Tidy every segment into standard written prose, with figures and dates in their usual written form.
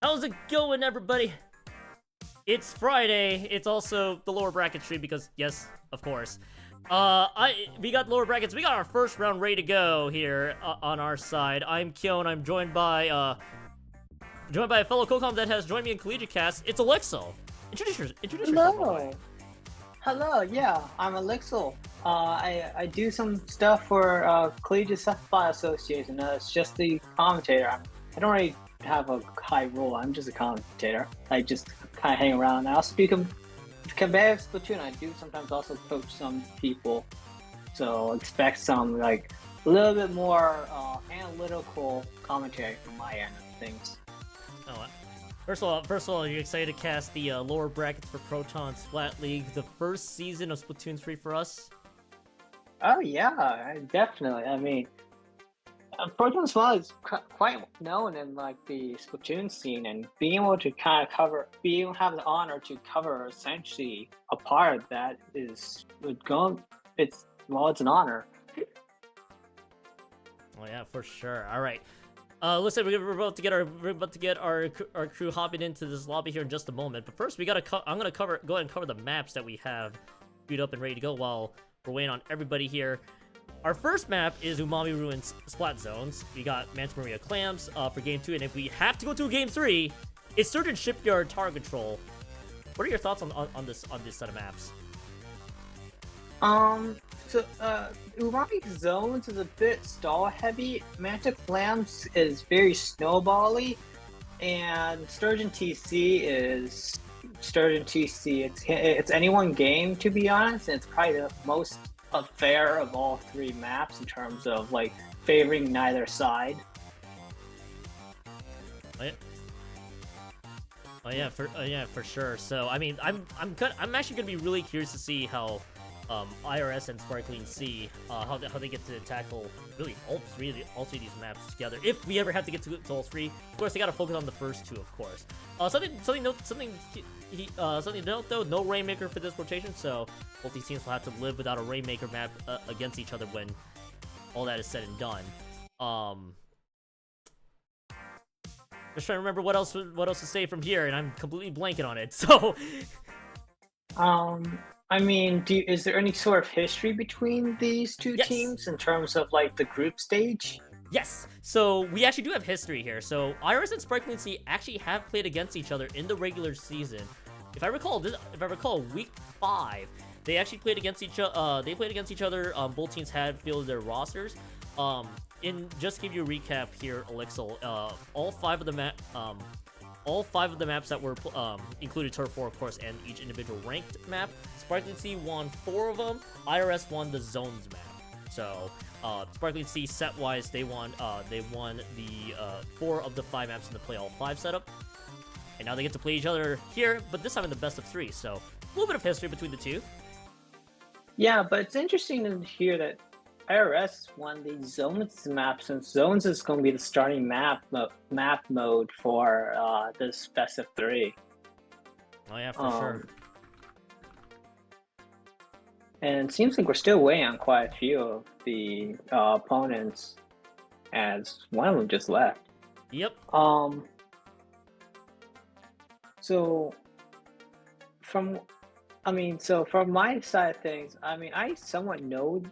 How's it going, everybody? It's Friday. It's also the lower bracket stream because, yes, of course. We got lower brackets. We got our first round ready to go here on our side. I'm Kyo, and I'm joined by a fellow co-com that has joined me in Collegiate Cast. It's Alexis. Introduce yourself, my boy. Hello, yeah, I'm Alexis. I do some stuff for Collegiate Softball Association. It's just the commentator. I don't really have a high role. I'm just a commentator. I just kind of hang around. I also do competitive Splatoon. I do sometimes also coach some people. So expect some like a little bit more analytical commentary from my end of things. Oh, first of all, are you excited to cast the lower brackets for Proton Splat League, the first season of Splatoon 3 for us? Oh yeah, definitely. I mean, Proton Splat is quite known in like the Splatoon scene, and being able to kind of have the honor to cover essentially a part of that it's an honor. Oh yeah, for sure. All right. Listen, we're about to get our crew hopping into this lobby here in just a moment. But first, I'm gonna go ahead and cover the maps that we have queued up and ready to go while we're waiting on everybody here. Our first map is Umami Ruins Splat Zones. We got Manta Maria Clams for Game 2, and if we have to go to a Game 3, it's Sturgeon Shipyard Tower Control. What are your thoughts on this set of maps? Umami Zones is a bit stall heavy. Manta Clams is very snowbally, and Sturgeon TC is Sturgeon TC. It's any one game, to be honest, and it's probably the most fair of all three maps in terms of like favoring neither side. Oh yeah, for sure. So I mean, I'm actually gonna be really curious to see how IRS and Sparkling Sea how they get to tackle really all three of these maps together. If we ever have to get to all three, of course they gotta focus on the first two, of course. Something to note though, no Rainmaker for this rotation, so both these teams will have to live without a Rainmaker map against each other when all that is said and done. Just trying to remember what else to say from here, and I'm completely blanking on it. So, I mean, is there any sort of history between these two Yes. teams in terms of like the group stage? yes, so we actually do have history here. So Iris and Sparkling Sea actually have played against each other in the regular season. If I recall, week 5, they actually played against each other. Both teams had fielded their rosters. Just to give you a recap here, Elixir, all five of the maps that were included Turf 4, of course, and each individual ranked map. Sparkling Sea won 4 of them. IRS won the Zones map. So, Sparkling Sea set-wise, they won the 4 of the 5 maps in the Play All 5 setup. And now they get to play each other here, but this time in the best of 3. So, a little bit of history between the two. Yeah, but it's interesting to hear that IRS won the Zones map, since Zones is going to be the starting map mode for this best of 3. Oh yeah, for sure. And it seems like we're still waiting on quite a few of the opponents, as one of them just left. Yep. So from my side of things, I mean, I somewhat know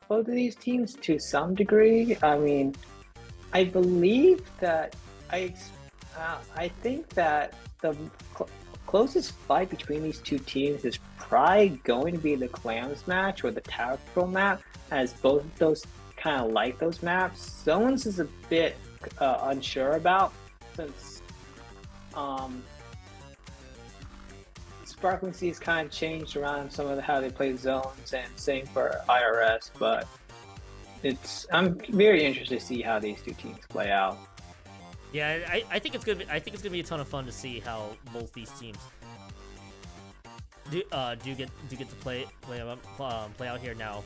both of these teams to some degree. I mean, I believe that I think that the closest fight between these two teams is probably going to be the Clams match or the Tower Control map, as both of those kind of like those maps. Zones is a bit unsure about, since Sparkling Sea's kind of changed around some of how they play Zones, and same for IRS, but I'm very interested to see how these two teams play out. Yeah, I think it's gonna be a ton of fun to see how both these teams do get to play out here now.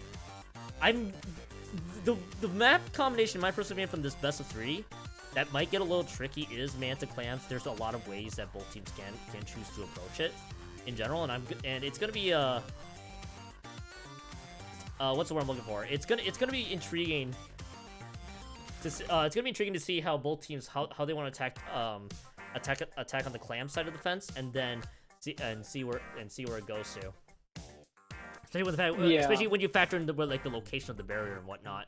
The map combination, my personal opinion, from this best of 3, that might get a little tricky is Manta Clams. There's a lot of ways that both teams can choose to approach it in general, and it's gonna be what's the word I'm looking for? It's gonna be intriguing to see how both teams how they want to attack on the clam side of the fence, and then see where it goes to. Especially when you factor in the location of the barrier and whatnot.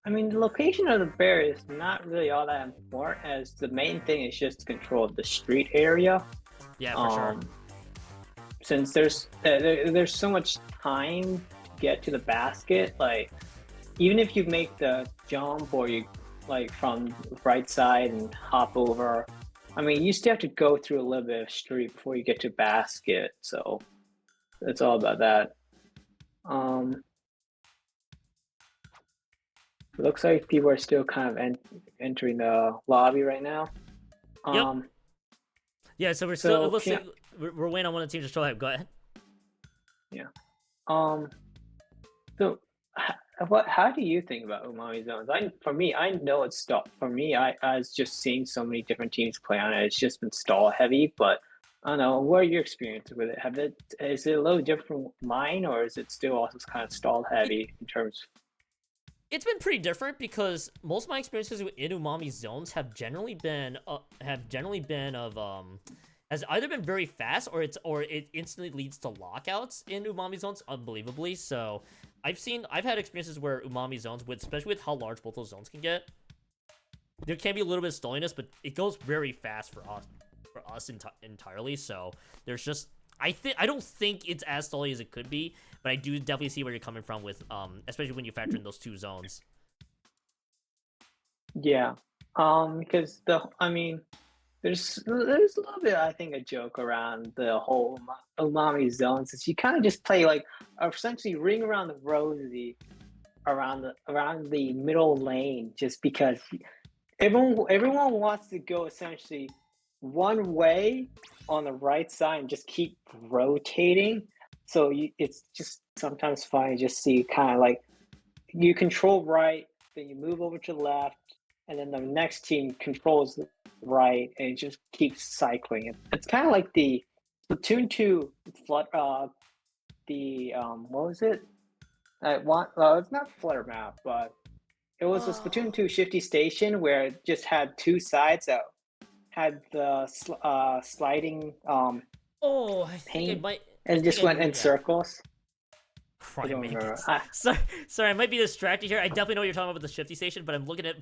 I mean, the location of the barrier is not really all that important, as the main thing is just to control the street area. Yeah, for sure. Since there's so much time to get to the basket, like even if you make the jump or you like from the right side and hop over, I mean, you still have to go through a little bit of street before you get to basket. So it's all about that. It looks like people are still kind of entering the lobby right now. Yep. Yeah, so we're still. It looks like we're waiting on one of the teams to show up. Go ahead. Yeah. So, how do you think about Umami Zones? For me, I know it's stall. For me, I was just seeing so many different teams play on it. It's just been stall heavy. But I don't know. What are your experiences with it? Is it a little different from mine, or is it still also kind of stall heavy in terms? It's been pretty different because most of my experiences in Umami Zones have generally been has either been very fast or it instantly leads to lockouts in Umami Zones, unbelievably. So I've had experiences where Umami Zones, especially with how large both those zones can get, there can be a little bit of stalliness, but it goes very fast for us entirely. So there's just I don't think it's as stally as it could be, but I do definitely see where you're coming from with especially when you factor in those two zones. Yeah, because there's a little bit, I think, a joke around the whole Umami Zones. Is you kind of just play like essentially ring around the rosy around the middle lane, just because everyone wants to go essentially one way on the right side and just keep rotating. So it's just sometimes funny just see kind of like you control right, then you move over to the left, and then the next team controls right, and it just keeps cycling. It's kind of like the Splatoon 2 flood. What was it? It's not Flutter Map, but it was a Splatoon 2 Shifty Station where it just had two sides that had the sliding I think paint, and just went in circles. CrimeMan. Sorry, I might be distracted here. I definitely know what you're talking about with the Shifty Station, but I'm looking at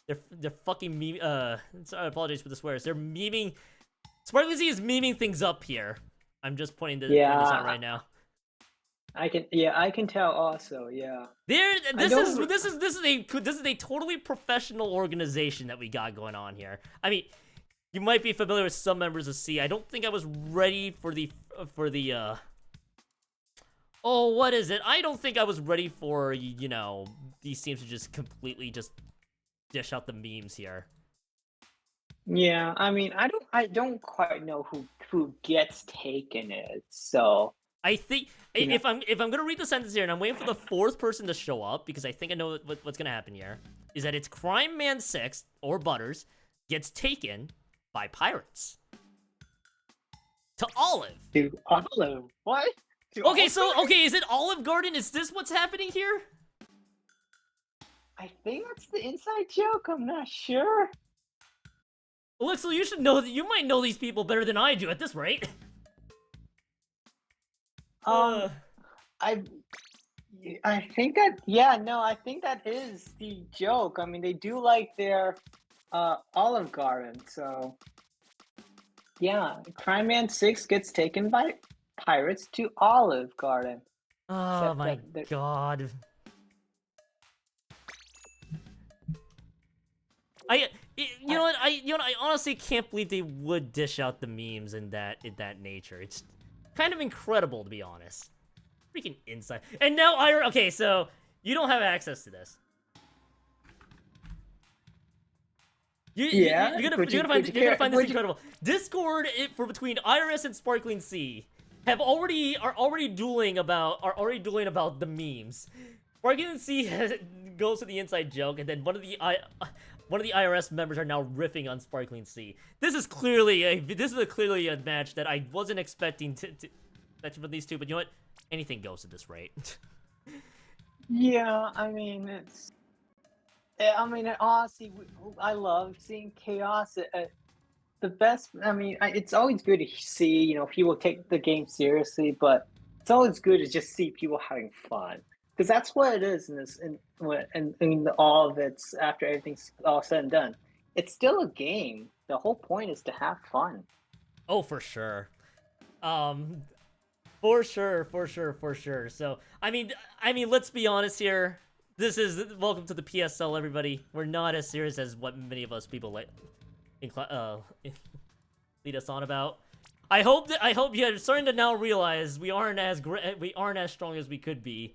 they're fucking meme. Sorry, I apologize for the swears. They're memeing. SuperIcee is memeing things up here. I'm just pointing this out right now. I can tell also. Yeah. This is a totally professional organization that we got going on here. I mean, you might be familiar with some members of C. I don't think I was ready for the what is it? I don't think I was ready for, these teams to just completely just dish out the memes here. Yeah, I mean, I don't quite know who gets taken it. So I think if I'm gonna read the sentence here, and I'm waiting for the fourth person to show up because I think I know what's gonna happen here, is that it's CrimeMan 6 or Butters gets taken by Pirates to Olive. To Olive? What? Is it Olive Garden? Is this what's happening here? I think that's the inside joke. I'm not sure. Alexis, you should know that you might know these people better than I do at this rate. I think that is the joke. I mean, they do like their Olive Garden, so yeah, CrimeMan 6 gets taken by Pirates to Olive Garden. Oh my god. I honestly can't believe they would dish out the memes in that nature. It's kind of incredible, to be honest. Freaking inside. And now okay, so you don't have access to this. You're gonna find this incredible. Discord for between IRS and Sparkling Sea are already dueling about the memes. Sparkling Sea goes to the inside joke, and then one of the IRS members are now riffing on Sparkling Sea. This is clearly a match that I wasn't expecting to from these two, but you know what? Anything goes at this rate. Yeah, I mean, I mean, honestly, I love seeing chaos. The best, I mean, it's always good to see, people take the game seriously, but it's always good to just see people having fun. Because that's what it is in this, in all of it's after everything's all said and done. It's still a game. The whole point is to have fun. Oh, for sure. Um, for sure, for sure, for sure. So, I mean, let's be honest here. This is welcome to the PSL, everybody. We're not as serious as what many of us people like lead us on about. I hope you're starting to now realize we aren't as strong as we could be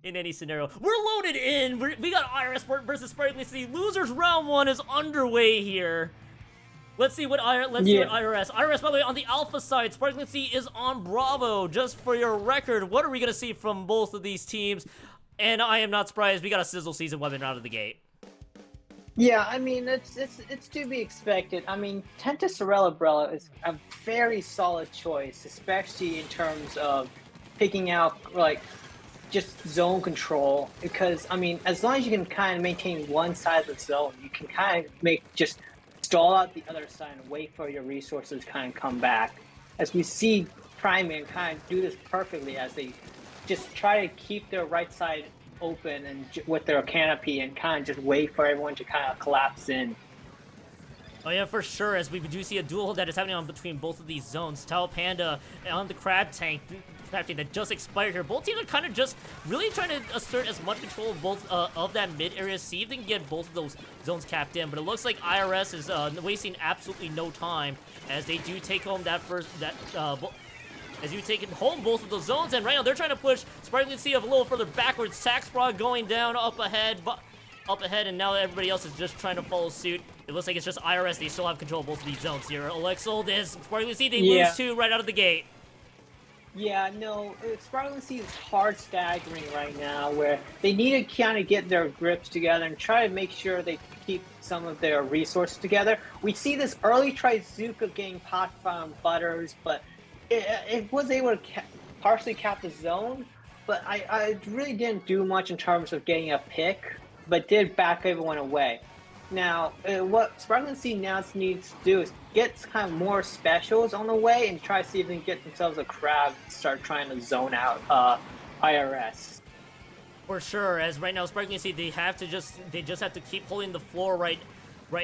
in any scenario. We're loaded in. We got IRS versus SuperIcee. Losers round 1 is underway here. Let's see what IRS. IRS, by the way, on the Alpha side, SuperIcee is on Bravo. Just for your record, what are we gonna see from both of these teams? And I am not surprised. We got a Sizzle Season weapon out of the gate. Yeah, I mean, it's to be expected. I mean, Tentasorella is a very solid choice, especially in terms of picking out, like, just zone control. Because, I mean, as long as you can kind of maintain one side of the zone, you can kind of just stall out the other side and wait for your resources to kind of come back. As we see CrimeMan kind of do this perfectly as they just try to keep their right side open and with their canopy and kind of just wait for everyone to kind of collapse in. Oh yeah, for sure, as we do see a duel that is happening on between both of these zones. Panda on the crab tank that just expired here. Both teams are kind of just really trying to assert as much control of both of that mid area, see if they can get both of those zones capped in. But it looks like IRS is wasting absolutely no time as they do take home as you take home both of those zones, and right now they're trying to push SuperIcee a little further backwards. Saxfrog going down up ahead, and now everybody else is just trying to follow suit. It looks like it's just IRS. They still have control of both of these zones here. Alexis is SuperIcee. They lose 2 right out of the gate. Yeah, no, SuperIcee is hard staggering right now, where they need to kind of get their grips together and try to make sure they keep some of their resources together. We see this early Trizuka getting popped from Butters, but it was able to partially cap the zone, but I really didn't do much in terms of getting a pick, but did back everyone away. Now, what SuperIcee now needs to do is get kind of more specials on the way and try to see if they can get themselves a crab and start trying to zone out IRS. For sure, as right now SuperIcee they just have to keep holding the floor right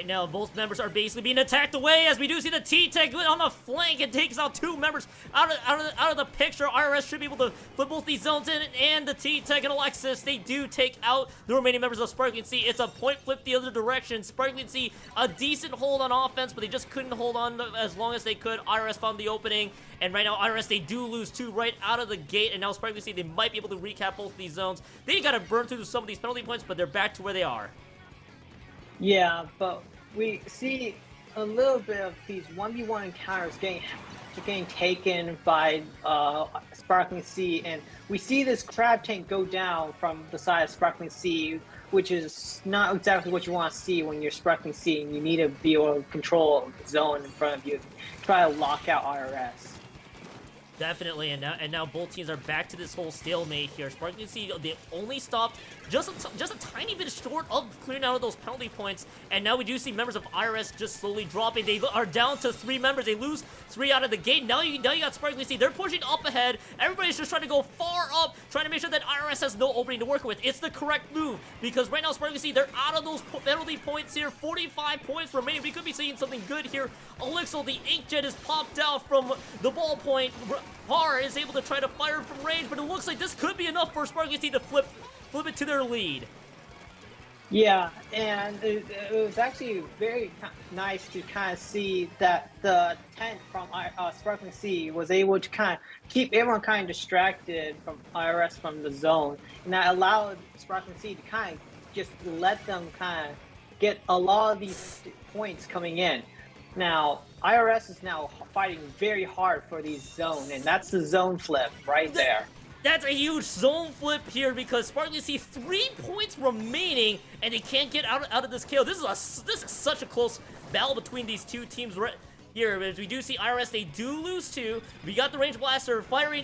now. Both members are basically being attacked away as we do see the T-Tech on the flank. It takes out 2 members out of the picture. IRS should be able to put both these zones in, and the T-Tech and Alexis, they do take out the remaining members of SuperIcee. It's a point flip the other direction. SuperIcee, a decent hold on offense, but they just couldn't hold on as long as they could. IRS found the opening, and right now IRS, they do lose 2 right out of the gate, and now SuperIcee, they might be able to recap both of these zones. They gotta burn through some of these penalty points, but they're back to where they are. Yeah, but we see a little bit of these 1v1 encounters getting taken by SuperIcee, and we see this crab tank go down from the side of SuperIcee, which is not exactly what you want to see when you're SuperIcee and you need to be able to control the zone in front of you, try to lock out IRS. Definitely, and now both teams are back to this whole stalemate here. SuperIcee, they only stopped just a tiny bit short of clearing out of those penalty points, and now we do see members of IRS just slowly dropping. They are down to 3 members. They lose 3 out of the gate. Now you got SuperIcee. They're pushing up ahead. Everybody's just trying to go far up, trying to make sure that IRS has no opening to work with. It's the correct move, because right now SuperIcee, they're out of those penalty points here. 45 points remaining. We could be seeing something good here. Elixir, the Inkjet, is popped out from the ballpoint. Har is able to try to fire from range, but it looks like this could be enough for SuperIcee to flip it to their lead. Yeah, and it was actually very nice to kind of see that the tent from SuperIcee was able to kind of keep everyone kind of distracted from IRS from the zone, and that allowed SuperIcee to kind of just let them kind of get a lot of these points coming in. Now, IRS is now fighting very hard for these zones, and that's the zone flip right there. That's a huge zone flip here because SuperIcee 3 points remaining, and they can't get out of this KO. This is such a close battle between these two teams here. As we do see IRS, they do lose 2. We got the range blaster firing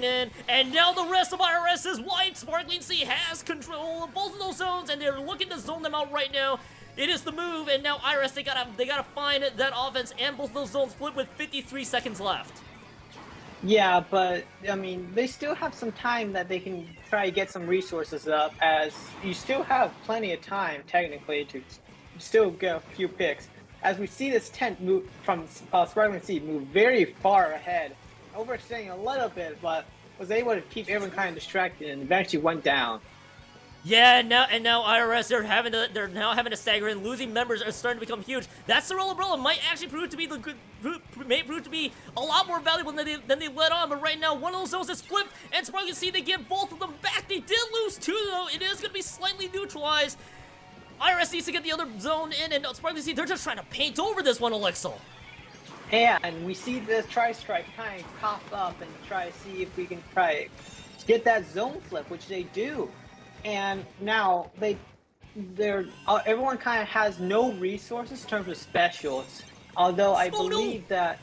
in, and now the rest of IRS is white. Sparkling Sea has control of both of those zones, and they're looking to zone them out right now. It is the move, and now IRS, they gotta find that offense, and both of those zones flip with 53 seconds left. Yeah, but I mean, they still have some time that they can try to get some resources up, as you still have plenty of time technically to still get a few picks. As we see this tent move from Sparkling Sea move very far ahead, overstaying a little bit, but was able to keep everyone kind of distracted and eventually went down. Yeah, now IRS, they're now having to stagger in. Losing members are starting to become huge. That Sorrel Umbrella might actually prove to be a lot more valuable than they let on. But right now, one of those zones is flipped, and Sparkling Sea, they get both of them back. They did lose 2 though. It is going to be slightly neutralized. IRS needs to get the other zone in, and Sparkling Sea, they're just trying to paint over this one, Alexis. Yeah, and we see the Tri-Strike kind of pop up and try to see if we can try to get that zone flip, which they do. And now everyone kind of has no resources in terms of specials. Although I believe that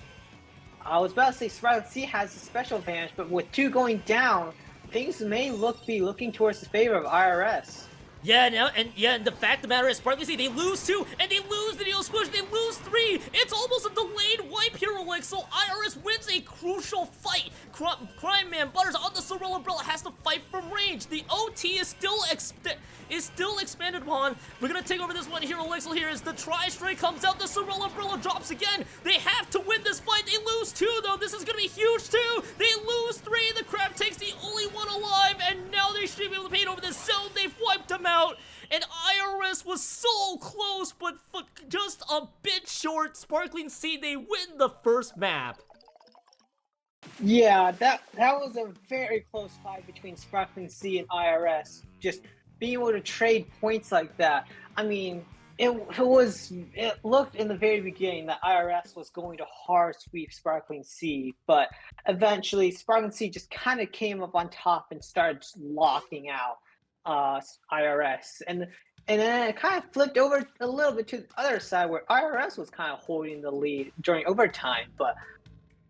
I was about to say Sparkling Sea has a special advantage, but with 2 going down, things may be looking towards the favor of IRS. Yeah, and the fact of the matter is, Sparkling Sea, they lose 2, and they lose the Neo Squish, they lose 3! It's almost a delayed wipe here, Alex, so IRS wins a crucial fight. CrimeMan Butters on the Sorrel Umbrella has to fight from range. The OT is still expanded upon. We're gonna take over this one here, Alexa, here as the Tri-Strike comes out, the Sorrel Umbrella drops again. They have to win this fight. They lose 2, though. This is gonna be huge, too. They lose 3. The Crab takes the only one alive, and now they should be able to paint over this zone. They've wiped them out. And IRS was so close, but just a bit short. Sparkling Sea, they win the first map. Yeah, that was a very close fight between Sparkling Sea and IRS. Just being able to trade points like that. I mean, it looked in the very beginning that IRS was going to hard sweep Sparkling Sea, but eventually Sparkling Sea just kind of came up on top and started locking out IRS, and then it kind of flipped over a little bit to the other side where IRS was kind of holding the lead during overtime. But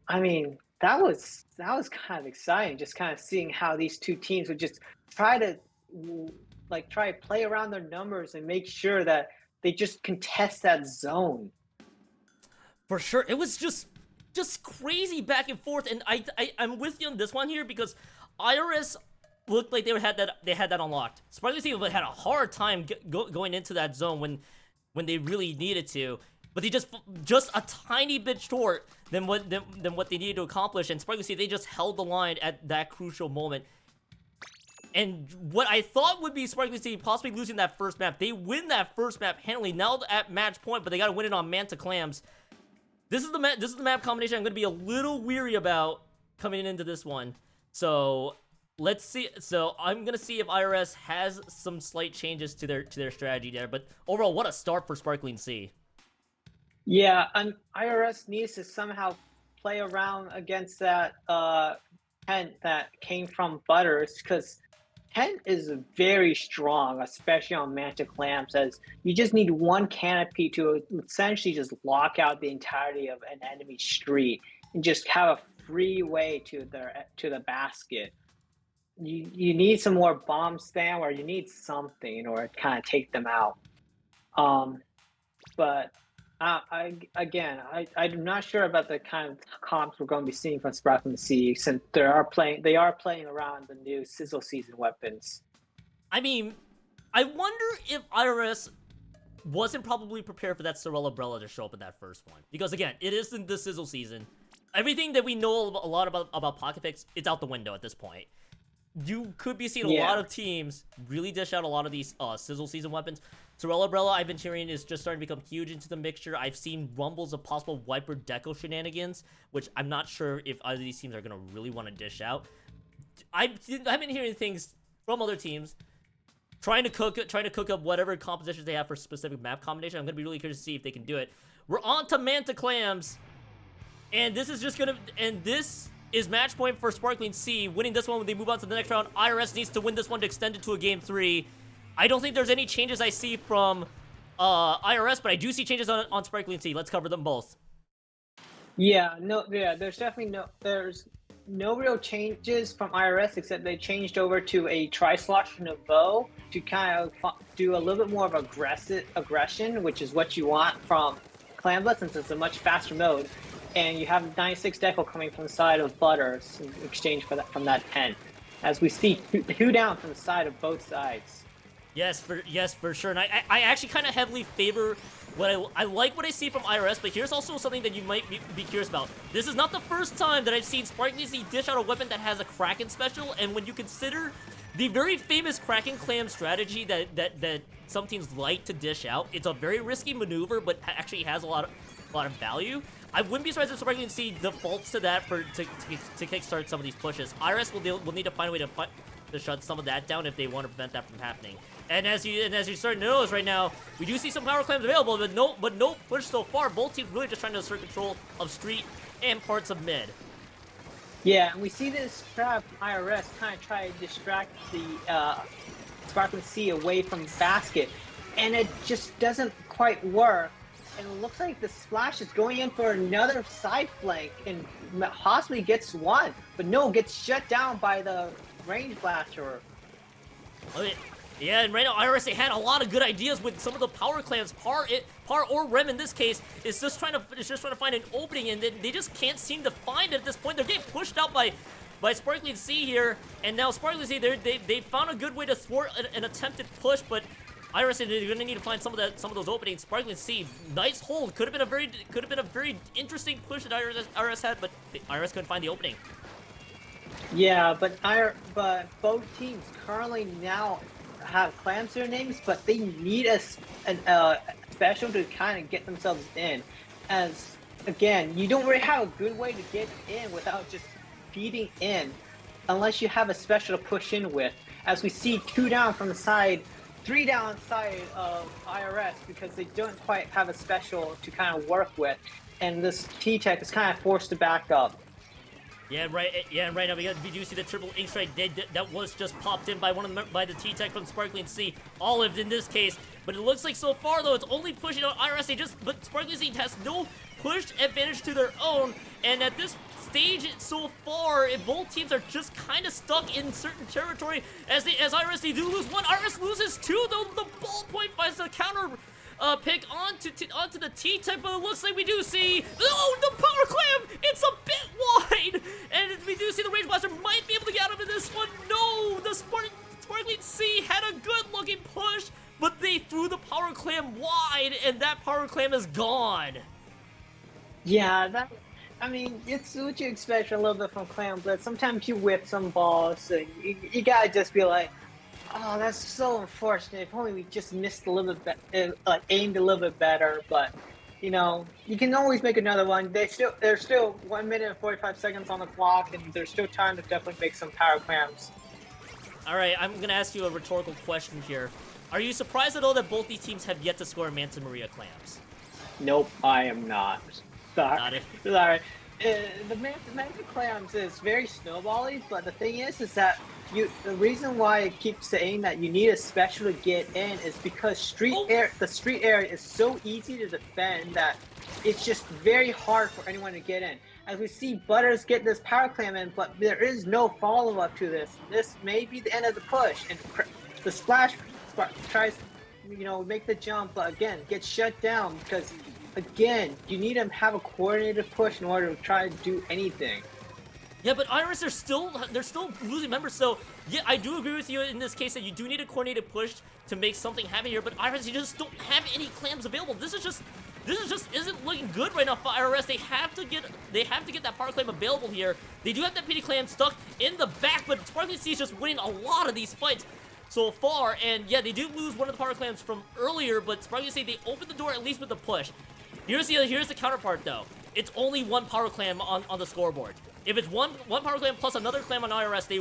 I mean, that was kind of exciting, just kind of seeing how these 2 teams would just try to play around their numbers and make sure that they just contest that zone. For sure, it was just crazy back and forth, and I'm with you on this one here because IRS looked like they had that unlocked. Sparkling Sea had a hard time going into that zone when they really needed to, but they just a tiny bit short than what they needed to accomplish. And Sparkling Sea, they just held the line at that crucial moment. And what I thought would be Sparkling Sea possibly losing that first map, they win that first map handily. Now at match point, but they got to win it on Manta Clams. This is the map combination I'm going to be a little weary about coming into this one. So let's see. So I'm gonna see if IRS has some slight changes to their strategy there. But overall, what a start for Sparkling Sea. Yeah, and IRS needs to somehow play around against that tent that came from Butters, because tent is very strong, especially on Manta Clams, as you just need one canopy to essentially just lock out the entirety of an enemy street and just have a free way to the basket. You need some more bomb spam, or you need something in order to kind of take them out. But I'm not sure about the kind of comps we're going to be seeing from Sparkling Sea, since they are playing around the new Sizzle season weapons. I mean, I wonder if IRS wasn't probably prepared for that Sorrel Umbrella to show up in that first one, because again, it isn't the Sizzle season. Everything that we know a lot about Pocket Picks, it's out the window at this point. You could be seeing a lot of teams really dish out a lot of these Sizzle season weapons. Sorrel Umbrella, I've been hearing, is just starting to become huge into the mixture. I've seen rumbles of possible Wiper Deco shenanigans, which I'm not sure if either of these teams are going to really want to dish out. I've been hearing things from other teams trying to cook up whatever compositions they have for specific map combination. I'm going to be really curious to see if they can do it. We're on to Manta Clams, and this is match point for Sparkling Sea. Winning this one when they move on to the next round. IRS needs to win this one to extend it to a game 3. I don't think there's any changes I see from IRS, but I do see changes on Sparkling Sea. Let's cover them both. Yeah, no, yeah, there's no real changes from IRS except they changed over to a tri-slosh Nouveau to kind of do a little bit more of aggression, which is what you want from Clanblitz since it's a much faster mode. And you have 96 Deco coming from the side of Butters in exchange for that from that 10. As we see two down from the side of both sides. Yes, for sure. And I actually kind of heavily favor what I like what I see from IRS, but here's also something that you might be curious about. This is not the first time that I've seen SuperIcee dish out a weapon that has a Kraken special, and when you consider the very famous Kraken Clam strategy that some teams like to dish out, it's a very risky maneuver, but actually has a lot of value. I wouldn't be surprised if SuperIcee defaults to that to kickstart some of these pushes. IRS will need to find a way to shut some of that down if they want to prevent that from happening. And as you start to notice right now, we do see some power clams available, but no push so far. Both teams really just trying to assert control of street and parts of mid. Yeah, and we see this trap IRS kind of try to distract the Sparkling Sea away from basket, and it just doesn't quite work. And it looks like the Splash is going in for another side flank and possibly gets one, but no, gets shut down by the range blaster. Okay. Yeah, and right now IRS, they had a lot of good ideas with some of the power clams. Par or Rem in this case is just trying to find an opening, and they just can't seem to find it at this point. They're getting pushed out by Sparkling Sea here, and now Sparkling Sea they found a good way to thwart an attempted push, but IRS, they're gonna need to find some of those openings. Sparkling Sea, nice hold. Could have been a very interesting push that IRS had, but IRS couldn't find the opening. Yeah, but both teams currently now have clams their names, but they need a special to kind of get themselves in. As again, you don't really have a good way to get in without just feeding in, unless you have a special to push in with. As we see 2 down from the side, 3 down side of IRS because they don't quite have a special to kind of work with, and this T-Tech is kind of forced to back up. Yeah, right. Yeah, right now we do see the triple ink strike that was just popped in by by the T-Tech from Sparkling Sea, Olive in this case. But it looks like so far though it's only pushing out IRS. But Sparkling Sea has no push advantage to their own, and at this stage so far, both teams are just kind of stuck in certain territory. As IRS they do lose one, IRS loses two though. The ballpoint finds the counter. Pick onto the T-Tech, but it looks like we do see, oh, the power clam, it's a bit wide, and we do see the range blaster might be able to get out of this one. No, the Sparkling Sea had a good looking push, but they threw the power clam wide, and that power clam is gone. Yeah, I mean, it's what you expect a little bit from Clam, but sometimes you whip some balls, so you gotta just be like, oh, that's so unfortunate. If only we just missed a little bit, like aimed a little bit better. But you know, you can always make another one. There's still 1 minute and 45 seconds on the clock, and there's still time to definitely make some power clams. All right, I'm gonna ask you a rhetorical question here. Are you surprised at all that both these teams have yet to score Manta Maria clams? Nope, I am not. Sorry. Sorry. The Manta clams is very snowbally, but the thing is that the reason why I keep saying that you need a special to get in is because the street area is so easy to defend that it's just very hard for anyone to get in. As we see Butters get this power clam in, but there is no follow-up to this. This may be the end of the push, and the Splash tries, make the jump, but again, gets shut down because, again, you need to have a coordinated push in order to try to do anything. Yeah, but IRS, they're still losing members, so yeah, I do agree with you in this case that you do need a coordinated push to make something happen here, but IRS, you just don't have any clams available. This is just isn't looking good right now for IRS. They have to get that power clam available here. They do have that PD clam stuck in the back, but Sparkling Sea is just winning a lot of these fights so far, and yeah, they do lose one of the power clams from earlier, but Sparkling Sea, they opened the door at least with the push. Here's the counterpart though. It's only one power clam on the scoreboard. If it's one power clam plus another clam on IRS, they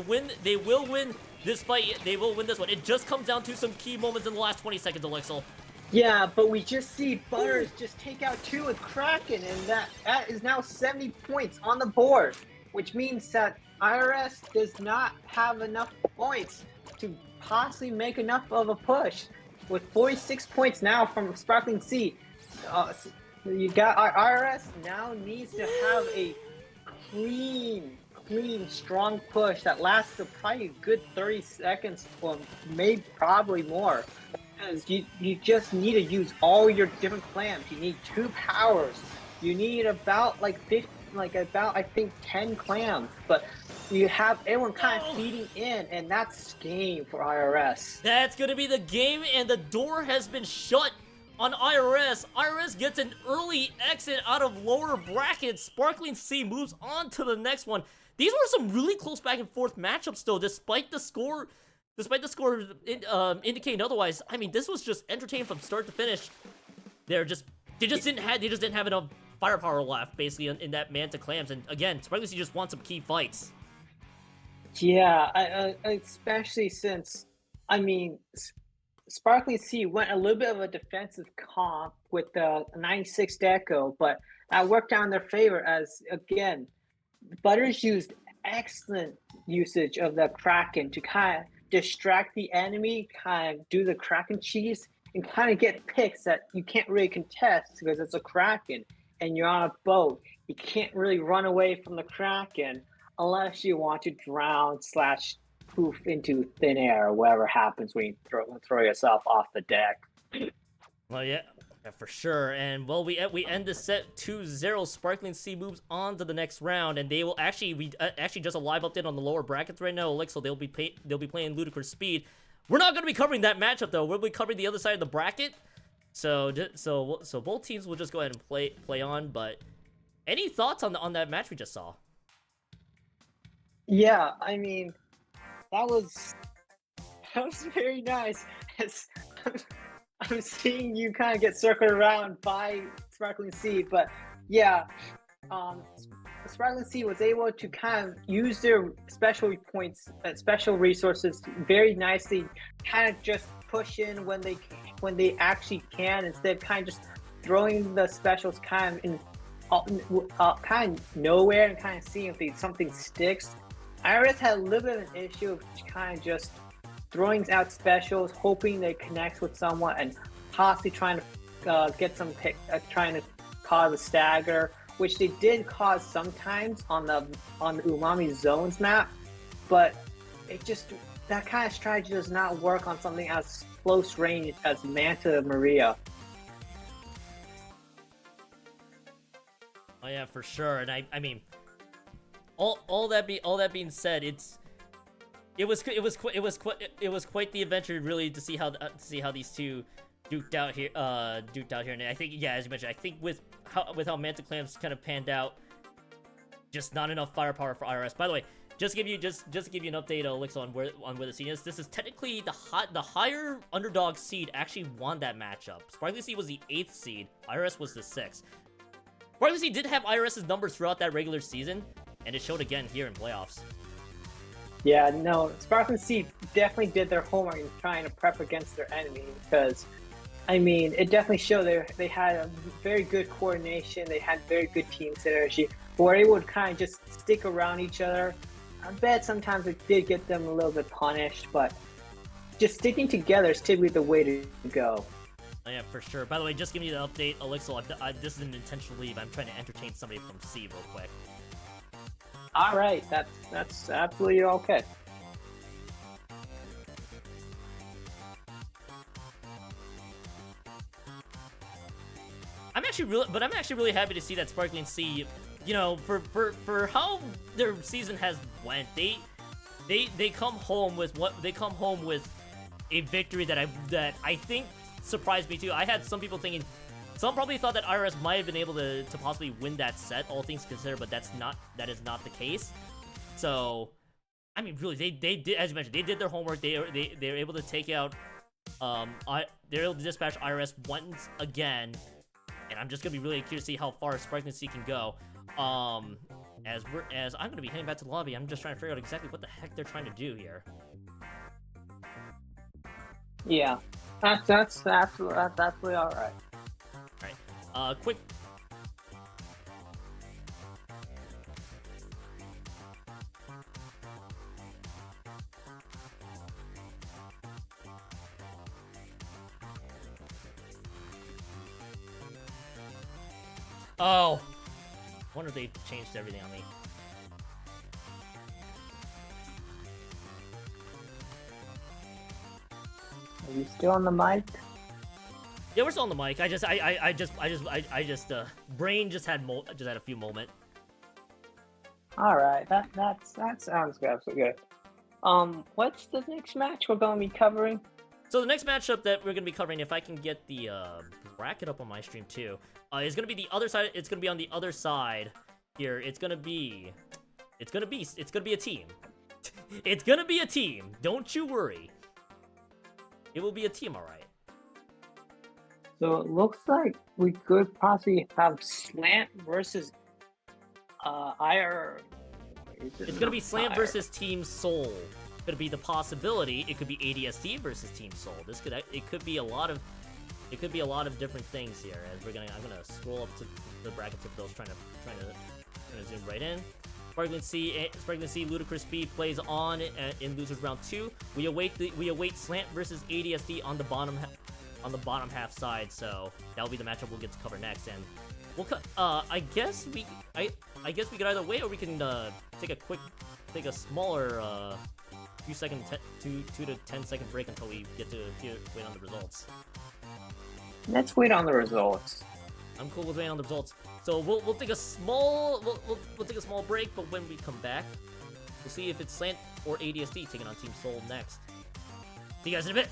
will win this fight. They will win this one. It just comes down to some key moments in the last 20 seconds, Alexis. Yeah, but we just see Butters just take out 2 with Kraken, and that is now 70 points on the board, which means that IRS does not have enough points to possibly make enough of a push. With 46 points now from Sparkling Sea, You got our IRS now needs to have a clean, strong push that lasts probably a good 30 seconds or maybe probably more. Because you just need to use all your different clams. You need 2 powers. You need about like 50, like about I think 10 clams. But you have everyone kind of feeding in, and that's game for IRS. That's gonna be the game, and the door has been shut on IRS. IRS gets an early exit out of lower brackets. Sparkling Sea moves on to the next one. These were some really close back and forth matchups, though, despite the score indicating otherwise. I mean, this was just entertaining from start to finish. They just didn't have enough firepower left, basically, in that man to clams. And again, Sparkling Sea just wants some key fights. Yeah, especially since, I mean, Sparkling Sea went a little bit of a defensive comp with the 96 deco, but that worked out in their favor as, again, Butters used excellent usage of the Kraken to kind of distract the enemy, kind of do the Kraken cheese, and kind of get picks that you can't really contest because it's a Kraken and you're on a boat. You can't really run away from the Kraken unless you want to drown / poof into thin air or whatever happens when you throw yourself off the deck. Well, yeah, for sure. And well, we end the set 2-0. Sparkling Sea moves on to the next round, and they will actually just a live update on the lower brackets right now. Alexis, they'll be playing Ludicrous Speed. We're not going to be covering that matchup though. We'll be covering the other side of the bracket. So both teams will just go ahead and play on. But any thoughts on that match we just saw? Yeah, I mean, that was very nice. I'm seeing you kind of get circled around by Sparkling Sea, but yeah, Sparkling Sea was able to kind of use their special points, special resources very nicely, kind of just push in when they actually can, instead of kind of just throwing the specials kind of in kind of nowhere and kind of seeing if something sticks. IRS had a little bit of an issue of kind of just throwing out specials, hoping they connect with someone, and possibly trying to get some pick, trying to cause a stagger, which they did cause sometimes on the Umami Zones map, but it just, that kind of strategy does not work on something as close range as Manta Maria. Oh yeah, for sure. And I mean, all that being said, it was quite the adventure, really, to see how these two duked out here. And I think, yeah, as you mentioned, I think with how Manta Clams kind of panned out, just not enough firepower for IRS. By the way, just to give you an update, Alexis, on where the scene is. This is technically the higher underdog seed actually won that matchup. Sparkly Sea was the 8th seed. IRS was the 6th. Sparkly Sea did have IRS's numbers throughout that regular season, and it showed again here in playoffs. Yeah, no, Sparkling Sea definitely did their homework in trying to prep against their enemy, because, I mean, it definitely showed they had a very good coordination, they had very good team synergy, were able to kind of just stick around each other. I bet sometimes it did get them a little bit punished, but just sticking together is typically the way to go. Oh, yeah, for sure. By the way, just giving you the update, Alexis, this is an intentional leave. I'm trying to entertain somebody from C real quick. All right, that's absolutely okay. I'm actually really happy to see that Sparkling Sea, you know, for how their season has went, they come home with a victory that I think surprised me too. I had some people thinking, some probably thought that IRS might have been able to possibly win that set, all things considered, but that is not the case. So, I mean, really, they did, as you mentioned, they did their homework. They were able to take out, they were able to dispatch IRS once again, and I'm just gonna be really curious to see how far Sparkling Sea can go. As I'm gonna be heading back to the lobby, I'm just trying to figure out exactly what the heck they're trying to do here. Yeah, that's absolutely all right. Quick. Oh! I wonder if they changed everything on me. Are you still on the mic? Yeah, we're still on the mic. Brain just had a few moments. All right, that sounds good. What's the next match we're gonna be covering? So the next matchup that we're gonna be covering, if I can get the bracket up on my stream too, is gonna be the other side. It's gonna be on the other side here. It's gonna be a team. It's gonna be a team. Don't you worry. It will be a team, all right. So it looks like we could possibly have Slant versus IR. It's gonna be Slant versus Team Soul. It's gonna be the possibility. It could be ADSD versus Team Soul. It could be a lot of different things here. As I'm gonna scroll up to the brackets of those, trying to zoom right in. Sparkling Sea, Ludicrous Speed plays on in losers round 2. We await Slant versus ADSD on the bottom half side. So that'll be the matchup we'll get to cover next, and we'll I guess we could either wait, or we can take a smaller few second 2 to 10 second break until we get to wait on the results. Let's wait on the results. I'm cool with waiting on the results. So we'll take a small break, but when we come back, we'll see if it's Slant or ADSD taking on Team Soul next. See you guys in a bit.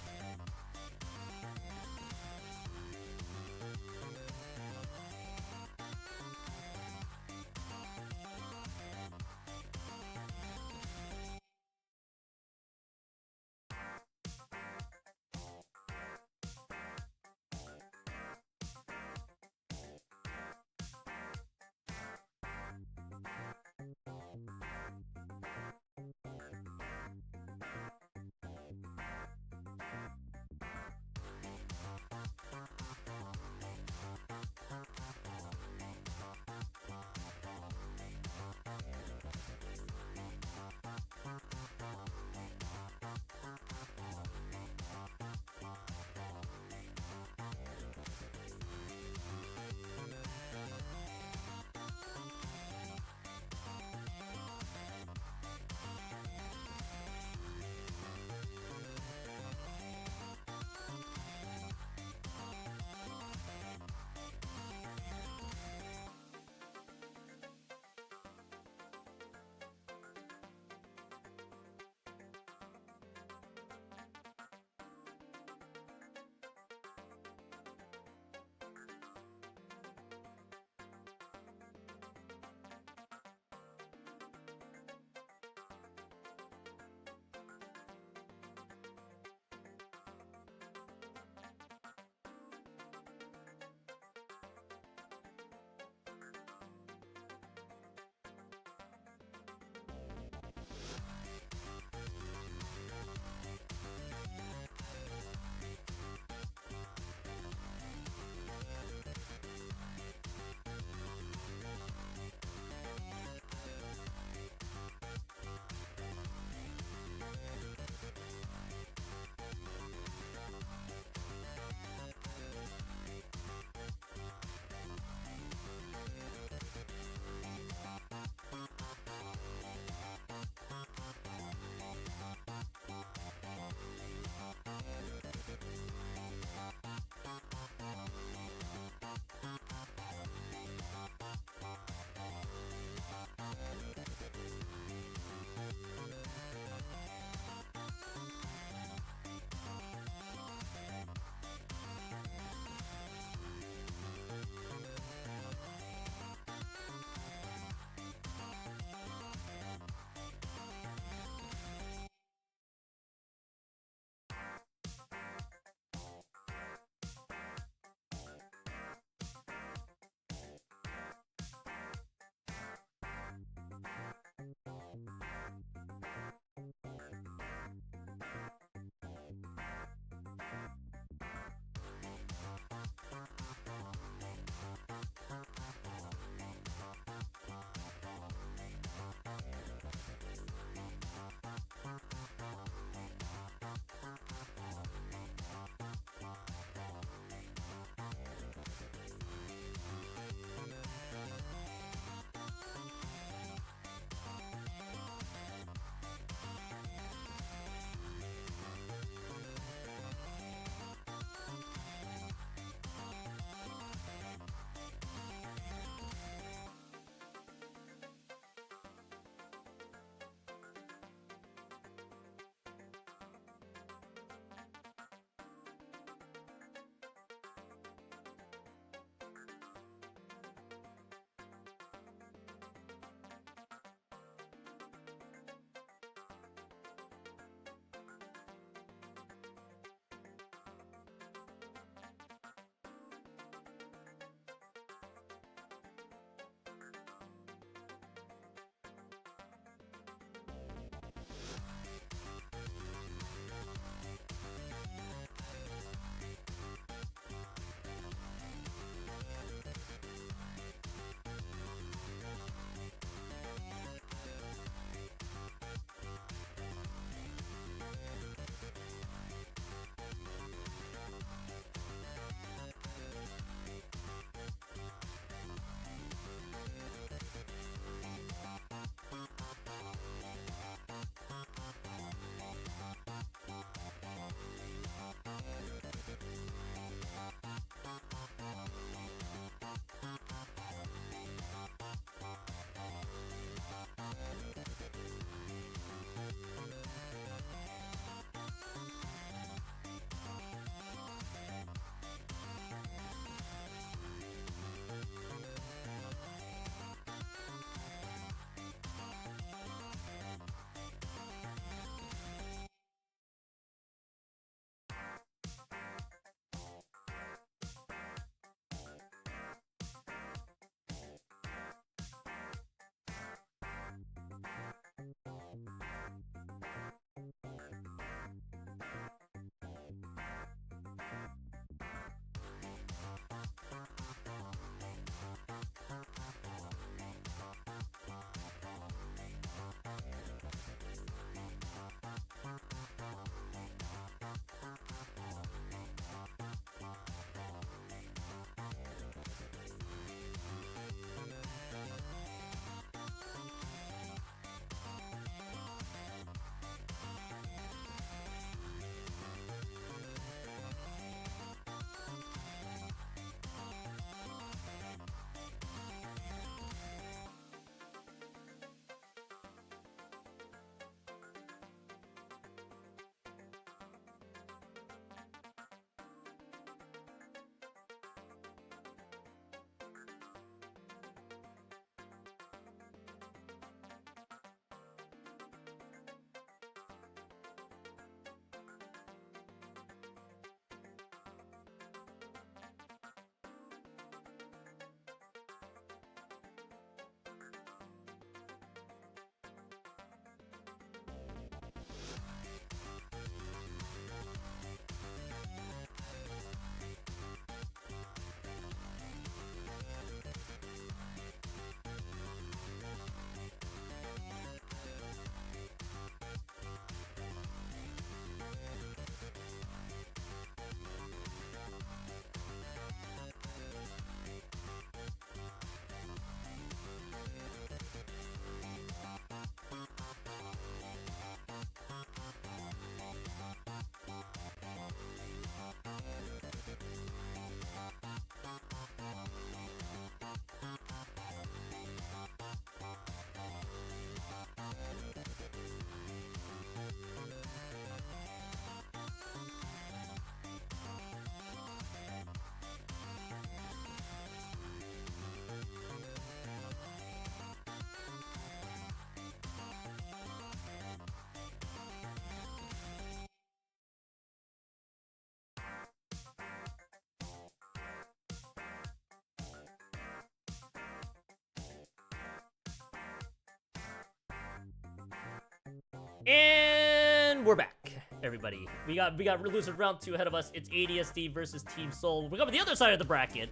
And we're back, everybody. We got losers round 2 ahead of us. It's ADSD versus Team Soul. We're going to the other side of the bracket.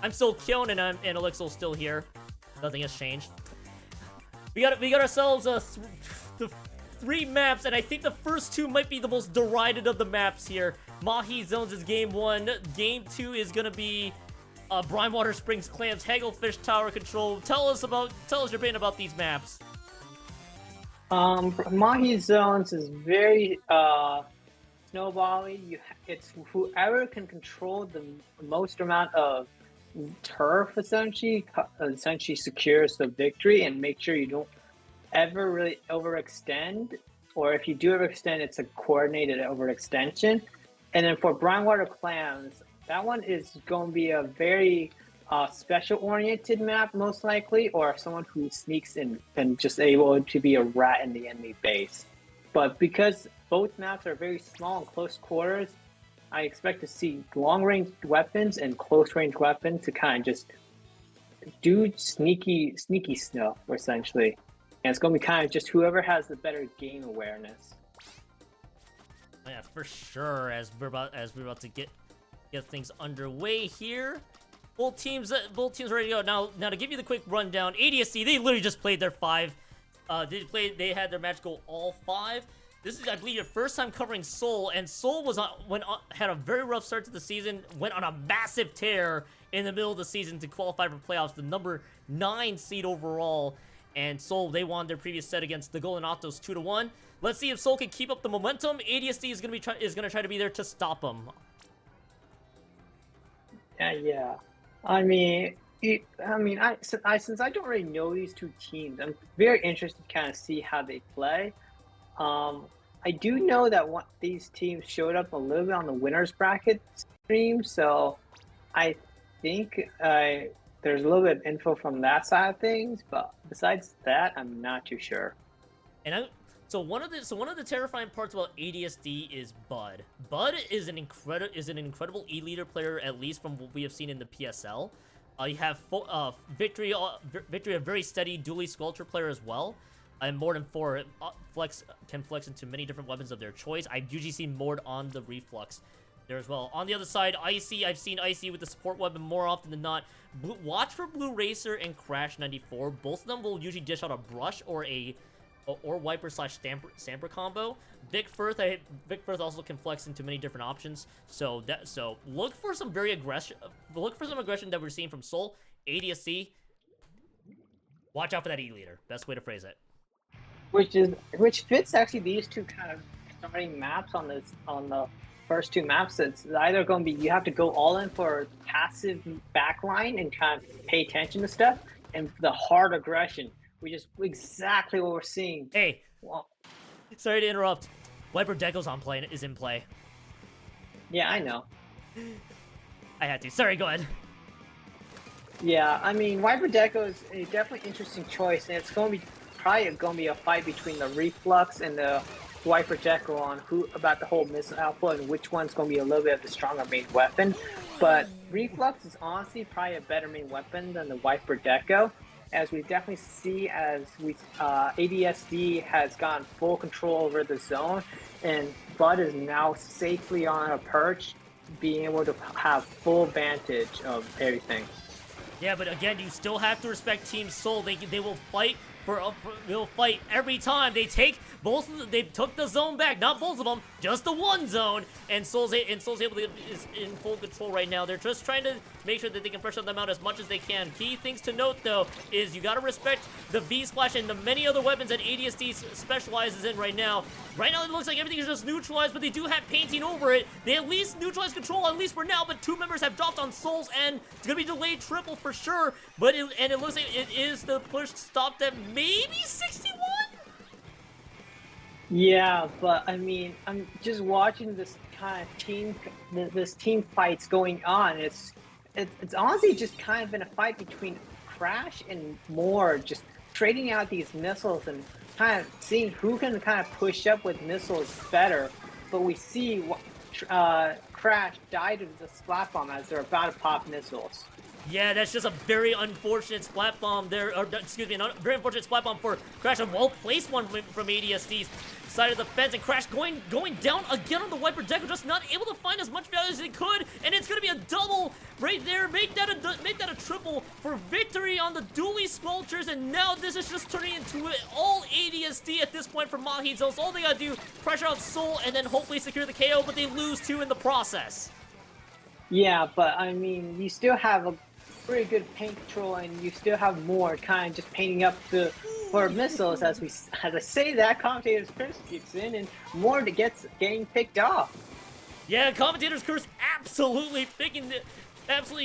I'm still Kyon and Alexis still here. Nothing has changed. We got ourselves the 3 maps, and I think the first 2 might be the most derided of the maps here. Mahi Zones is game 1. Game 2 is gonna be Brinewater Springs Clams, Hagglefish Tower Control. Tell us your opinion about these maps. Mahi Zones is very snowbally. It's whoever can control the most amount of turf essentially secures the victory, and make sure you don't ever really overextend, or if you do overextend, it's a coordinated overextension. And then for Brinewater Clams, that one is going to be a very special oriented map most likely, or someone who sneaks in and just able to be a rat in the enemy base. But because both maps are very small and close quarters, I expect to see long-range weapons and close-range weapons to kind of just do sneaky stuff, essentially. And it's going to be kind of just whoever has the better game awareness. Yeah, for sure. As we're about to get things underway here, both teams ready to go. Now to give you the quick rundown, ADSC, they literally just played their 5. They had their match go all 5. This is, I believe, your first time covering Seoul, and Seoul had a very rough start to the season, went on a massive tear in the middle of the season to qualify for playoffs, the number 9 seed overall. And Seoul, they won their previous set against the Golden Octos 2-1. Let's see if Seoul can keep up the momentum. ADSD is gonna try to be there to stop them. Yeah. I mean, since I don't really know these 2 teams, I'm very interested to kind of see how they play. I do know that these teams showed up a little bit on the winners bracket stream, so I think there's a little bit of info from that side of things. But besides that, I'm not too sure. And so one of the terrifying parts about ADSD is Bud. Bud is an incredible E-leader player, at least from what we have seen in the PSL. You have Vicctorree, a very steady dually sculpture player as well. And Mord and 4 can flex into many different weapons of their choice. I've usually seen Mord on the reflux there as well. On the other side, Icy, I've seen Icy with the support weapon more often than not. Watch for Blue Racer and Crash 94. Both of them will usually dish out a brush or wiper / stamper combo. VickFirth also can flex into many different options. So look for some aggression that we're seeing from Seoul. ADSC, watch out for that E-leader. Best way to phrase it. Which fits actually these 2 kind of starting maps on the first 2 maps. It's either going to be you have to go all in for passive backline and kind of pay attention to stuff, and the hard aggression, which is exactly what we're seeing. Hey, well, sorry to interrupt. Wiper Deco's is in play. Yeah, I know. I had to. Sorry, go ahead. Yeah, I mean, Wiper Deco is a definitely interesting choice, and it's probably going to be a fight between the Reflux and the Wiper Deco on about the whole missile output and which one's going to be a little bit of the stronger main weapon. But Reflux is honestly probably a better main weapon than the Wiper Deco, as we definitely see as ADSD has gotten full control over the zone, and Bud is now safely on a perch, being able to have full advantage of everything. Yeah, but again, you still have to respect Team Seoul. They will fight they'll fight every time. They took the zone back, not both of them, just the one zone, and Seoul's able to is in full control right now. They're just trying to make sure that they can pressure them out as much as they can. Key things to note though is you gotta respect the V-Splash and the many other weapons that ADSD specializes in right now. Right now it looks like everything is just neutralized, but they do have painting over it. They at least neutralize control, at least for now, but 2 members have dropped on Soul's end. It's gonna be delayed triple for sure, but it looks like it is the push stopped at maybe 61? Yeah, but I mean, I'm just watching this kind of team fights going on. It's honestly just kind of been a fight between Crash and Mord, just trading out these missiles and kind of seeing who can kind of push up with missiles better. But we see Crash died with the Splat Bomb as they're about to pop missiles. Yeah, that's just a very unfortunate Splat Bomb there, or excuse me, a very unfortunate Splat Bomb for Crash, a well-placed one from ADSD. side of the fence, and Crash going down again on the Wiper Deco, just not able to find as much value as they could, and it's gonna be a double right there. Make that a triple for Vicctorree on the dually Squelchers, and now this is just turning into all ADSD at this point for Mahi Zone. So all they gotta do, pressure out Soul, and then hopefully secure the KO, but they lose 2 in the process. Yeah, but I mean, you still have a pretty good paint control, and you still have more kind of just painting up for missiles. As I say that, commentator's curse kicks in, and more getting picked off. Yeah, commentator's curse absolutely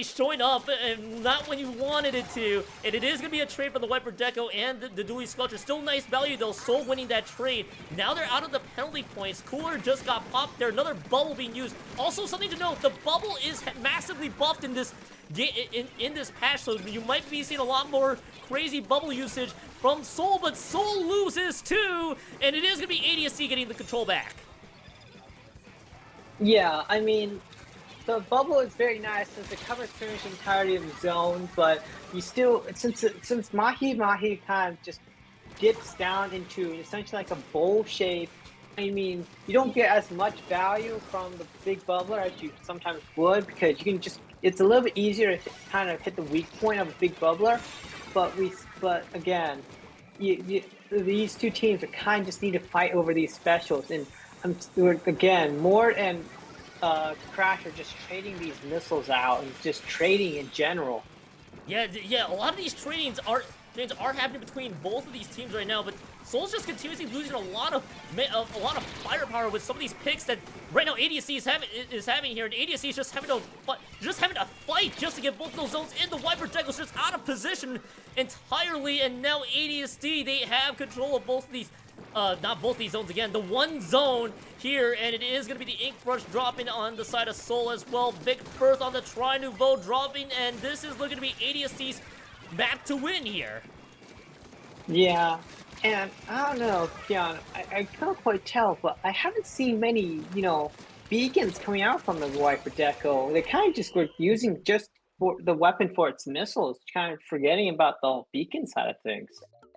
showing up, and not when you wanted it to. And it is going to be a trade for the Wiper Deco and the Dually Sculpture. Still nice value though, Soul winning that trade. Now they're out of the penalty points. Cooler just got popped there. Another bubble being used. Also something to note, the bubble is massively buffed in this patch, so you might be seeing a lot more crazy bubble usage from Soul, but Soul loses too, and it is going to be ADSC getting the control back. Yeah, I mean, the bubble is very nice since it covers pretty much the entirety of the zone, but you still, since Mahi kind of just dips down into essentially like a bowl shape, I mean, you don't get as much value from the big bubbler as you sometimes would, because you can just, it's a little bit easier to kind of hit the weak point of a big bubbler, but again, these two teams are kind of just need to fight over these specials, and again, Mord and Crash are just trading these missiles out and just trading in general. Yeah, a lot of these trades are happening between both of these teams right now, but Soul's just continuously losing a lot of firepower with some of these picks that right now ADSC is having here, and ADSC is just having to fight just to get both those zones in. The Wiper Deco's just out of position entirely, and now ADSD, they have control of both of these. Not both these zones again, the one zone here, and it is going to be the Ink Brush dropping on the side of Soul as well. VickFirth on the Tri Nouveau dropping, and this is looking to be ADSC's map to win here. Yeah, and I don't know, Kian, I can't quite tell, but I haven't seen many, beacons coming out from the Wiper Deco. They kind of just were using just for the weapon for its missiles, kind of forgetting about the beacon side of things.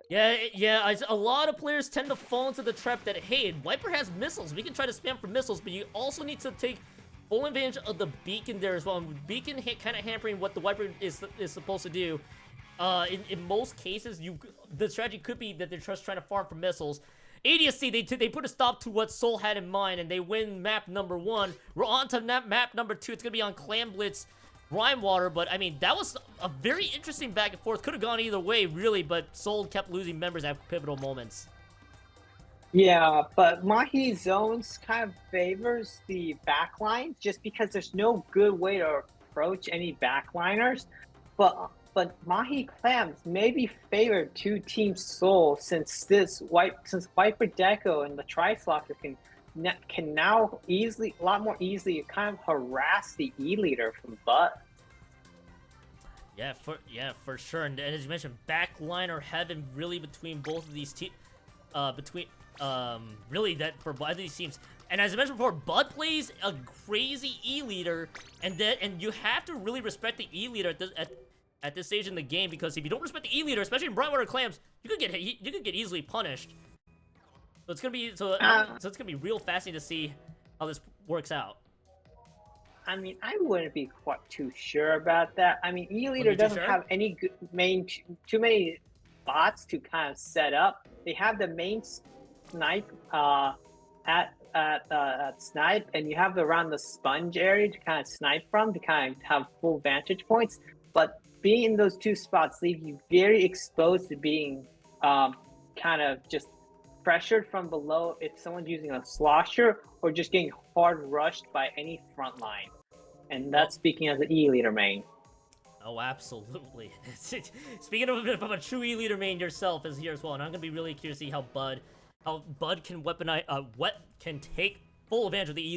Yeah, a lot of players tend to fall into the trap that, hey, Wiper has missiles, we can try to spam for missiles, but you also need to take full advantage of the beacon there as well. And beacon kind of hampering what the Wiper is supposed to do. In most cases, the strategy could be that they're just trying to farm for missiles. ADSC, they put a stop to what Soul had in mind, and they win map number 1. We're on to map number 2. It's going to be on Clam Blitz Rhymewater, but I mean, that was a very interesting back and forth. Could have gone either way, really, but Soul kept losing members at pivotal moments. Yeah, but Mahi Zones kind of favors the backlines just because there's no good way to approach any backliners. But Mahi Clams maybe favored to Team Soul since Wiper Deco and the Tri-Slocker can now a lot more easily kind of harass the E-leader from butt. Yeah, for sure. And as you mentioned, backliner heaven really between both of these teams. Really that for both of these teams. And as I mentioned before, Bud plays a crazy E-leader, and you have to really respect the E-leader at this stage in the game, because if you don't respect the E-leader, especially in Brightwater Clams, you could get easily punished. So it's gonna be real fascinating to see how this works out. I mean, I wouldn't be quite too sure about that. I mean, E-leader doesn't have any good too many bots to kind of set up. They have the main snipe at snipe, and you have around the sponge area to kind of snipe from to kind of have full vantage points. But being in those two spots leave you very exposed to being kind of just pressured from below if someone's using a slosher, or just getting hard rushed by any front line. And that's speaking as an E-leader main. Oh, absolutely. Speaking of a true E-leader main yourself is here as well, and I'm gonna be really curious to see how Bud can can take full advantage of the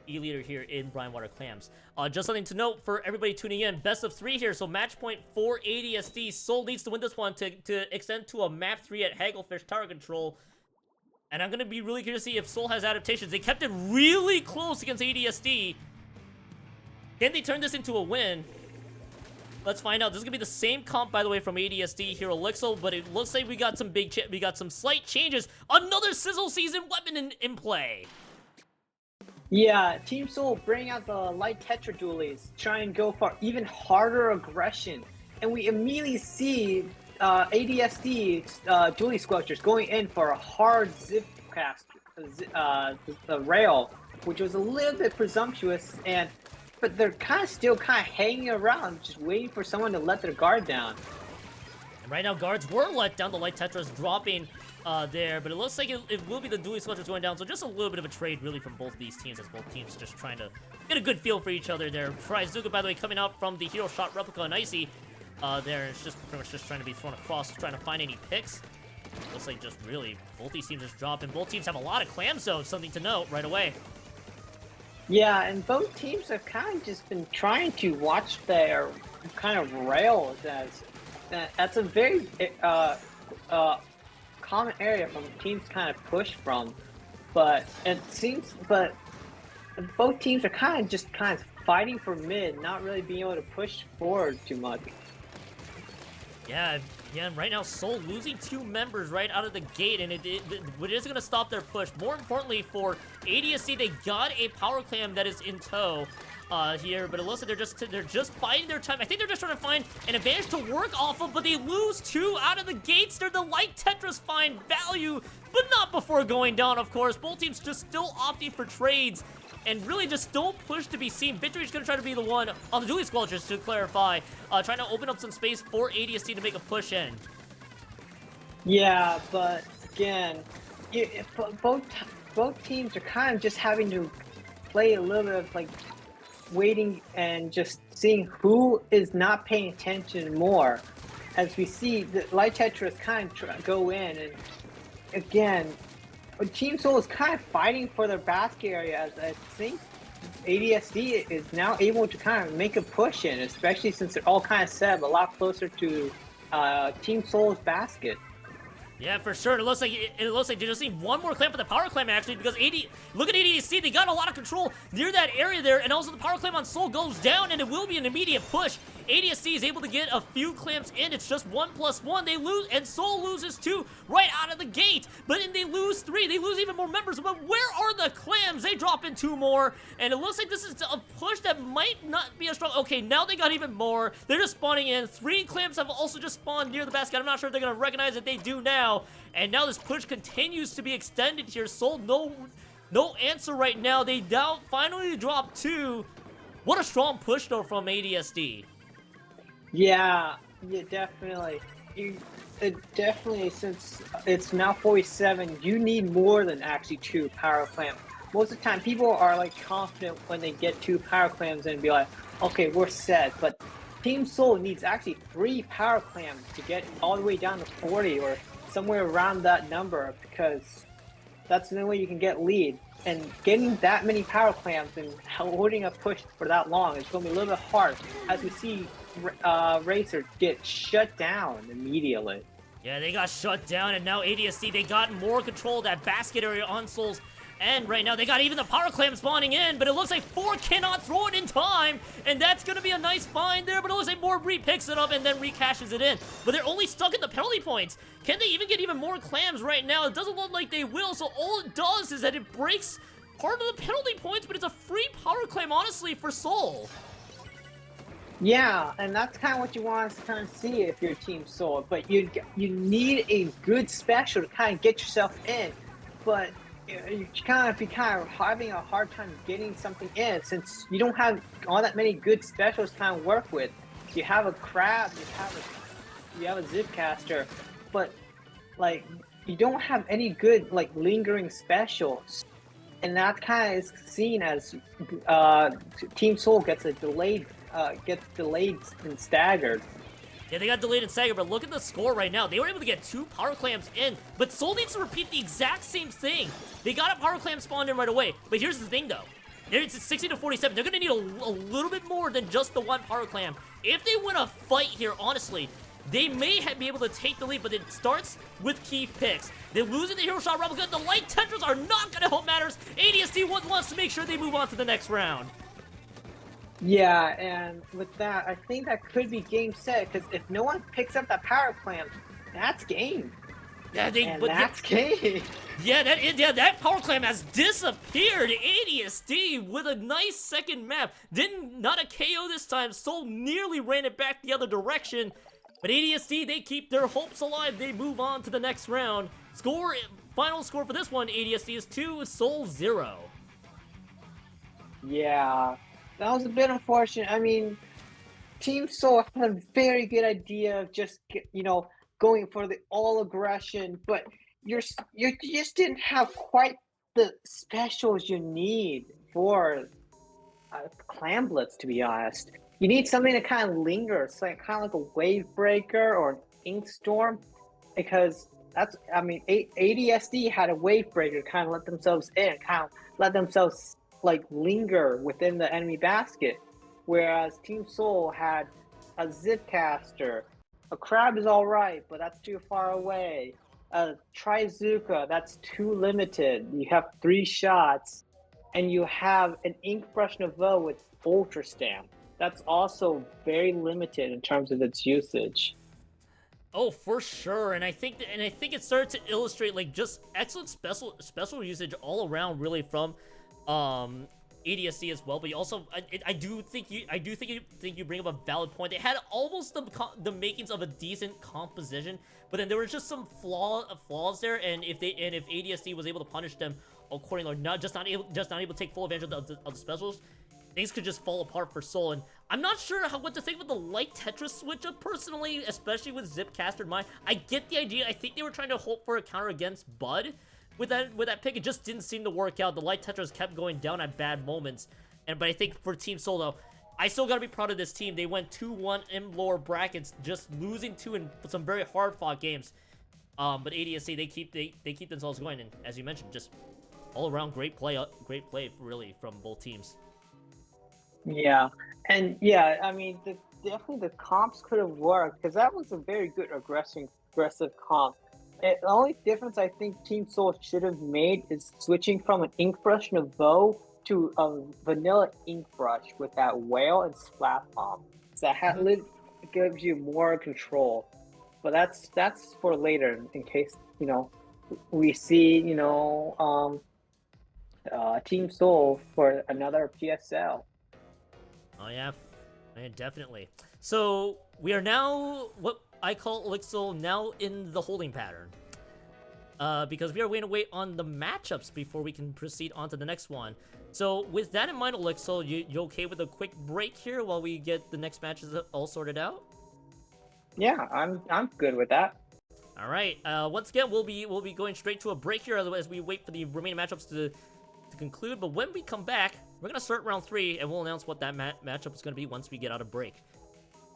E-leader here in Brightwater Clams. Just something to note for everybody tuning in, best of 3 here, so match point for ADSD. Soul needs to win this one to extend to a map 3 at Hagglefish Tower Control. And I'm going to be really curious to see if Soul has adaptations. They kept it really close against ADSD. Can they turn this into a win? Let's find out. This is gonna be the same comp, by the way, from ADSD here, Elixir, but it looks like we got some slight changes. Another Sizzle Season weapon in play. Yeah, Team Soul bring out the light Tetra dualies, try and go for even harder aggression, and we immediately see ADSD dually squelchers going in for a hard zip cast, the rail, which was a little bit presumptuous, but they're still hanging around, just waiting for someone to let their guard down. And right now, guards were let down. The light Tetras dropping there, but it looks like it will be the dually squelchers going down. So just a little bit of a trade, really, from both these teams, as both teams just trying to get a good feel for each other there. Trizuka, by the way, coming out from the Hero Shot replica on Icy. There, it's just pretty much just trying to be thrown across, trying to find any picks. Looks like just really both these teams just dropping. Both teams have a lot of clam zones, something to note right away. Yeah, and both teams have just been trying to watch their rails, as that's a very common area from teams push from. But it seems, both teams are just fighting for mid, not really being able to push forward too much. Yeah, right now, Soul losing 2 members right out of the gate, and it is going to stop their push. More importantly, for ADSC, they got a power clam that is in tow here, but it looks like they're just biding their time. I think they're just trying to find an advantage to work off of, but they lose 2 out of the gates. They're the light Tetras find value, but not before going down, of course. Both teams just still opting for trades, and really just don't push to be seen. Vicctorree is going to try to be the one on the dually squelchers, to clarify, trying to open up some space for ADSC to make a push in. Yeah, but again, both teams are just having to play a little bit of waiting and just seeing who is not paying attention more. As we see the light Tetras go in, and again, Team Soul is fighting for their basket area, as I think ADSD is now able to make a push in, especially since they're all set a lot closer to Team Soul's basket. Yeah, for sure. It looks like they just need one more clamp for the power clamp, actually, because look at ADSC, they got a lot of control near that area there, and also the power clamp on Soul goes down, and it will be an immediate push. ADSC is able to get a few clamps in. It's just 1+1. They lose, and Soul loses 2 right out of the gate, but then they lose 3. They lose even more members, but where are the clams? They drop in 2 more, and it looks like this is a push that might not be as strong. Okay, now they got even more. They're just spawning in. 3 clams have also just spawned near the basket. I'm not sure if they're going to recognize that they do now, and now this push continues to be extended here. Soul, no answer right now. They now finally drop 2. What a strong push, though, from ADSD. Yeah, definitely. Definitely, since it's now 47, you need more than actually 2 power clamps. Most of the time, people are confident when they get 2 power clamps and be like, okay, we're set. But Team Soul needs actually 3 power clamps to get all the way down to 40 or somewhere around that number, because that's the only way you can get lead. And getting that many power clamps and holding a push for that long is going to be a little bit hard, as we see Racer get shut down immediately. Yeah, they got shut down, and now ADSC, they got more control of that basket area on Soul's end right now. They got even the power clamp spawning in, but it looks like 4 cannot throw it in time, and that's going to be a nice find there, but it looks like Mordrayd picks it up and then recashes it in. But they're only stuck in the penalty points. Can they even get even more clams right now? It doesn't look like they will, so all it does is that it breaks part of the penalty points, but it's a free power clam, honestly, for Soul. Yeah, and that's what you want to see if you're Team Soul, but you need a good special to get yourself in, but you be having a hard time getting something in, since you don't have all that many good specials to work with. You have a crab, you have a zipcaster, but you don't have any good lingering specials, and that is seen as Team Soul gets delayed and staggered. Yeah, they got delayed and staggered, but look at the score right now. They were able to get 2 power clamps in, but Soul needs to repeat the exact same thing. They got a power clamp spawned in right away, but here's the thing, though. It's 60 to 47. They're going to need a little bit more than just the 1 power clamp. If they win a fight here, honestly, they may be able to take the lead, but it starts with key picks. They're losing the Hero Shot replica. The light Tetras are not going to help matters. ADSD wants to make sure they move on to the next round. Yeah, and with that, I think that could be game set because if no one picks up that power plant, that's game, Yeah, and that's game. that power clam has disappeared. ADSD with a nice second map. Not a KO this time. Soul nearly ran it back the other direction. But ADSD, they keep their hopes alive. They move on to the next round. Final score for this one, ADSD is 2, Soul 0. Yeah, that was a bit unfortunate. I mean, Team Soul had a very good idea of just going for the all aggression, but you just didn't have quite the specials you need for Clam Blitz, to be honest. You need something to kind of linger, it's like kind of like a Wave Breaker or an Ink Storm, because ADSD had a Wave Breaker to kind of let themselves in, kind of let themselves like linger within the enemy basket, whereas Team Soul had a Zipcaster. A Crab is all right, but that's too far away. A Trizuka, that's too limited. You have 3 shots, and you have an Ink Brush Nouveau with Ultra Stamp. That's also very limited in terms of its usage. Oh, for sure, and I think it started to illustrate like just excellent special usage all around, really, from ADSC as well. But you also, I do think you bring up a valid point. They had almost the makings of a decent composition, but then there were just some flaws there. And if ADSC was able to punish them accordingly, or not able to take full advantage of the specials, things could just fall apart for Soul. And I'm not sure what to think with the light Tetris switch up personally, especially with Zipcaster in mind. I get the idea. I think they were trying to hope for a counter against Bud with that pick. It just didn't seem to work out. The light Tetris kept going down at bad moments. But I think for Team Soul though, I still gotta be proud of this team. They went 2-1 in lower brackets, just losing 2 in some very hard fought games. But ADSC, they keep themselves going, and as you mentioned, just all around great play really from both teams. Yeah, and yeah, I mean, definitely the comps could have worked because that was a very good aggressive comp. The only difference I think Team Soul should have made is switching from an Ink Brush Nouveau to a vanilla Ink Brush with that whale and Splat Bomb. So that gives you more control. But that's for later in case we see Team Soul for another PSL. Oh yeah, definitely. So we are now what I call Elixir now in the holding pattern. Because we are going to wait on the matchups before we can proceed on to the next one. So with that in mind, Elixir, you okay with a quick break here while we get the next matches all sorted out? Yeah, I'm good with that. All right. Once again, we'll be going straight to a break here as we wait for the remaining matchups to conclude. But when we come back, we're gonna start round 3, and we'll announce what that matchup is gonna be once we get out of break.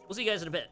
We'll see you guys in a bit.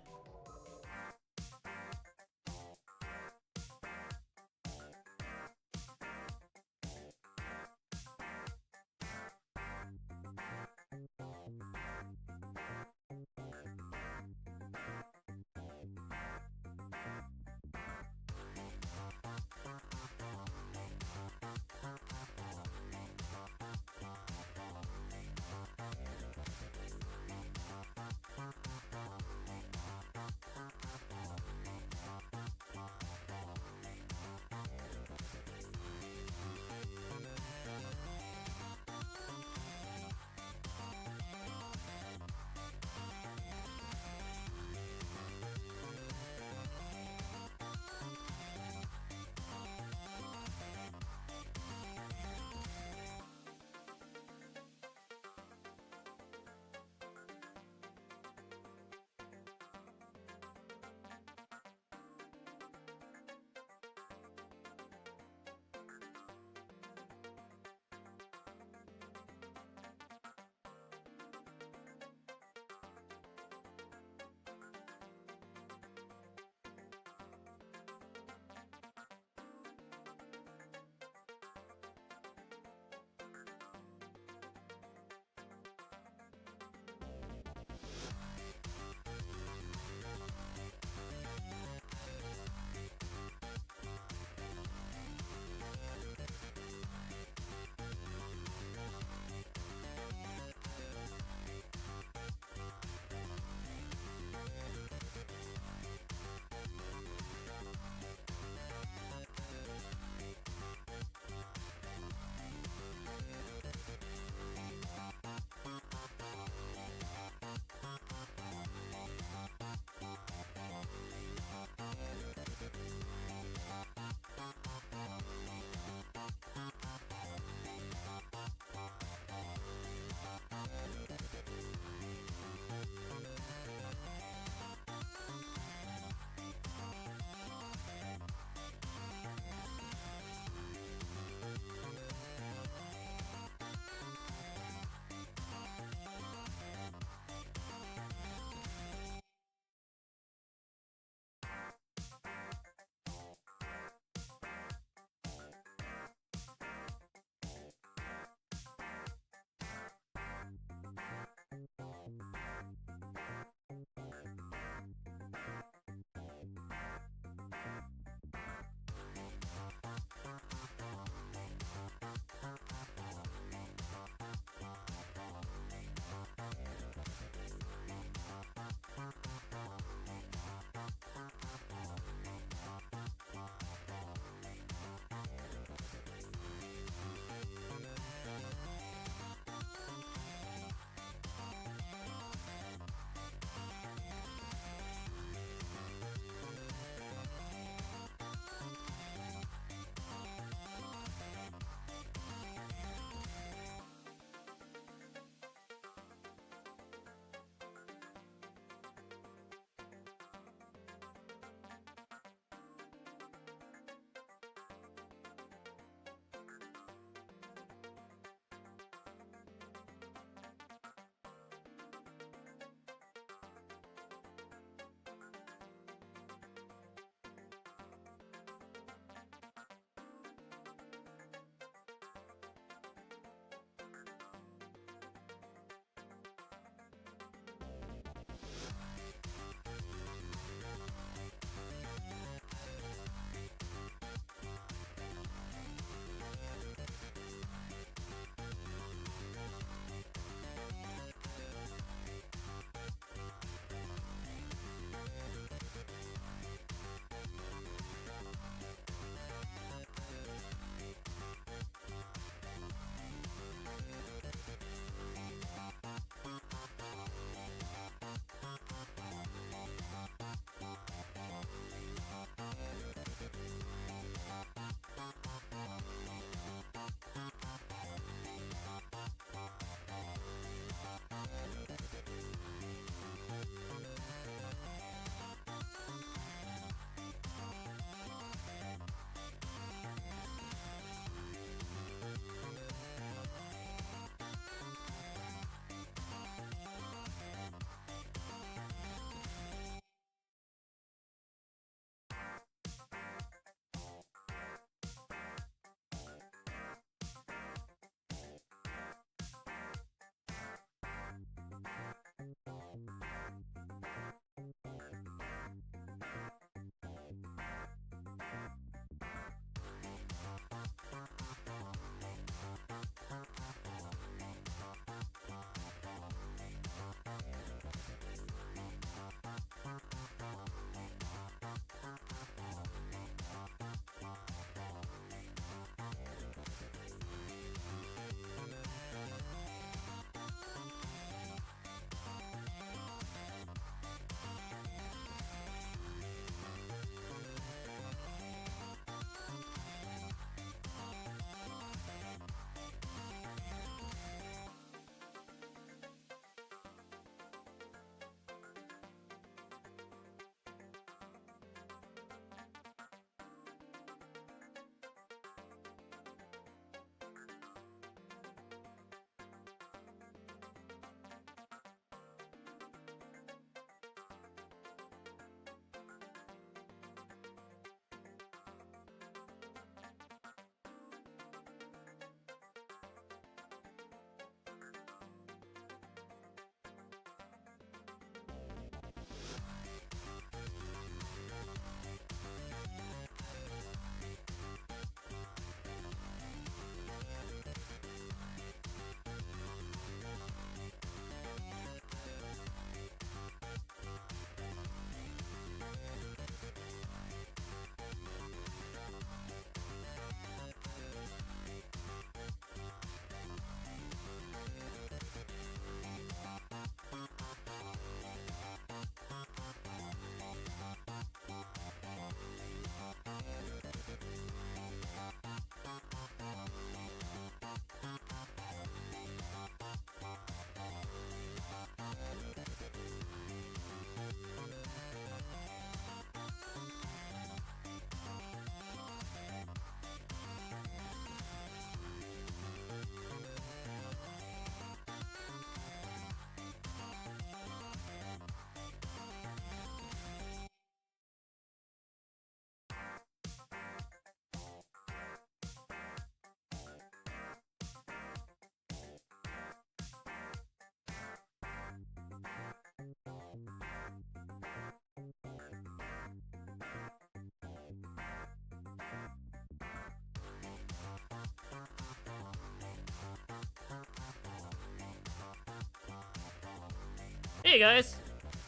Hey guys,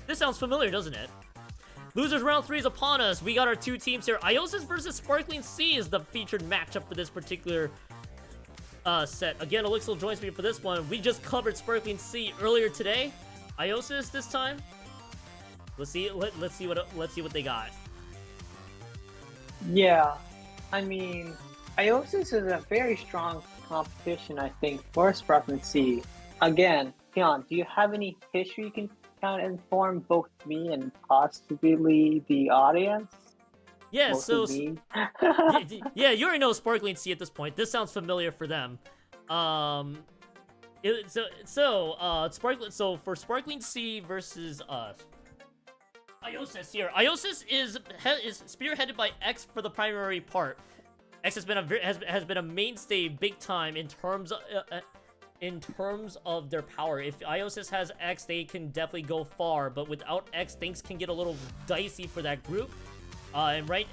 this sounds familiar, doesn't it? Losers round 3 is upon us. We got our two teams here. IOSYS versus Sparkling Sea is the featured matchup for this particular set. Again, Elixir joins me for this one. We just covered Sparkling Sea earlier today. IOSYS this time. Let's see what they got. Yeah, I mean, IOSYS is a very strong competition, I think, for Sparkling Sea. Again, Hyun, do you have any history you can kind of inform both me and possibly the audience? Yeah, Mostly so yeah, you already know Sparkling Sea at this point. This sounds familiar for them. For Sparkling Sea versus IOSYS here. IOSYS is spearheaded by X for the primary part. X has been a mainstay big time in terms of their power. If IOSYS has X, they can definitely go far, but without X, things can get a little dicey for that group. And right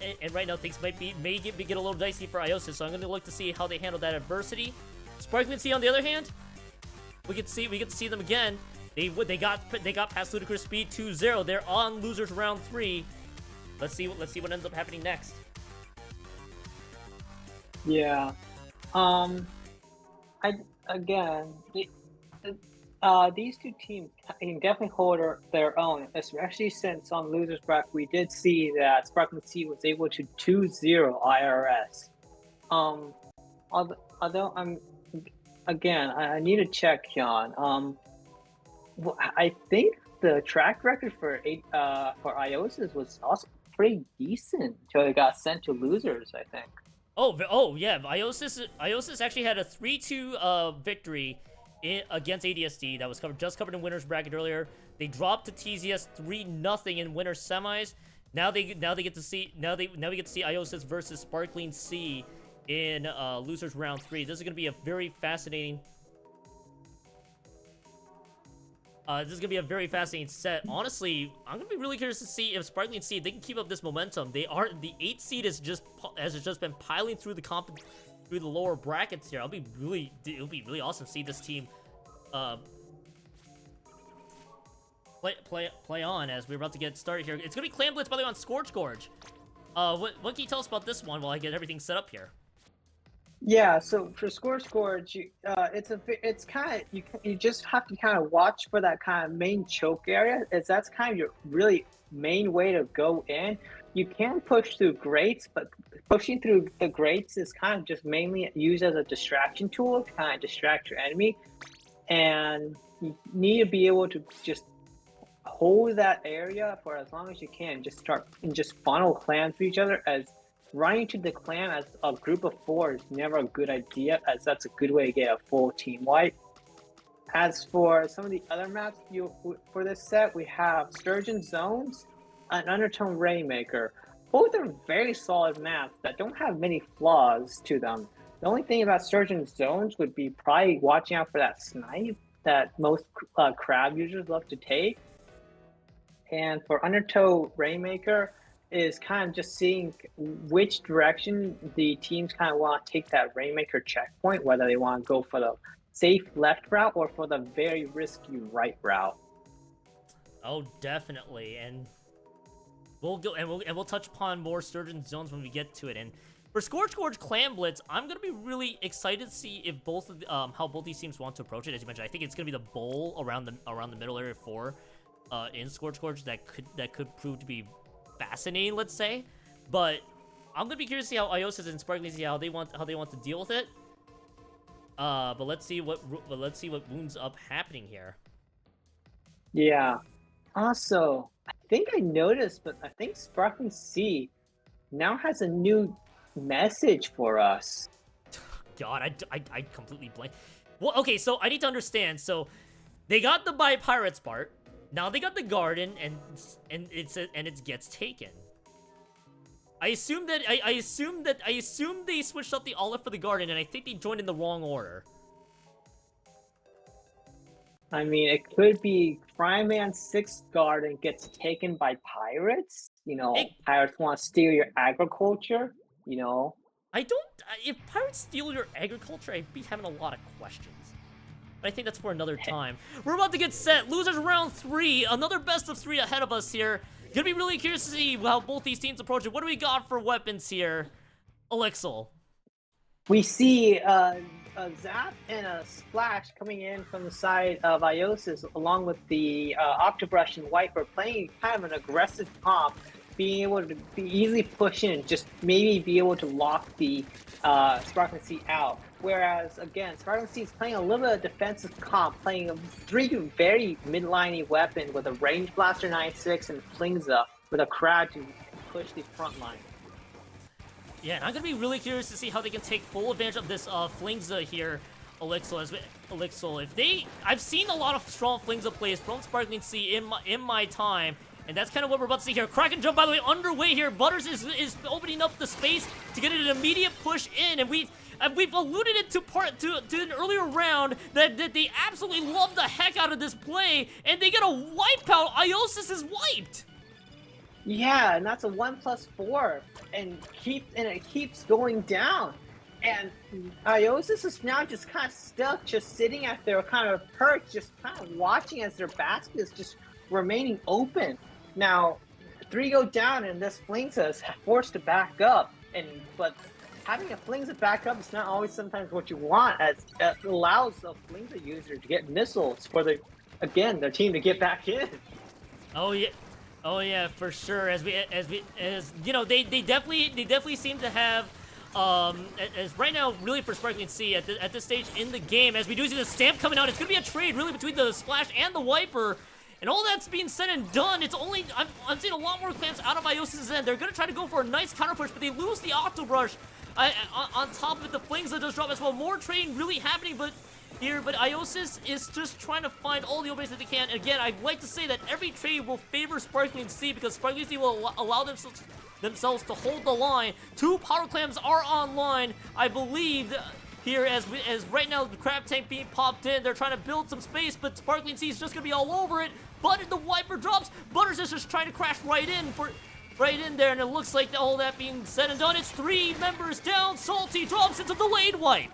now things may get a little dicey for IOSYS, so I'm going to look to see how they handle that adversity. Sparkling Sea, on the other hand, we get to see them again. They got past Ludicrous Speed 2-0. They're on losers round 3. Let's see what ends up happening next. Yeah. These two teams can definitely hold their own, especially since on losers bracket we did see that Sparkling Sea was able to 2-0 IRS. Although I need to check, Hyun. I think the track record for IOSYS was also pretty decent until it got sent to losers, I think. Oh yeah, IOSYS actually had a 3-2 victory against ADSD that was just covered in winners bracket earlier. They dropped to TZS 3-0 in winners semis. Now we get to see IOSYS versus Sparkling Sea in losers round 3. This is going to be a very fascinating. This is going to be a very fascinating set. Honestly, I'm going to be really curious to see if Sparkling Sea, they can keep up this momentum. The 8th seed has just been piling through the lower brackets here. It'll be really awesome to see this team play on as we're about to get started here. It's going to be Clan Blitz, by the way, on Scorch Gorge. What can you tell us about this one while I get everything set up here? Yeah, so for Scorch Gorge, it's kind of you just have to kind of watch for that kind of main choke area. That's kind of your really main way to go in. You can push through grates, but pushing through the grates is kind of just mainly used as a distraction tool to kind of distract your enemy, and you need to be able to just hold that area for as long as you can. Just funnel clans to each other, as running to the clan as a group of 4 is never a good idea, as that's a good way to get a full team wipe. As for some of the other maps for this set, we have Sturgeon Zones and Undertone Rainmaker. Both are very solid maps that don't have many flaws to them. The only thing about Sturgeon Zones would be probably watching out for that snipe that most crab users love to take. And for Undertow Rainmaker, is kind of just seeing which direction the teams kind of want to take that Rainmaker checkpoint, whether they want to go for the safe left route or for the very risky right route. Oh, definitely, and we'll touch upon more Sturgeon Zones when we get to it. And for Scorch Gorge Clan Blitz, I'm gonna be really excited to see if how both these teams want to approach it. As you mentioned, I think it's gonna be the bowl around the middle area 4 in Scorch Gorge that could prove to be fascinating, let's say. But I'm gonna be curious to see how IOSYS and Sparkling Sea how they want to deal with it. But let's see what wounds up happening here. Yeah. Also, I think I noticed, but I think Sparkling Sea now has a new message for us. God, I completely blank. Well, okay, so I need to understand. So they got the Buy Pirates part. Now they got the garden, and it gets taken. I assume they switched up the olive for the garden, and I think they joined in the wrong order. I mean, it could be CrimeMan's 6th garden gets taken by pirates. Pirates want to steal your agriculture. If pirates steal your agriculture, I'd be having a lot of questions. but I think that's for another time. We're about to get set. Losers round 3. Another best of 3 ahead of us here. Gonna be really curious to see how both these teams approach it. What do we got for weapons here, Alexis? We see a Zap and a Splash coming in from the side of IOSYS, along with the Octobrush and Wiper playing kind of an aggressive comp, being able to be easily push in, just maybe be able to lock the Sparkling Sea out. Whereas, again, Sparkling Sea is playing a little bit of defensive comp, playing 3 very mid-liney weapon with a Range Blaster 9.6 and Flingza with a Crab to push the front line. Yeah, and I'm gonna be really curious to see how they can take full advantage of this Flingza here, Alexis. I've seen a lot of strong Flingza plays from Sparkling Sea in my time, and that's kind of what we're about to see here. Kraken jump, by the way, underway here. Butters is opening up the space to get an immediate push in, and we've alluded it to an earlier round that they absolutely love the heck out of this play, and they get a wipeout. IOSYS is wiped. Yeah, and that's a 1+4, and it keeps going down. And IOSYS is now just kind of stuck, just sitting at their kind of perch, just kind of watching as their basket is just remaining open. Now, 3 go down, and this Flingza is forced to back up. But having a Flingza back up is not always sometimes what you want, as it allows a Flingza user to get missiles for their team to get back in. Oh yeah. Oh yeah, for sure. As you know, they definitely seem to have as right now really for Sparkling Sea at this stage in the game, as we do see the stamp coming out. It's gonna be a trade really between the Splash and the Wiper, and all that's being said and done. It's only I'm seeing a lot more clams out of IOSYS' end. They're gonna try to go for a nice counter push, but they lose the Octobrush. On top of it, the Flingza does drop as well. More trading really happening, but IOSYS is just trying to find all the openings that they can. Again, I'd like to say that every trade will favor Sparkling Sea, because Sparkling Sea will allow themselves to hold the line. 2 Power Clams are online, I believe, here as right now the Crab Tank being popped in. They're trying to build some space, but Sparkling Sea is just going to be all over it. But the Wiper drops. Butters is just trying to crash right in there, and it looks like all that being said and done, it's 3 members down. Salty drops into delayed wipe.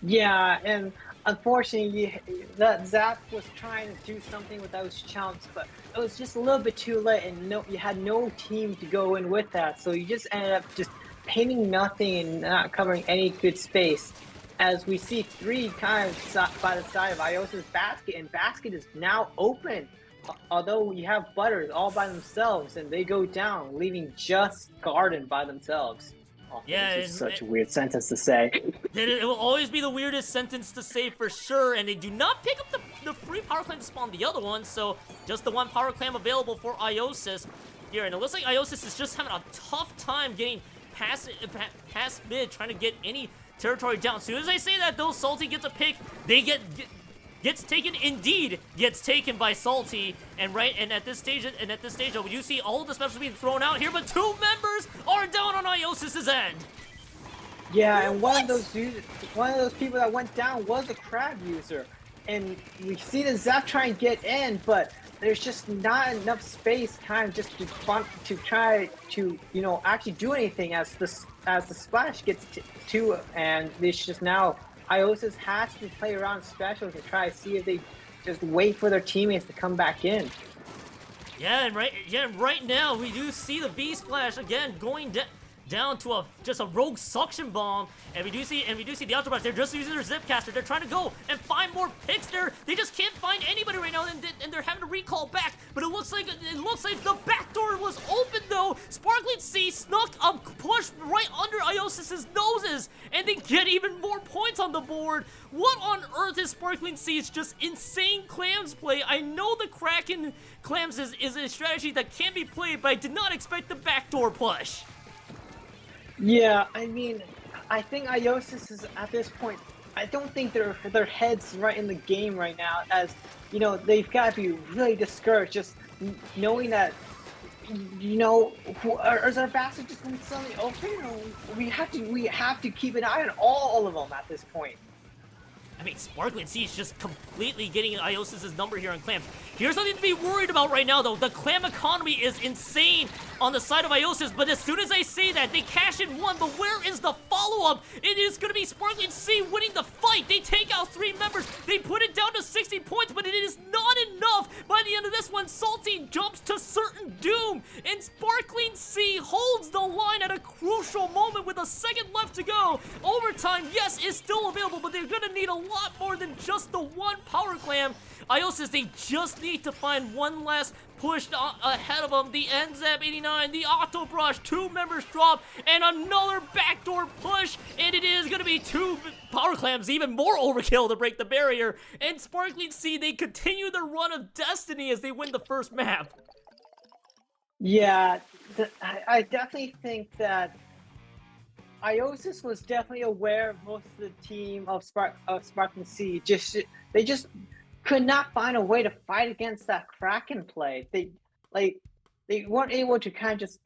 Yeah, and unfortunately, that Zap was trying to do something with those chumps, but it was just a little bit too late, and you had no team to go in with that, so you just ended up just pinning nothing and not covering any good space. As we see 3 kind of by the side of IOSYS basket, and basket is now open. Although you have Butters all by themselves, and they go down, leaving just Garden by themselves. Oh, yeah, this is such a weird sentence to say. It will always be the weirdest sentence to say for sure, and they do not pick up the free Power Clam to spawn the other one, so just the 1 Power Clam available for IOSYS here, and it looks like IOSYS is just having a tough time getting past mid, trying to get any territory down. As soon as I say that, though, Salty gets a pick, they gets taken by Salty, and at this stage, though, you see all of the specials being thrown out here, but 2 members are down on IOSYS' end. Yeah, and one of those people that went down was a Crab user, and we see the Zap try and get in, but there's just not enough space, kind of just to try to actually do anything as the Splash gets to, and it's just now. IOSYS has to play around specials to try to see if they just wait for their teammates to come back in. Yeah, and right now we do see the V Splash again going down to just a rogue suction bomb, and we do see the Ultra. They're just using their Zipcaster. They're trying to go and find more picks there. They just can't find anybody right now, and they're having to recall back. But it looks like the back door was open though. Sparkling Sea snuck a push right under IOSYS' noses, and they get even more points on the board. What on earth is Sparkling Sea's just insane clams play? I know the Kraken clams is a strategy that can be played, but I did not expect the backdoor push. Yeah, I mean, I think IOSYS is at this point. I don't think their heads right in the game right now, as they've got to be really discouraged, just knowing that is our basket just going to suddenly open? We have to keep an eye on all of them at this point. I mean, Sparkling Sea is just completely getting IOSYS' number here on clams. Here's something to be worried about right now, though. The clam economy is insane on the side of IOSYS, but as soon as I say that, they cash in one, but where is the follow-up? It is going to be Sparkling Sea winning the fight. They take out 3 members. They put it down to 60 points, but it is not enough. By the end of this one, Salty jumps to certain doom, and Sparkling Sea holds the line at a crucial moment with a second left to go. Overtime, yes, is still available, but they're going to need a lot more than just the one power clam. IOSYS, they just need to find one last push ahead of them. The NZAP 89, the Auto Brush, 2 members drop, and another backdoor push, and it is going to be 2 power clams, even more overkill to break the barrier. And Sparkling Sea, they continue their run of destiny as they win the first map. Yeah, I definitely think that IOSYS was definitely aware of most of the team of Sparkling Sea. They just could not find a way to fight against that Kraken play. They weren't able to kind of just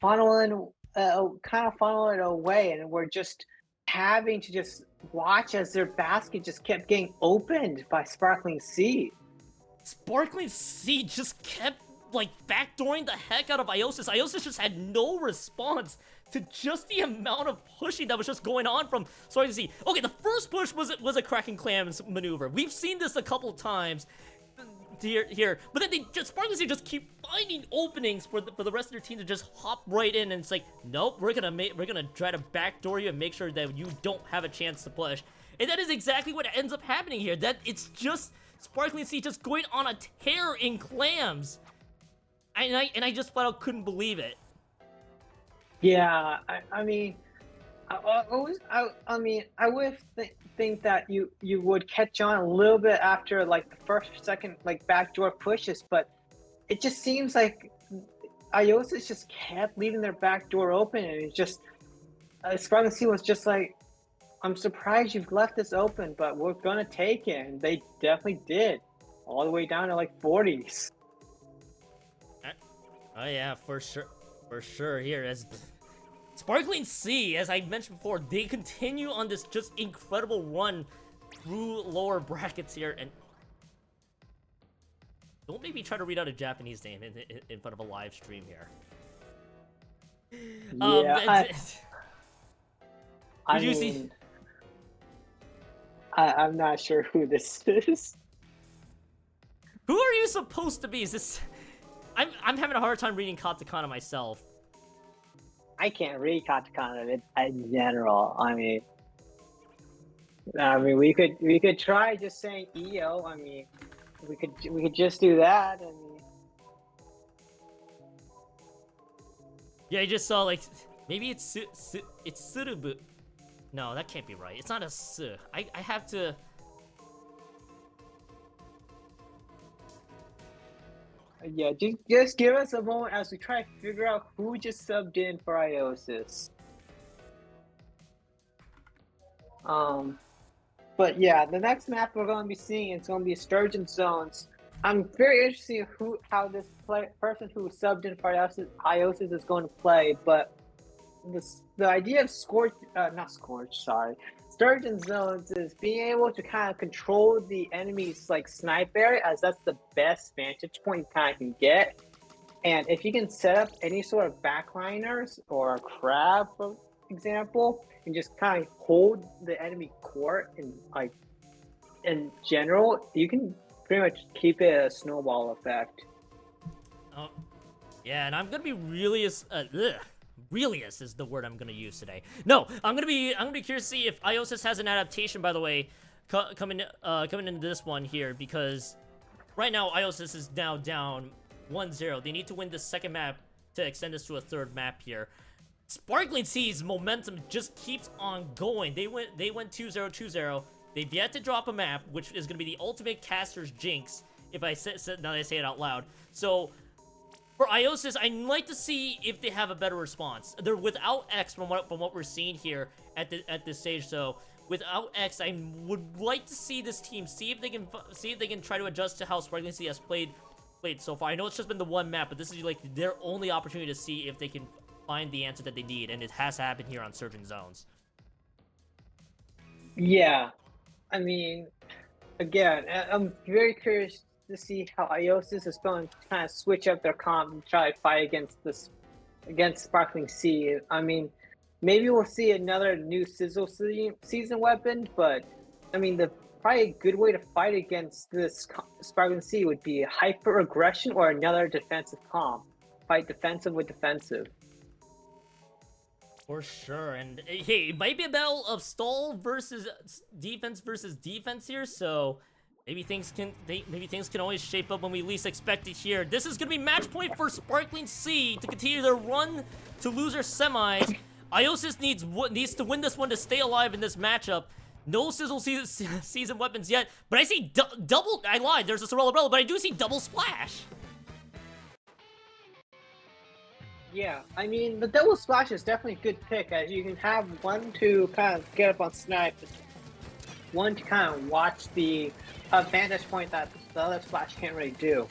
funnel it away, and were just having to just watch as their basket just kept getting opened by Sparkling Sea. Sparkling Sea just kept backdooring the heck out of IOSYS. IOSYS just had no response to just the amount of pushing that was just going on from Sparkling Sea. Okay, the first push was a Kraken Clams maneuver. We've seen this a couple times here, but then Sparkling Sea just keep finding openings for the rest of their team to just hop right in, and it's like, nope, we're gonna try to backdoor you and make sure that you don't have a chance to push. And that is exactly what ends up happening here. That it's just Sparkling Sea just going on a tear in clams. And I just flat out couldn't believe it. Yeah, I mean, I would think that you would catch on a little bit after the first or second backdoor pushes, but it just seems like IOSYS just kept leaving their back door open, and it just Sparkling Sea was just like, I'm surprised you've left this open, but we're gonna take it, and they definitely did, all the way down to 40s. Oh yeah, for sure. Here, as Sparkling Sea, as I mentioned before, they continue on this just incredible run through lower brackets here, and don't make me try to read out a Japanese name in front of a live stream here. Yeah, I'm not sure who this is. Who are you supposed to be? Is this? I'm having a hard time reading katakana myself. I can't read katakana in general. I mean, we could try just saying EO. I mean, we could just do that. I mean, yeah, I just saw maybe it's Surubu. No, that can't be right. It's not a Su. I have to. Yeah, just give us a moment as we try to figure out who just subbed in for IOSYS. But yeah, the next map we're going to be seeing is going to be Sturgeon Zones. I'm very interested in how this person who subbed in for IOSYS is going to play, but the idea of Sturgeon Zones is being able to kind of control the enemy's snipe area, as that's the best vantage point you kind of can get. And if you can set up any sort of backliners or a crab, for example, and just kind of hold the enemy court in general, you can pretty much keep it a snowball effect. Oh, yeah, and I'm gonna be really Realius is the word I'm gonna use today. No, I'm gonna be curious to see if IOSYS has an adaptation, by the way, coming into this one here, because right now IOSYS is now down 1-0. They need to win this second map to extend this to a third map here. Sparkling Sea's momentum just keeps on going. They went 2-0, 2-0. They've yet to drop a map, which is gonna be the ultimate caster's jinx, if I say now that I say it out loud. So for IOSYS, I'd like to see if they have a better response. They're without X from what we're seeing here at this stage. So without X, I would like to see this team see if they can try to adjust to how Sparkling Sea has played so far. I know it's just been the one map, but this is their only opportunity to see if they can find the answer that they need, and it has happened here on Sturgeon Zones. Yeah, I mean, again, I'm very curious to see how IOSYS is going to kind of switch up their comp and try to fight against against Sparkling Sea. I mean, maybe we'll see another new Sizzle season weapon, but I mean, the probably a good way to fight against this Sparkling Sea would be hyper aggression or another defensive comp. Fight defensive with defensive. For sure, and hey, it might be a battle of stall versus defense here, so maybe things can always shape up when we least expect it here. This is gonna be match point for Sparkling Sea to continue their run to loser semis. IOSYS needs to win this one to stay alive in this matchup. No Sizzle season weapons yet, but I see double. I lied. There's a Sorella, but I do see double splash. Yeah, I mean, the double splash is definitely a good pick, as you can have one to kind of get up on snipe, one to kind of watch the vantage point that the other splash can't really do.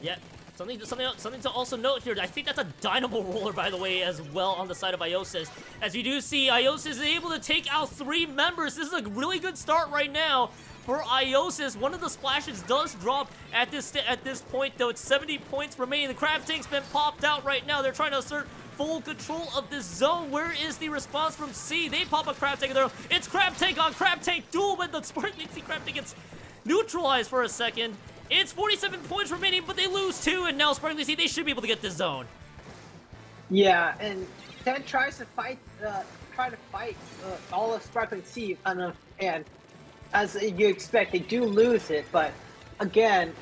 Yeah, something to also note here. I think that's a Dynamo Roller, by the way, as well on the side of IOSYS. As you do see, IOSYS is able to take out 3 members. This is a really good start right now for IOSYS. One of the splashes does drop at this point, though. It's 70 points remaining. The Crab Tank's been popped out right now. They're trying to assert full control of this zone. Where is the response from C? They pop a Crab Tank of their own. It's Crab Tank on Crab Tank duel, but the Sparkling Sea Crab Tank gets neutralized for a second. It's 47 points remaining, but they lose 2, and now Sparkling Sea, they should be able to get this zone. Yeah, and Ted tries to fight, all of Sparkling Sea, and as you expect, they do lose it, but again,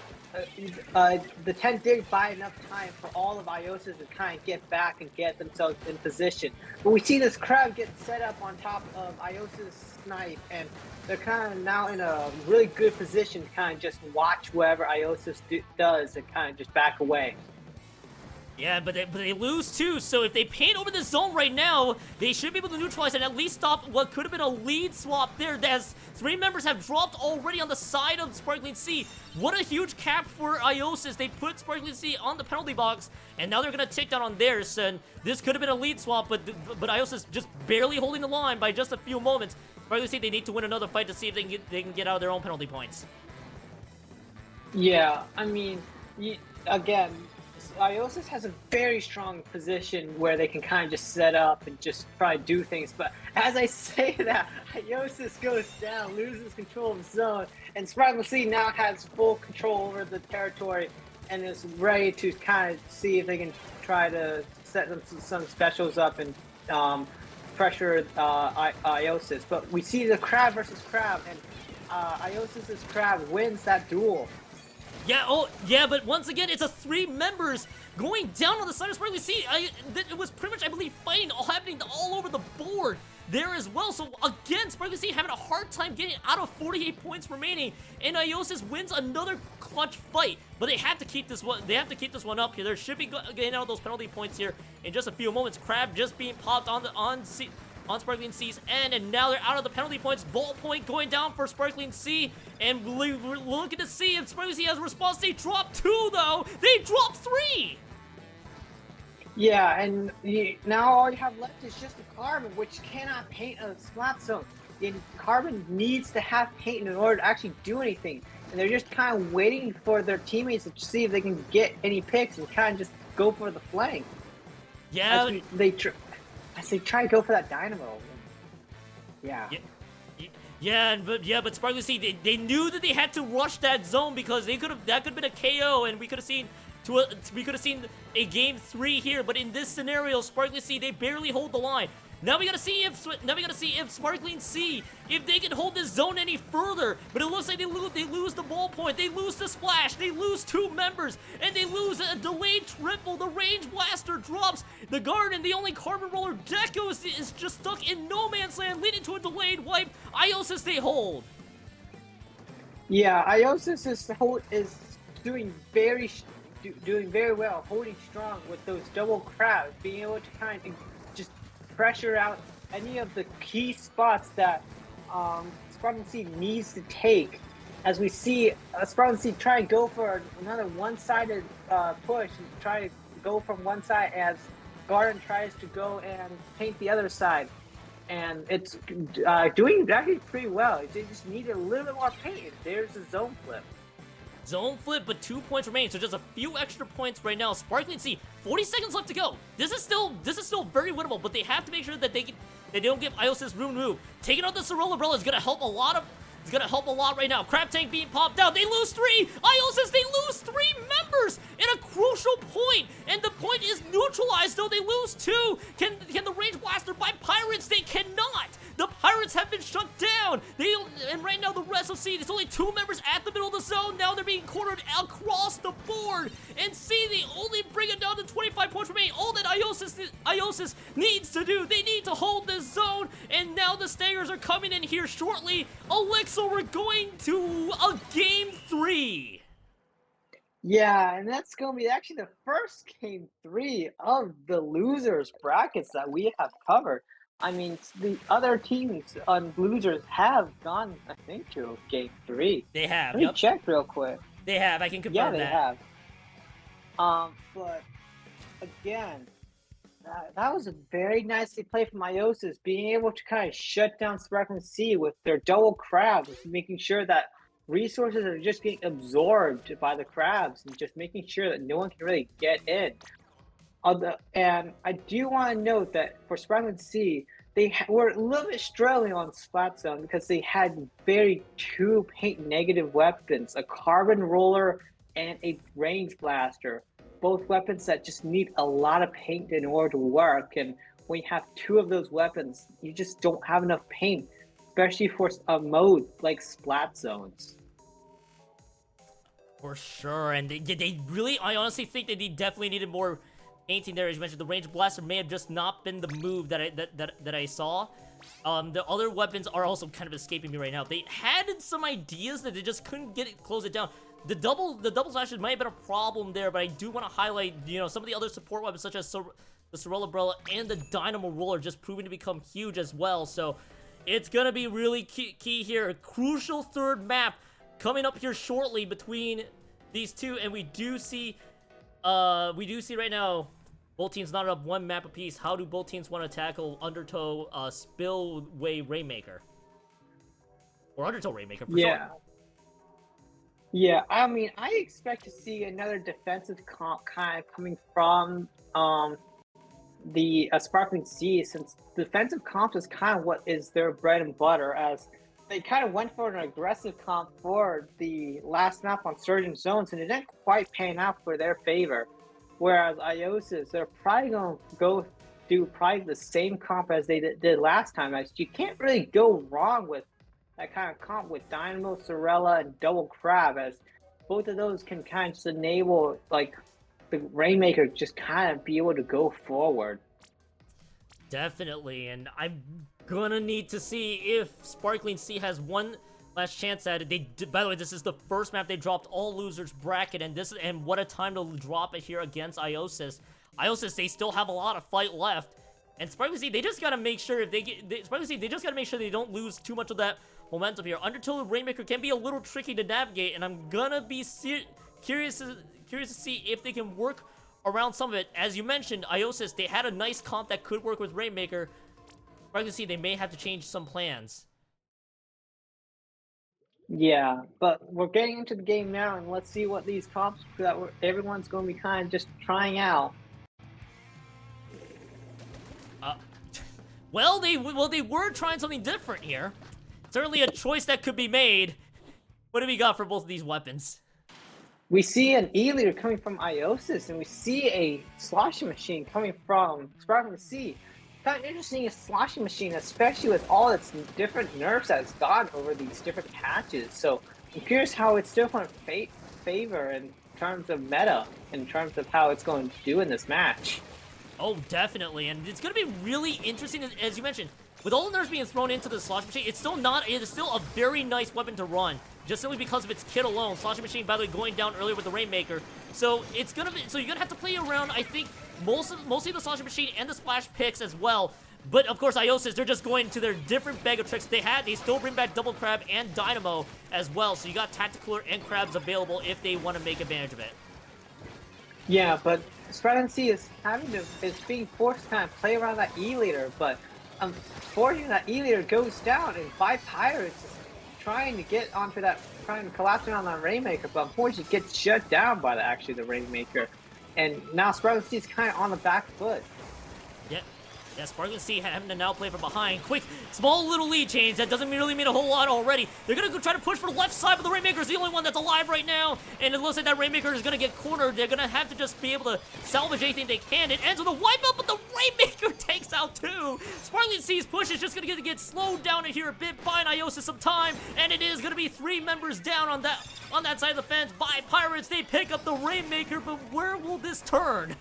the 10 did buy enough time for all of IOSYS to kind of get back and get themselves in position. But we see this crowd get set up on top of IOSYS snipe, and they're kind of now in a really good position to kind of just watch whatever IOSYS does and kind of just back away. Yeah, but they lose too, so if they paint over the zone right now, they should be able to neutralize and at least stop what could have been a lead swap there, as 3 members have dropped already on the side of Sparkling Sea. What a huge cap for IOSYS. They put Sparkling Sea on the penalty box, and now they're going to take down on theirs, and this could have been a lead swap, but IOSYS just barely holding the line by just a few moments. Sparkling Sea, they need to win another fight to see if they can get out of their own penalty points. Yeah, I mean, again, IOSYS has a very strong position where they can kind of just set up and just try to do things, but as I say that, IOSYS goes down, loses control of the zone, and Sparkling Sea now has full control over the territory and is ready to kind of see if they can try to set them some specials up and pressure IOSYS. But we see the Crab versus Crab, and IOSYS' Crab wins that duel. Yeah, but once again, it's a 3 members going down on the side of Sparkling Sea. It was pretty much, I believe, fighting happening all over the board there as well. So again, Sparkling Sea having a hard time getting out of 48 points remaining, and IOSYS wins another clutch fight. But they have to keep this one. They have to keep this one up here. There should be getting out of those penalty points here in just a few moments. Crab just being popped on Sparkling Sea's end, and now they're out of the penalty points. Ball point going down for Sparkling Sea, and we're looking to see if Sparkling Sea has a response. They drop 2, though. They drop 3. Yeah, and now all you have left is just the Carbon, which cannot paint a splat zone. And Carbon needs to have paint in order to actually do anything, and they're just kind of waiting for their teammates to see if they can get any picks and kind of just go for the flank. Yeah, As they try to go for that Dynamo. Yeah. But Sparkling Sea, they knew that they had to rush that zone because that could have been a KO, and we could have seen a game 3 here. But in this scenario, Sparkling Sea, they barely hold the line. Now we gotta see if Sparkling Sea, if they can hold this zone any further. But it looks like they lose the ball point, they lose the splash, they lose 2 members, and they lose a delayed triple. The range blaster drops. The Garden, the only Carbon Roller Deco is just stuck in no man's land, leading to a delayed wipe. IOSYS, they hold. Yeah, IOSYS is doing very well, holding strong with those double crabs, being able to kind of just pressure out any of the key spots that Sparkling Sea needs to take. As we see Sparkling Sea try and go for another one-sided push and try to go from one side as Garden tries to go and paint the other side. and it's doing actually pretty well. They just need a little bit more paint. There's the zone flip. Zone flip, but 2 points remain, so just a few extra points right now. Sparkling Sea, 40 seconds left to go. This is still very winnable, but they have to make sure that they don't give IOSYS room to move. Taking out the Sorrel Umbrella is gonna help a lot of. It's gonna help a lot right now. Crab Tank being popped down. They lose 3. IOSYS, they lose 3 members in a crucial point, and the point is neutralized. Though they lose 2. Can the Range Blaster by Pirates? They cannot. The Pirates have been shut down. And right now the rest of C, there's only 2 members at the middle of the zone. Now they're being cornered across the board. And C, they only bring it down to 25 points remaining. All that IOSYS needs to do, they need to hold this zone. And now the Stagers are coming in here shortly. Elixir, we're going to a game 3. Yeah, and that's going to be actually the first game 3 of the losers brackets that we have covered. I mean, the other teams on losers have gone, I think, to game 3. They have. Let me check real quick. They have. I can confirm that. Yeah, they have. But again, that was a very nicely played from IOSYS, being able to kind of shut down Sparkling Sea with their double crabs, making sure that resources are just getting absorbed by the crabs and just making sure that no one can really get in. And I do want to note that for Sparkling Sea, they were a little bit struggling on Splat Zone because they had very 2 paint negative weapons, a Carbon Roller and a Range Blaster. Both weapons that just need a lot of paint in order to work. And when you have 2 of those weapons, you just don't have enough paint, especially for a mode like Splat Zones. For sure, and they really, I honestly think that they definitely needed more painting there. As you mentioned, the Range Blaster may have just not been the move that I saw. The other weapons are also kind of escaping me right now. They had some ideas that they just couldn't close it down. The double slashes might have been a problem there, but I do want to highlight, some of the other support weapons such as the Sorrel Umbrella and the Dynamo Roller just proving to become huge as well. So it's gonna be really key here. A crucial third map coming up here shortly between these two, and we do see right now both teams not up 1 map apiece. How do both teams want to tackle Undertow Spillway Rainmaker? Or Undertow Rainmaker, for sure. Yeah, I mean, I expect to see another defensive comp kind of coming from the Sparkling Sea, since defensive comp is kind of what is their bread and butter, as they kind of went for an aggressive comp for the last map on Surging Zones, and it didn't quite pan out for their favor. Whereas IOSYS, they're probably going to go do probably the same comp as they did last time. As you can't really go wrong with that kind of comp with Dynamo, Sorella, and Double Crab, as both of those can kind of just enable like the Rainmaker just kind of be able to go forward. Definitely, and I'm gonna need to see if Sparkling Sea has one last chance at it. By the way, this is the first map they dropped all losers bracket, and what a time to drop it here against IOSYS. IOSYS, they still have a lot of fight left, and Sparkling Sea, they just gotta make sure they just gotta make sure they don't lose too much of that momentum here. Undertow Rainmaker can be a little tricky to navigate, and I'm gonna be curious to see if they can work around some of it. As you mentioned, IOSYS, they had a nice comp that could work with Rainmaker. Sparkling Sea, they may have to change some plans. Yeah, but we're getting into the game now, and let's see what these comps that everyone's going to be kind of just trying out. Well, they were trying something different here. Certainly a choice that could be made. What do we got for both of these weapons? We see an E-Leader coming from IOSYS, and we see a sloshing machine coming from Sparkling Sea. Kind of interesting, a sloshing machine, especially with all its different nerfs that it's got over these different patches. So I'm curious how it's still going to favor in terms of meta, in terms of how it's going to do in this match. Oh, definitely, and it's going to be really interesting, as you mentioned. With all the nerfs being thrown into the sloshing machine, it is still a very nice weapon to run, just simply because of its kit alone. Sloshing machine, by the way, going down earlier with the Rainmaker. So you're gonna have to play around, I think, mostly the sloshing machine and the splash picks as well. But of course, IOSYS, they're just going to their different bag of tricks they still bring back Double Crab and Dynamo as well. So you got Tactical and Crabs available if they want to make advantage of it. Yeah, but Sparkling Sea is being forced to kind of play around that E-Leader, but unfortunately that E-leader goes down, and 5 Pirates is trying to get onto that, trying to collapse on that Rainmaker, but unfortunately gets shut down by the Rainmaker. And now SuperIcee is kind of on the back foot. Yeah, Sparkling Sea having to now play from behind. Quick, small little lead change. That doesn't really mean a whole lot already. They're going to go try to push for the left side, but the Rainmaker is the only one that's alive right now. And it looks like that Rainmaker is going to get cornered. They're going to have to just be able to salvage anything they can. It ends with a wipeout, but the Rainmaker takes out 2. Sparkling Sea's push is just going to get slowed down here a bit, buying IOSYS some time. And it is going to be 3 members down on that side of the fence by Pirates. They pick up the Rainmaker, but where will this turn?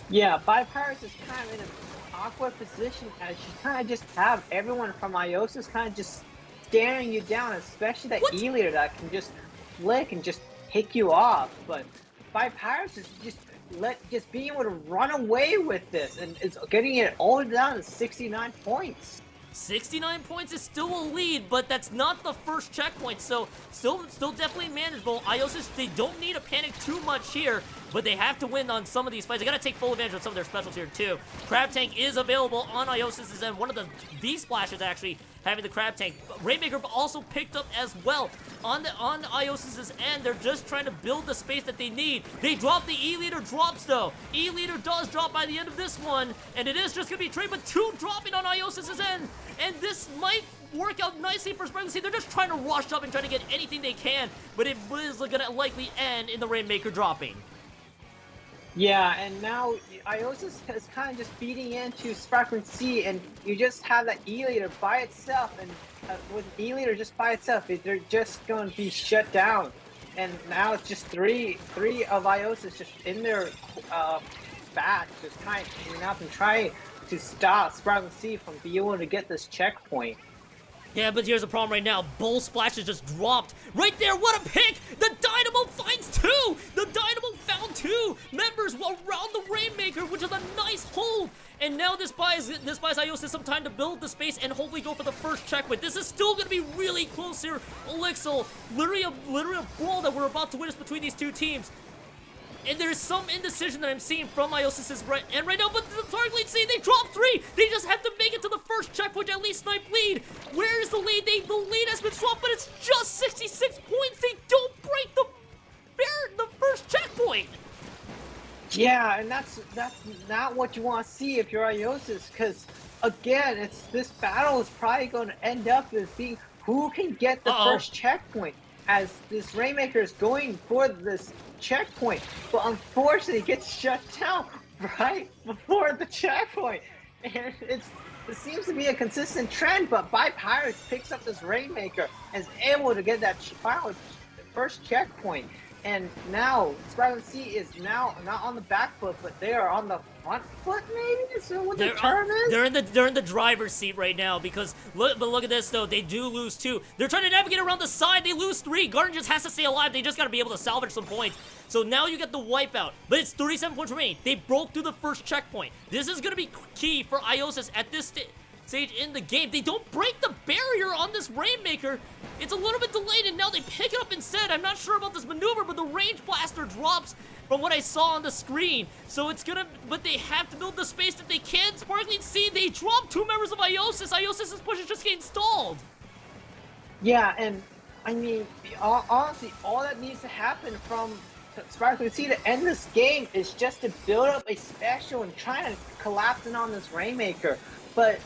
Yeah, Pirates is kind of in an awkward position as you kind of just have everyone from IOSYS kind of just staring you down, especially that E-leader that can just flick and just pick you off. But Pirates is just being able to run away with this, and it's getting it all down to 69 points. 69 points is still a lead, but that's not the first checkpoint, so still definitely manageable. IOSYS, they don't need to panic too much here, but they have to win on some of these fights. They gotta take full advantage of some of their specials here too. Crab Tank is available on IOSYS' end. One of the V-splashes actually having the Crab Tank. Rainmaker also picked up as well on IOSYS' end. They're just trying to build the space that they need. They drop the E-leader drops though. E-leader does drop by the end of this one, and it is just gonna be trade, but 2 dropping on IOSYS' end. And this might work out nicely for Sparkling Sea. They're just trying to rush up and try to get anything they can, but it is gonna likely end in the Rainmaker dropping. Yeah, and now IOSYS is kind of just feeding into Sparkling Sea, and you just have that E-leader by itself, and with E-leader just by itself, they're just going to be shut down. And now it's just three of IOSYS just in their back, just kind of hanging up and trying to stop Sparkling Sea from being able to get this checkpoint. Yeah, but here's the problem right now. Bull Splash is just dropped. Right there, what a pick! The Dynamo finds 2! The Dynamo found 2 members around the Rainmaker, which is a nice hold. And now this buys IOSYS some time to build the space and hopefully go for the first checkpoint. This is still going to be really close here. Elixir, literally a brawl that we're about to witness between these 2 teams. And there's some indecision that I'm seeing from IOSYS' right now, but the Sparkling Sea, they dropped 3! They just have to make it to the first checkpoint, at least snipe lead. Where is the lead? The lead has been swapped, but it's just 66 points. They don't break the first checkpoint. Yeah, and that's not what you want to see if you're IOSYS, because again, this battle is probably going to end up as being who can get the first checkpoint, as this Rainmaker is going for this checkpoint, but unfortunately it gets shut down right before the checkpoint. And it seems to be a consistent trend, but Pirates picks up this Rainmaker and is able to get that first checkpoint. And now Sparkling Sea is now not on the back foot, but they are on the front foot, maybe? So what the term is? They're in the driver's seat right now, because look at this though, they do lose 2. They're trying to navigate around the side, they lose 3. Garden just has to stay alive, they just gotta be able to salvage some points. So now you get the wipeout, but it's 37 points remaining. They broke through the first checkpoint. This is gonna be key for IOSYS at this stage in the game. They don't break the barrier on this Rainmaker. It's a little bit delayed, and now they pick it up instead. I'm not sure about this maneuver, but the range blaster drops from what I saw on the screen. So it's gonna, but they have to build the space that they can. Sparkling Sea, they dropped 2 members of IOSYS. IOSYS' push is just getting stalled. Yeah, and I mean, honestly, all that needs to happen from Sparkling Sea to end this game is just to build up a special and try to collapse in on this Rainmaker. But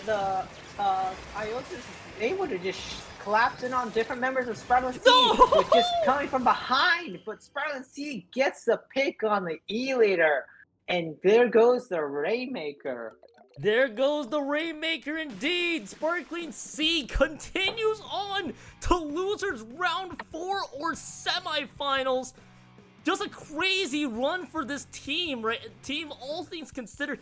the IOSYS is able to just collapse in on different members of Sparkling Sea, which is coming from behind. But Sparkling Sea gets the pick on the E-leader, and there goes the Rainmaker. There goes the Rainmaker indeed. Sparkling Sea continues on to losers round 4 or semifinals. Just a crazy run for this team, right? Team, all things considered.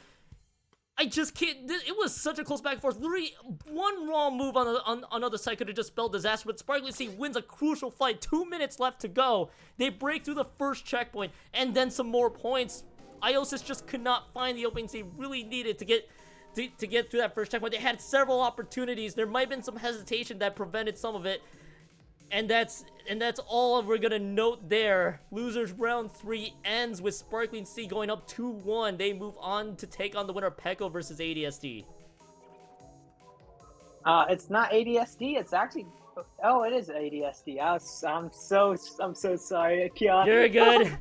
I just can't. It was such a close back and forth. Literally, one wrong move on another side could have just spelled disaster. But Sparkling Sea wins a crucial fight. 2 minutes left to go. They break through the first checkpoint and then some more points. IOSYS just could not find the openings they really needed to get through that first checkpoint. They had several opportunities. There might have been some hesitation that prevented some of it. And that's all we're gonna note there. Losers round 3 ends with Sparkling Sea going up 2-1. They move on to take on the winner PEKO versus ADSD. It's not ADSD. It's actually. Oh, it is ADSD. I'm so sorry, Kian. You're good.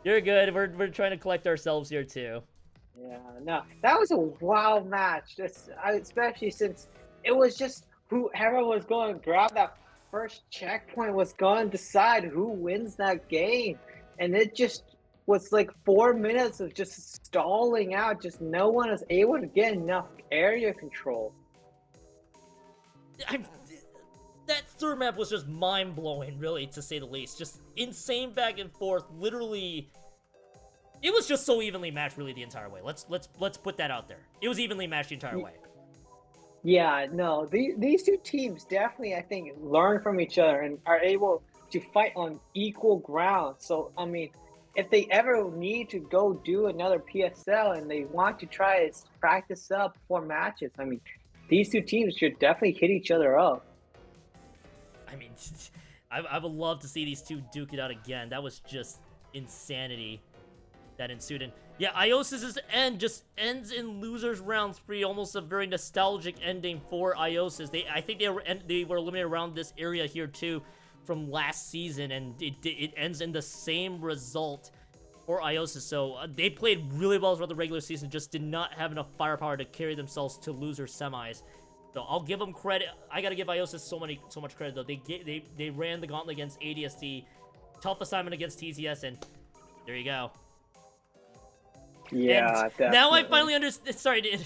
You're good. We're trying to collect ourselves here too. Yeah, no, that was a wild match. Especially since it was just whoever was going to grab that first checkpoint was going to decide who wins that game, and it just was like 4 minutes of just stalling out. Just no one was able to get enough area control. That third map was just mind-blowing, really, to say the least. Just insane back and forth. Literally, it was just so evenly matched, really, the entire way. Let's put that out there. It was evenly matched the entire way. Yeah, no, these two teams definitely, I think, learn from each other and are able to fight on equal ground. So, I mean, if they ever need to go do another PSL and they want to try to practice up for matches, I mean, these two teams should definitely hit each other up. I mean, I would love to see these two duke it out again. That was just insanity that ensued. And yeah, IOSYS' end just ends in losers round 3, almost a very nostalgic ending for IOSYS. I think they were eliminated around this area here too from last season, and it ends in the same result for IOSYS. So they played really well throughout the regular season, just did not have enough firepower to carry themselves to loser semis. So I'll give them credit. I gotta give IOSYS so much credit though. They ran the gauntlet against ADSD, tough assignment against TCS, and there you go. Yeah, and now I finally understand. Sorry,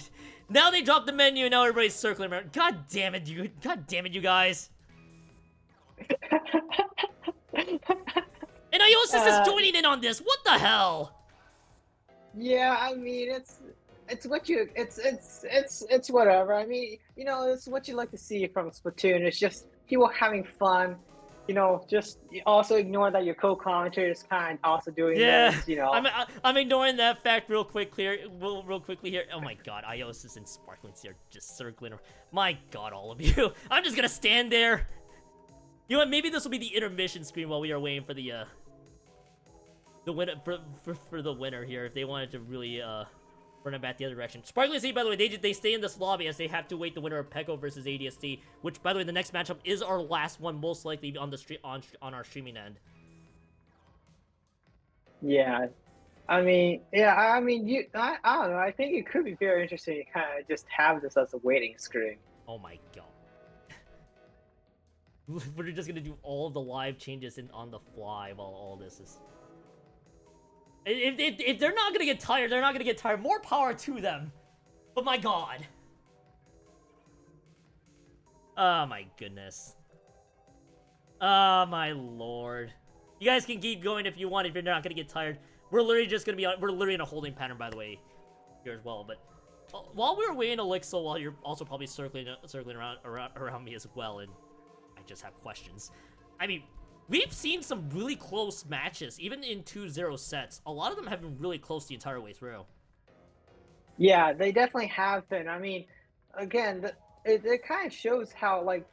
now they dropped the menu, and now everybody's circling around. God damn it, you guys. And IOSYS is joining in on this. What the hell? Yeah, I mean, it's whatever. I mean, you know, it's what you like to see from Splatoon. It's just people having fun. You know, just also ignore that your co-commentator is kind of also doing this, you know. I'm ignoring that fact real quickly here. Oh my god, IOSYS and Sparklings here just circling around. My god, all of you. I'm just gonna stand there. You know what, maybe this will be the intermission screen while we are waiting for the winner, for the winner here, if they wanted to really, run it back the other direction. SuperIcee, by the way, they stay in this lobby as they have to wait the winner of PEKO versus ADSD, which, by the way, the next matchup is our last one, most likely on the on our streaming end. Yeah, I mean, I don't know. I think it could be very interesting to kind of just have this as a waiting screen. Oh my god. We're just gonna do all of the live changes on the fly while all this is... If they're not gonna get tired, they're not gonna get tired. More power to them. But my god. Oh my goodness. Oh my lord. You guys can keep going if you want, if you're not gonna get tired. We're literally just gonna be on, we're literally in a holding pattern, by the way, here as well. But while we're waiting Elixir, while you're also probably circling around me as well, and I just have questions. I mean, we've seen some really close matches, even in 2-0 sets. A lot of them have been really close the entire way through. Yeah, they definitely have been. I mean, again, it kind of shows how, like,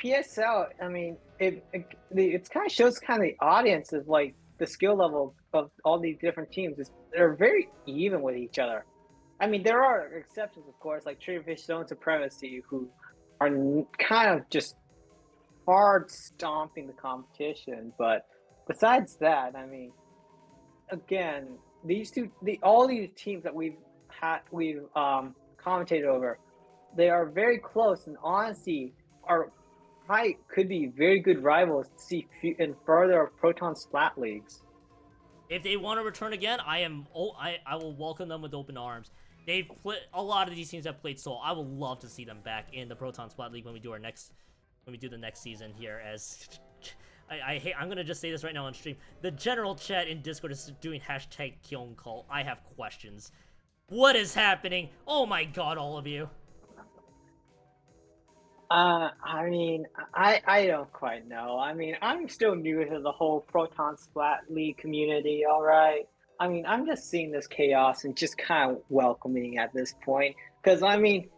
PSL, I mean, it kind of shows kind of the audience of, like, the skill level of all these different teams. They're very even with each other. I mean, there are exceptions, of course, like Triggerfish Zone Supremacy, who are kind of just hard stomping the competition. But besides that, I mean, again, all these teams that we've commentated over, they are very close, and honestly could be very good rivals to see in further Proton Splat Leagues. If they want to return again, I will welcome them with open arms. A lot of these teams have played solo. I would love to see them back in the Proton Splat League when we do the next season here. As I'm gonna just say this right now on stream. The general chat in Discord is doing hashtag Kyung Call. I have questions. What is happening? Oh my god, all of you. I mean, I don't quite know. I mean, I'm still new to the whole Proton Splat League community, alright? I mean, I'm just seeing this chaos and just kind of welcoming at this point. Because, I mean,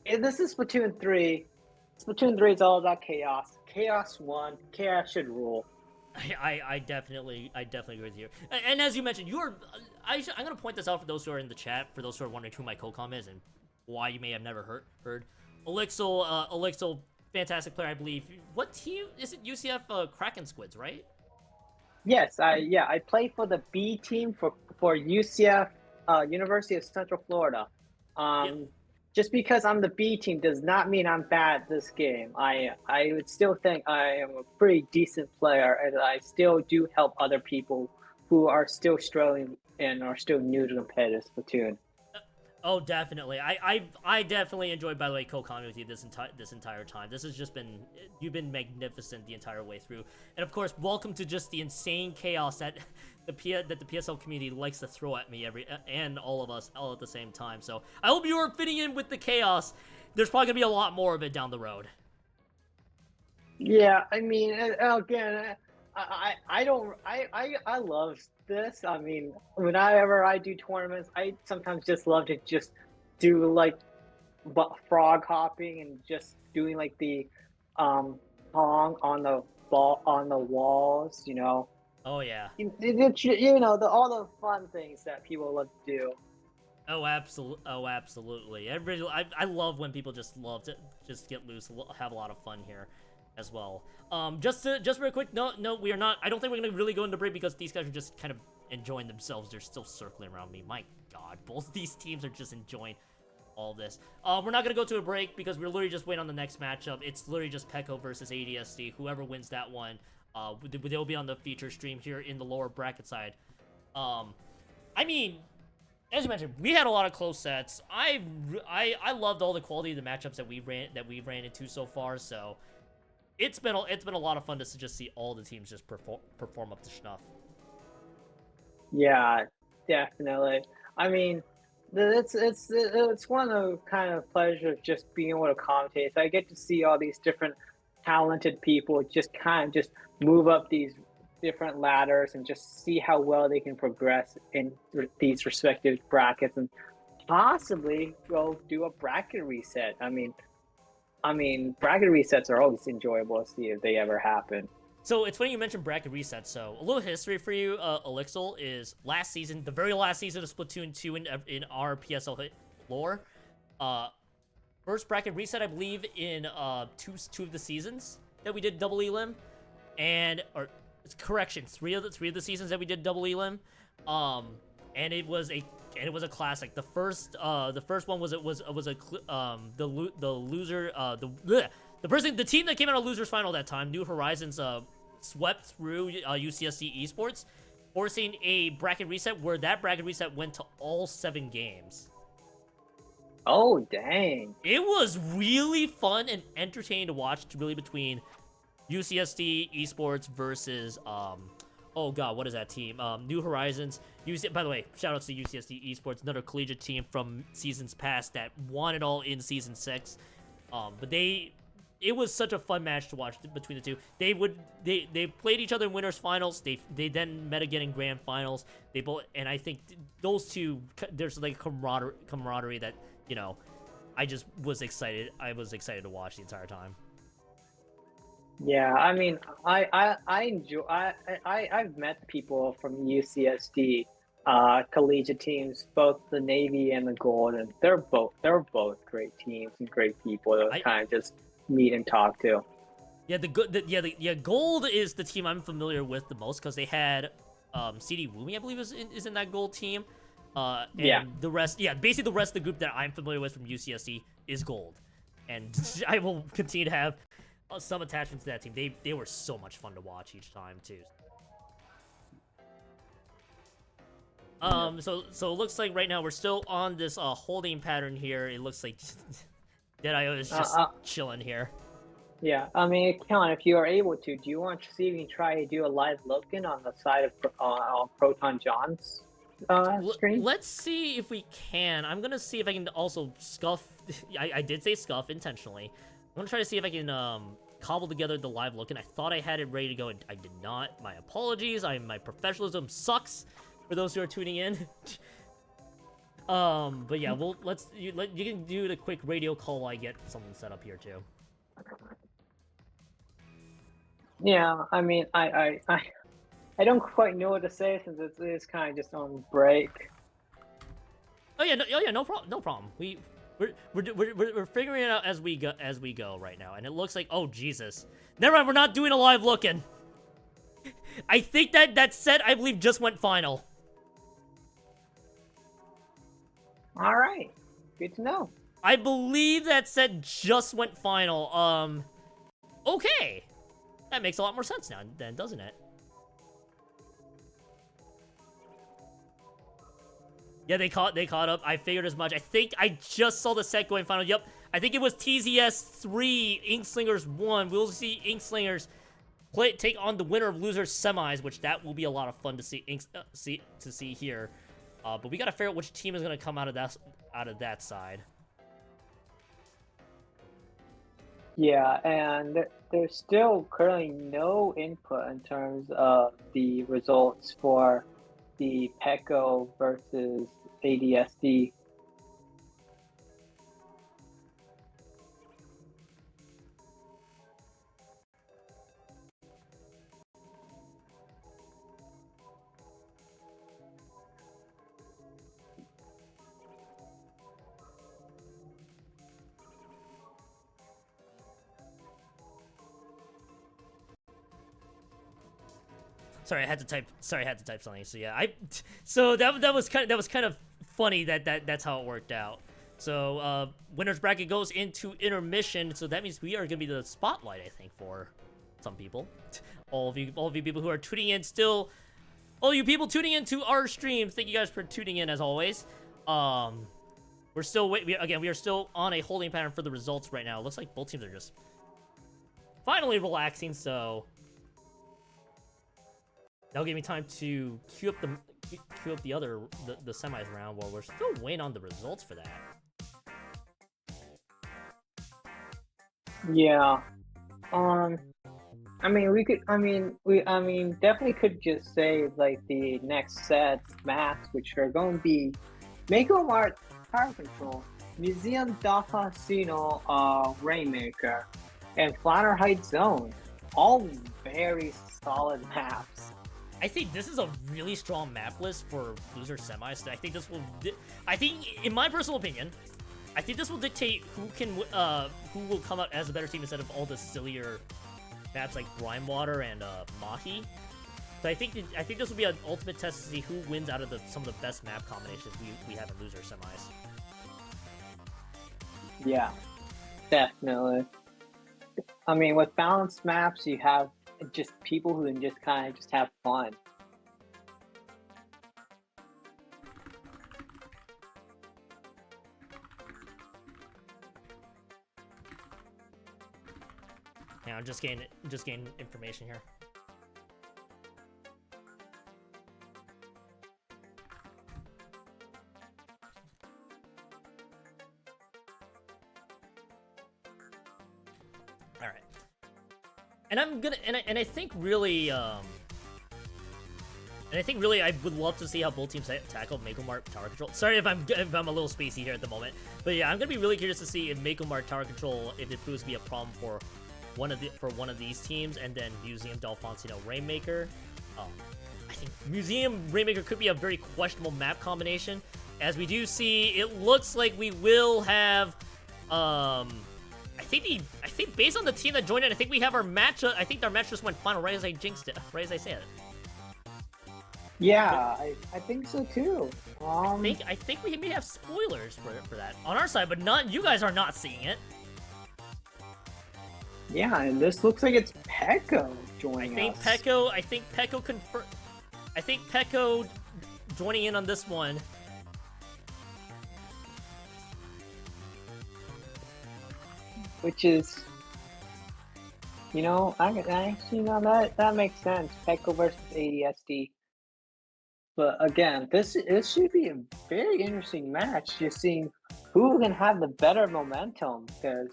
this is Splatoon 3. Splatoon 3 is all about chaos. Chaos won. Chaos should rule. I definitely agree with you. And as you mentioned, I'm going to point this out for those who are in the chat, for those who are wondering who my co-com is and why you may have never heard. Elixir, fantastic player, I believe. What team is it? UCF Kraken Squids, right? Yes, I play for the B team for UCF, University of Central Florida. Yeah. Just because I'm the B team does not mean I'm bad at this game. I would still think I am a pretty decent player, and I still do help other people who are still struggling and are still new to competitive Splatoon. Oh, definitely. I definitely enjoyed, by the way, co-commenting with you this entire time. This has just been, you've been magnificent the entire way through, and of course, welcome to just the insane chaos that the PSL community likes to throw at me and all of us all at the same time. So I hope you are fitting in with the chaos. There's probably gonna be a lot more of it down the road. Yeah, I mean, again, I love this. I mean, whenever I do tournaments, I sometimes just love to just do like frog hopping and just doing like the pong on the ball on the walls. Oh yeah. All the fun things that people love to do. Oh, absolutely. I love when people just love to just get loose, have a lot of fun here as well. Just real quick, no, we are not. I don't think we're gonna really go into break because these guys are just kind of enjoying themselves. They're still circling around me. My God, both of these teams are just enjoying all this. We're not gonna go to a break because we're literally just waiting on the next matchup. It's literally just PEKO versus ADSD. Whoever wins that one, they'll be on the feature stream here in the lower bracket side. I mean, as you mentioned, we had a lot of close sets. I loved all the quality of the matchups that we ran into so far. So it's been a lot of fun to just see all the teams just perform up to snuff. Yeah, definitely. I mean, it's one of the kind of pleasure of just being able to commentate. So I get to see all these different talented people just kind of just move up these different ladders and just see how well they can progress in these respective brackets and possibly go do a bracket reset. I mean, bracket resets are always enjoyable to see if they ever happen. So it's funny you mentioned bracket resets. So a little history for you, Elixir, is last season, the very last season of Splatoon 2 in our PSL lore. First bracket reset, I believe, in two of the seasons that we did double elim, or correction, three of the seasons that we did double elim. And it was a classic. The first one was the team that came out of losers final that time, New Horizons, swept through UCSD Esports, forcing a bracket reset where that bracket reset went to all 7 games. Oh dang! It was really fun and entertaining to watch, really, between UCSD Esports versus oh god, what is that team? New Horizons. By the way, shoutouts to UCSD Esports, another collegiate team from seasons past that won it all in season 6. But it was such a fun match to watch between the two. They played each other in winners finals. They then met again in grand finals. They both, and I think those two, there's like camaraderie that, I just was excited. I was excited to watch the entire time. Yeah, I mean, I enjoy. I've met people from UCSD collegiate teams, both the Navy and the Gold, and they're both great teams and great people to kind of just meet and talk to. Yeah, Gold is the team I'm familiar with the most because they had CD Woomy, I believe, is in that Gold team. And the rest, basically the rest of the group that I'm familiar with from UCSD is Gold, and I will continue to have some attachments to that team. They were so much fun to watch each time too. So it looks like right now we're still on this holding pattern here. It looks like Deadeye is just chilling here. Yeah, I mean, Kellen, if you are able to, do you want to see if you can try to do a live look-in on the side of Proton John's screen? Let's see if we can. I'm gonna see if I can also scuff. I did say scuff intentionally. I'm gonna try to see if I can cobble together the live look-in. I thought I had it ready to go, and I did not. My apologies. My professionalism sucks for those who are tuning in. But yeah, you can do the quick radio call while I get something set up here too. Yeah, I mean, I don't quite know what to say since it's kind of just on break. Oh yeah, no problem. We're figuring it out as we go right now, and it looks like, oh Jesus, never mind, we're not doing a live looking. I think that set, I believe, just went final. All right, good to know. I believe that set just went final. Okay, that makes a lot more sense now, then, doesn't it? Yeah, they caught up. I figured as much. I think I just saw the set going final. Yep, I think it was TZS 3, Inkslingers 1. We'll see Inkslingers take on the winner of losers semis, which that will be a lot of fun to see here. But we gotta figure out which team is gonna come out of that side. Yeah, and there's still currently no input in terms of the results for the PEKO versus ADSD. Sorry, I had to type something. So yeah, so that was kind of funny that's how it worked out. So winners bracket goes into intermission. So that means we are gonna be the spotlight, I think, for some people. All of you people who are tuning in still. All you people tuning into our stream, thank you guys for tuning in as always. We're still we are still on a holding pattern for the results right now. It looks like both teams are just finally relaxing. So. That'll give me time to queue up the semis round while we're still waiting on the results for that. Yeah. I mean, definitely could just say like the next set maps, which are going to be Mako Mart Power Control, Museum da Casino Rainmaker, and Flanner Heights Zone. All very solid maps. I think this is a really strong map list for loser semis. I think in my personal opinion, I think this will dictate who will come out as a better team instead of all the sillier maps like Brine Water and Mahi. So I think this will be an ultimate test to see who wins out of some of the best map combinations we have in loser semis. Yeah, definitely. I mean, with balanced maps, you have just people who can just kind of just have fun. Yeah, I'm just getting information here. All right. And I think really, I would love to see how both teams tackle Mako Mart Tower Control. Sorry if I'm a little spacey here at the moment, but yeah, I'm gonna be really curious to see if Mako Mart Tower Control, if it proves to be a problem for one of these teams, and then Museum Delphonsino Rainmaker. I think Museum Rainmaker could be a very questionable map combination, as we do see. It looks like we will have, I think based on the team that joined it, I think we have our match. I think our match just went final, right as I jinxed it, right as I said it. Yeah, I think so too. I think we may have spoilers for that on our side, but not you guys are not seeing it. Yeah, and this looks like it's PEKO joining us. I think PEKO joining in on this one. Which is, you know, that makes sense. PEKO versus ADSD. But again, this should be a very interesting match. Just seeing who can have the better momentum, because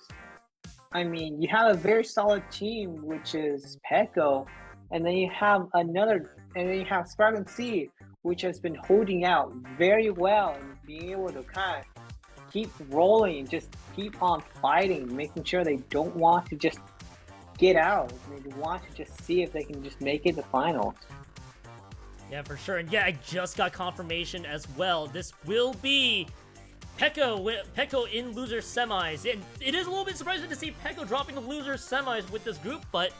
I mean, you have a very solid team, which is PEKO, and then you have SuperIcee, which has been holding out very well and being able to kind of keep rolling, just keep on fighting, making sure they don't want to just get out. They want to just see if they can just make it to finals. Yeah, for sure. And yeah, I just got confirmation as well. This will be PEKO in loser semis, and it is a little bit surprising to see PEKO dropping the loser semis with this group, but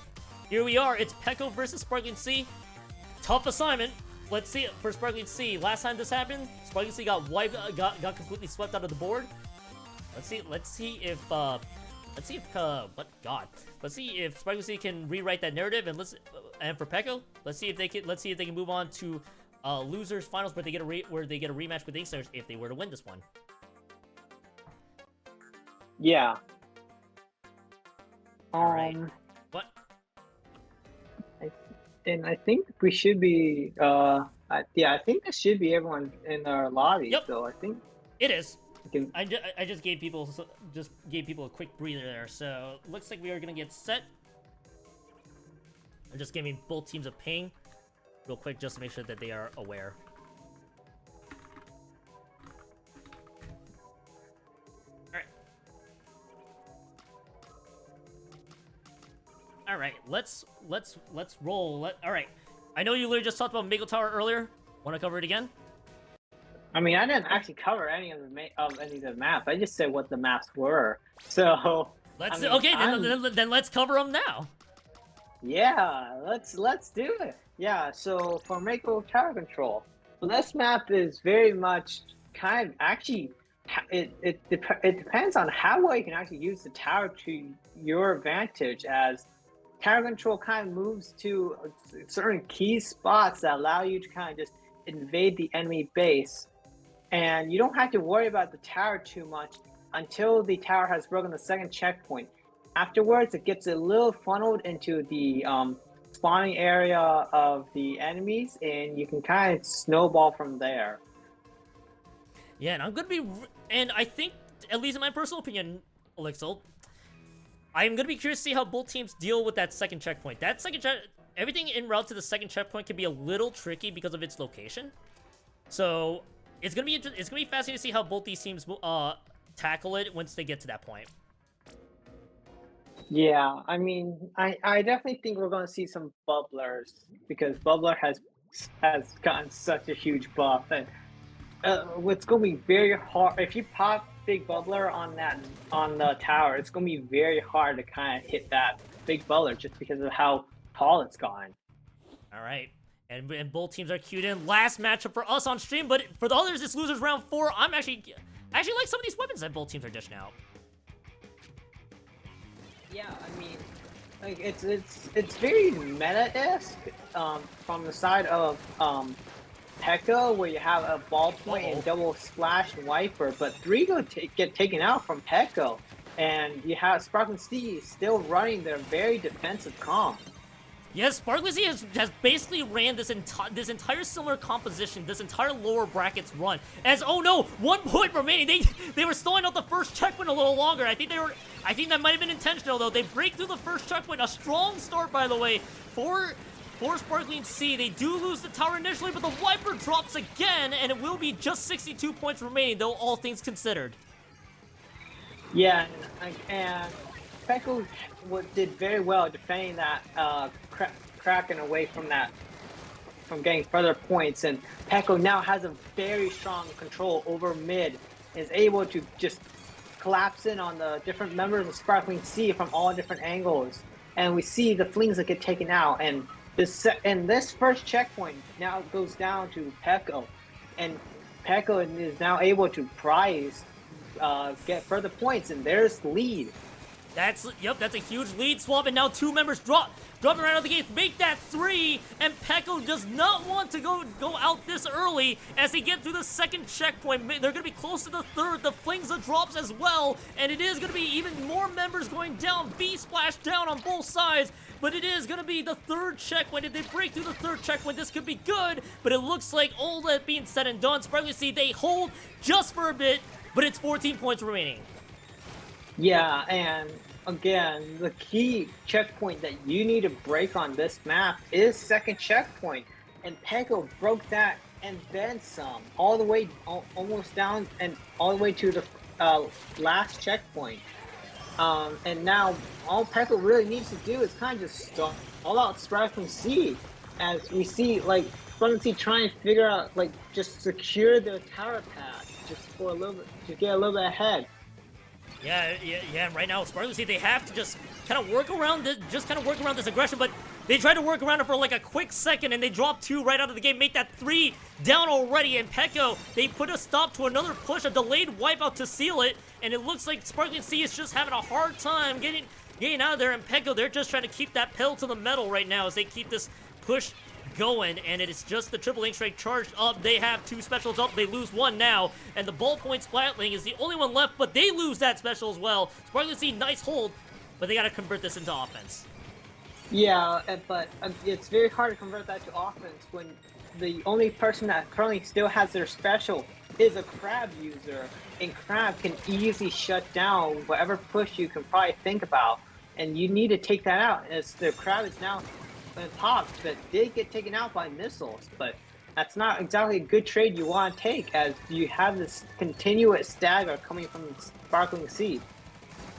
here we are. It's PEKO versus SparklingSea. Tough assignment. Let's see it for SparklingSea. Last time this happened, SparklingSea got wiped, got completely swept out of the board. Let's see if Let's see if SparklingSea can rewrite that narrative, and for PEKO, let's see if they can move on to losers finals where they get a rematch with Inklings if they were to win this one. Yeah. Alright. What? I think we should be. I think this should be everyone in our lobby. Yep. So I think it is. I just gave people a quick breather there. So looks like we are gonna get set. I'm just giving both teams a ping real quick just to make sure that they are aware. All right, let's roll. All right, I know you literally just talked about Maple Tower earlier. Want to cover it again? I mean, I didn't actually cover any of the maps. I just said what the maps were. So let's then let's cover them now. Yeah, let's do it. Yeah, so for Maple Tower Control, so this map is very much kind of actually. It depends on how well you can actually use the tower to your advantage, as tower control kind of moves to certain key spots that allow you to kind of just invade the enemy base, and you don't have to worry about the tower too much until the tower has broken the second checkpoint. Afterwards, it gets a little funneled into the spawning area of the enemies, and you can kind of snowball from there. Yeah, and I think, at least in my personal opinion, Alexis, I'm gonna be curious to see how both teams deal with that second checkpoint. Everything en route to the second checkpoint can be a little tricky because of its location. So it's gonna be fascinating to see how both these teams tackle it once they get to that point. Yeah, I mean, I definitely think we're gonna see some bubblers, because bubbler has gotten such a huge buff, and it's gonna be very hard if you pop big bubbler on the tower. It's gonna be very hard to kind of hit that big bubbler just because of how tall it's gone. All right, and both teams are queued in. Last matchup for us on stream, but for the others, it's losers round 4. I actually like some of these weapons that both teams are dishing out. Yeah, I mean, like it's very meta-esque from the side of PEKO, where you have a ballpoint and double splash and wiper, but 3 get taken out from PEKO, and you have SparklingSea still running their very defensive comp. Yes, SparklingSea has basically ran this entire similar composition, this entire lower brackets run. As, oh no, 1 point remaining. They were stalling out the first checkpoint a little longer. I think that might have been intentional though. They break through the first checkpoint. A strong start, by the way, for SparklingSea. They do lose the tower initially, but the wiper drops again, and it will be just 62 points remaining, though, all things considered. Yeah, and PEKO did very well defending that Kraken away from getting further points, and PEKO now has a very strong control over mid, is able to just collapse in on the different members of SparklingSea from all different angles, and we see the flings that get taken out, and this first checkpoint now goes down to PEKO, and PEKO is now able to get further points, and there's the lead. That's a huge lead swap, and now 2 members dropping right out of the gates, make that 3, and PEKO does not want to go out this early as they get through the second checkpoint. They're going to be close to the third. The flings the drops as well, and it is going to be even more members going down. V-splash down on both sides, but it is going to be the third checkpoint. If they break through the third checkpoint, this could be good, but it looks like all that being said and done, SparklingSea, they hold just for a bit, but it's 14 points remaining. Yeah, and again, the key checkpoint that you need to break on this map is second checkpoint, and PEKO broke that and then some, all the way almost down and all the way to the last checkpoint. And now all PEKO really needs to do is kind of just all out SparklingSea, as we see like SparklingSea trying to figure out, like, just secure their tower path, just for a little bit to get a little bit ahead. Yeah. Right now, SuperIcee, they have to just kind of work around this, aggression. But they tried to work around it for like a quick second, and they dropped 2 right out of the game, make that 3 down already. And PEKO, they put a stop to another push, a delayed wipeout to seal it, and it looks like SuperIcee is just having a hard time getting out of there. And PEKO, they're just trying to keep that pedal to the metal right now as they keep this push going, and it is just the triple ink strike charged up. They have 2 specials up, they lose 1 now, and the ballpoint Splat League is the only one left, but they lose that special as well. SuperIcee, nice hold, but they gotta convert this into offense. Yeah, but it's very hard to convert that to offense when the only person that currently still has their special is a Crab user, and Crab can easily shut down whatever push you can probably think about, and you need to take that out. As the Crab is now popped, but did get taken out by missiles, but that's not exactly a good trade you want to take, as you have this continuous stagger coming from Sparkling Sea.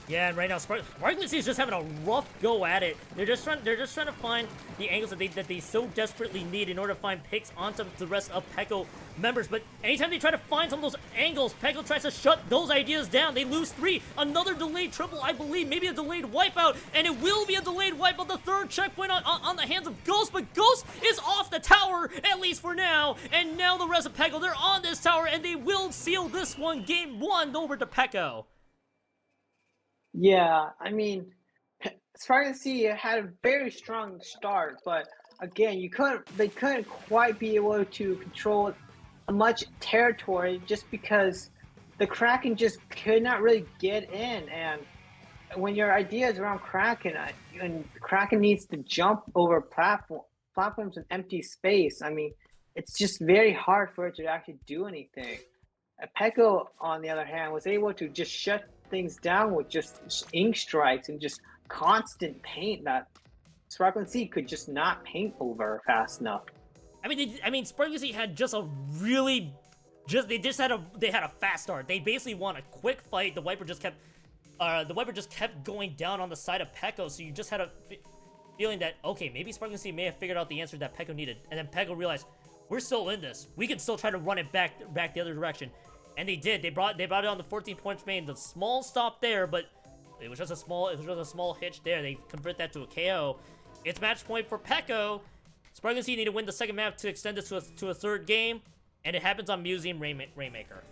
Yeah, and right now Sparkling Sea is just having a rough go at it. They're just trying to find the angles that they so desperately need in order to find picks onto the rest of PEKO members. But anytime they try to find some of those angles, PEKO tries to shut those ideas down. They lose 3. Another delayed triple, I believe, maybe a delayed wipeout, and it will be a delayed wipeout. The 3rd checkpoint on the hands of Ghost, but Ghost is off the tower, at least for now. And now the rest of PEKO, they're on this tower, and they will seal this one, game 1, over to PEKO. Yeah, I mean, Sparkling Sea had a very strong start, but again, they couldn't quite be able to control much territory just because the Kraken just could not really get in. And when your idea is around Kraken, and Kraken needs to jump over platforms in empty space, I mean, it's just very hard for it to actually do anything. PEKO, on the other hand, was able to just shut things down with just ink strikes and just constant paint that Sparkling Sea could just not paint over fast enough. I mean, Sparkling Sea had just a really, they had a fast start. They basically won a quick fight. The Wiper just kept going down on the side of PEKO. So you just had a feeling that, okay, maybe Sparkling Sea may have figured out the answer that PEKO needed, and then PEKO realized, we're still in this. We can still try to run it back the other direction. And they did. They brought it on the 14-point main. The small stop there, but it was just a small hitch there. They convert that to a KO. It's match point for PEKO. Sparkling Sea need to win the second map to extend this to a 3rd game, and it happens on Museum Rainmaker.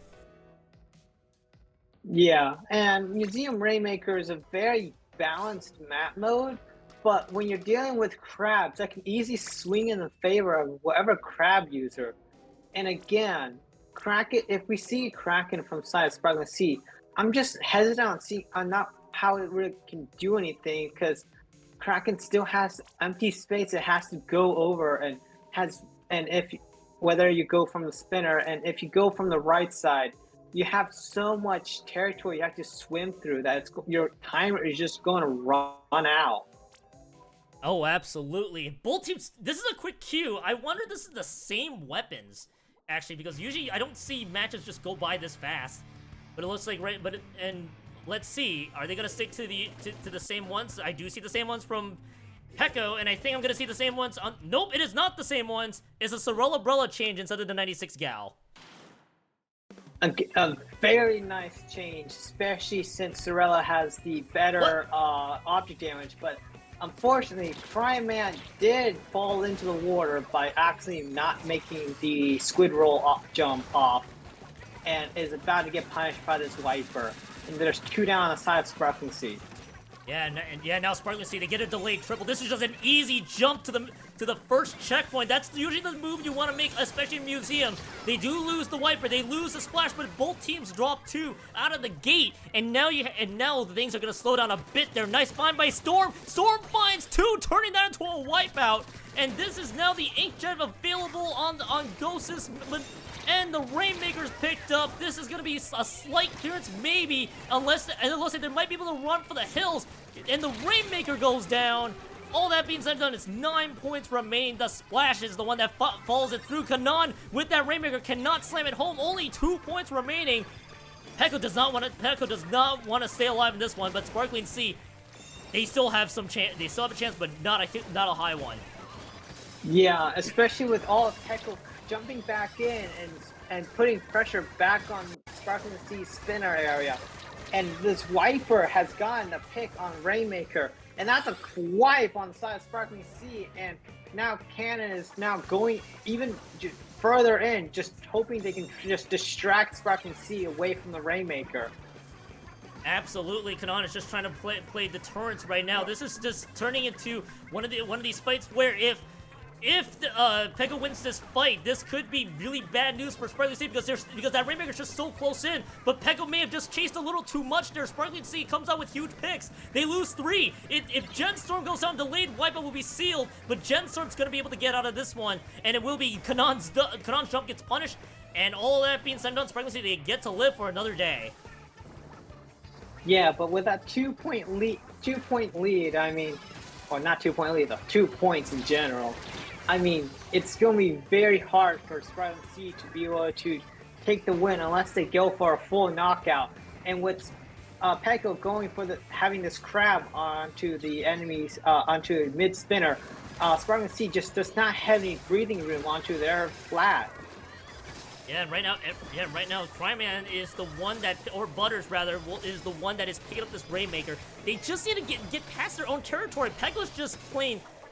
Yeah, and Museum Rainmaker is a very balanced map mode, but when you're dealing with crabs, that can easily swing in the favor of whatever crab user. And again, Kraken, if we see Kraken from side of Sparkling Sea, I'm just hesitant on not how it really can do anything, because Kraken still has empty space it has to go over, and whether you go from the spinner, and if you go from the right side, you have so much territory you have to swim through that your timer is just going to run out. Oh, absolutely. Both teams, this is a quick cue. I wonder if this is the same weapons, actually, because usually I don't see matches just go by this fast. But it looks like, right, and let's see, are they going to stick to the same ones? I do see the same ones from PEKO, and I think I'm going to see the same ones on, nope, it is not the same ones. It's a Sorella Brella change instead of the 96 Gal. A very nice change, especially since Sorella has the better object damage, but unfortunately, CrimeMan did fall into the water by actually not making the squid roll jump off, and is about to get punished by this Viper. And there's 2 down on the side of Sparkling Sea. Yeah, now Sparkling Sea, they get a delayed triple. This is just an easy jump to the first checkpoint. That's usually the move you want to make, especially in Museum. They do lose the Wiper, they lose the Splash, but both teams drop 2 out of the gate. And now things are gonna slow down a bit there. Nice find by Storm. Storm finds 2, turning that into a wipeout. And this is now the Inkjet available on Ghost's. And the Rainmaker's picked up. This is going to be a slight clearance, maybe, unless they might be able to run for the hills. And the Rainmaker goes down. All that being said and done, it's 9 points remain. The Splash is the one that follows it through. Kanan with that Rainmaker cannot slam it home. Only 2 points remaining. PEKO does not want to stay alive in this one, but Sparkling Sea, they still have some chance. They still have a chance, but not a high one. Yeah, especially with all of jumping back in and putting pressure back on Sparkling Sea's spinner area. And this Wiper has gotten a pick on Rainmaker. And that's a wipe on the side of Sparkling Sea. And now Cannon is now going even further in, just hoping they can just distract Sparkling Sea away from the Rainmaker. Absolutely, Kanan is just trying to play deterrence right now. This is just turning into one of these fights where if PEKO wins this fight, this could be really bad news for Sparkling Sea because that Rainmaker's just so close in. But PEKO may have just chased a little too much there. Sparkling Sea comes out with huge picks. They lose 3. If Genstorm goes down, delayed wipeout will be sealed. But Genstorm's gonna be able to get out of this one, and it will be Kanan's jump gets punished. And all that being said and done, Sparkling Sea, they get to live for another day. Yeah, but with that 2-point lead, I mean, or not 2-point lead, though, 2 points in general. I mean, it's going to be very hard for Sparkling Sea to be able to take the win unless they go for a full knockout. And with PEKO going for having this crab onto the enemies, onto mid spinner, Sparkling Sea just does not have any breathing room onto their flat. Yeah, right now, CrimeMan is the one that, or Butters rather, is the one that is picking up this Rainmaker. They just need to get past their own territory. PEKO's just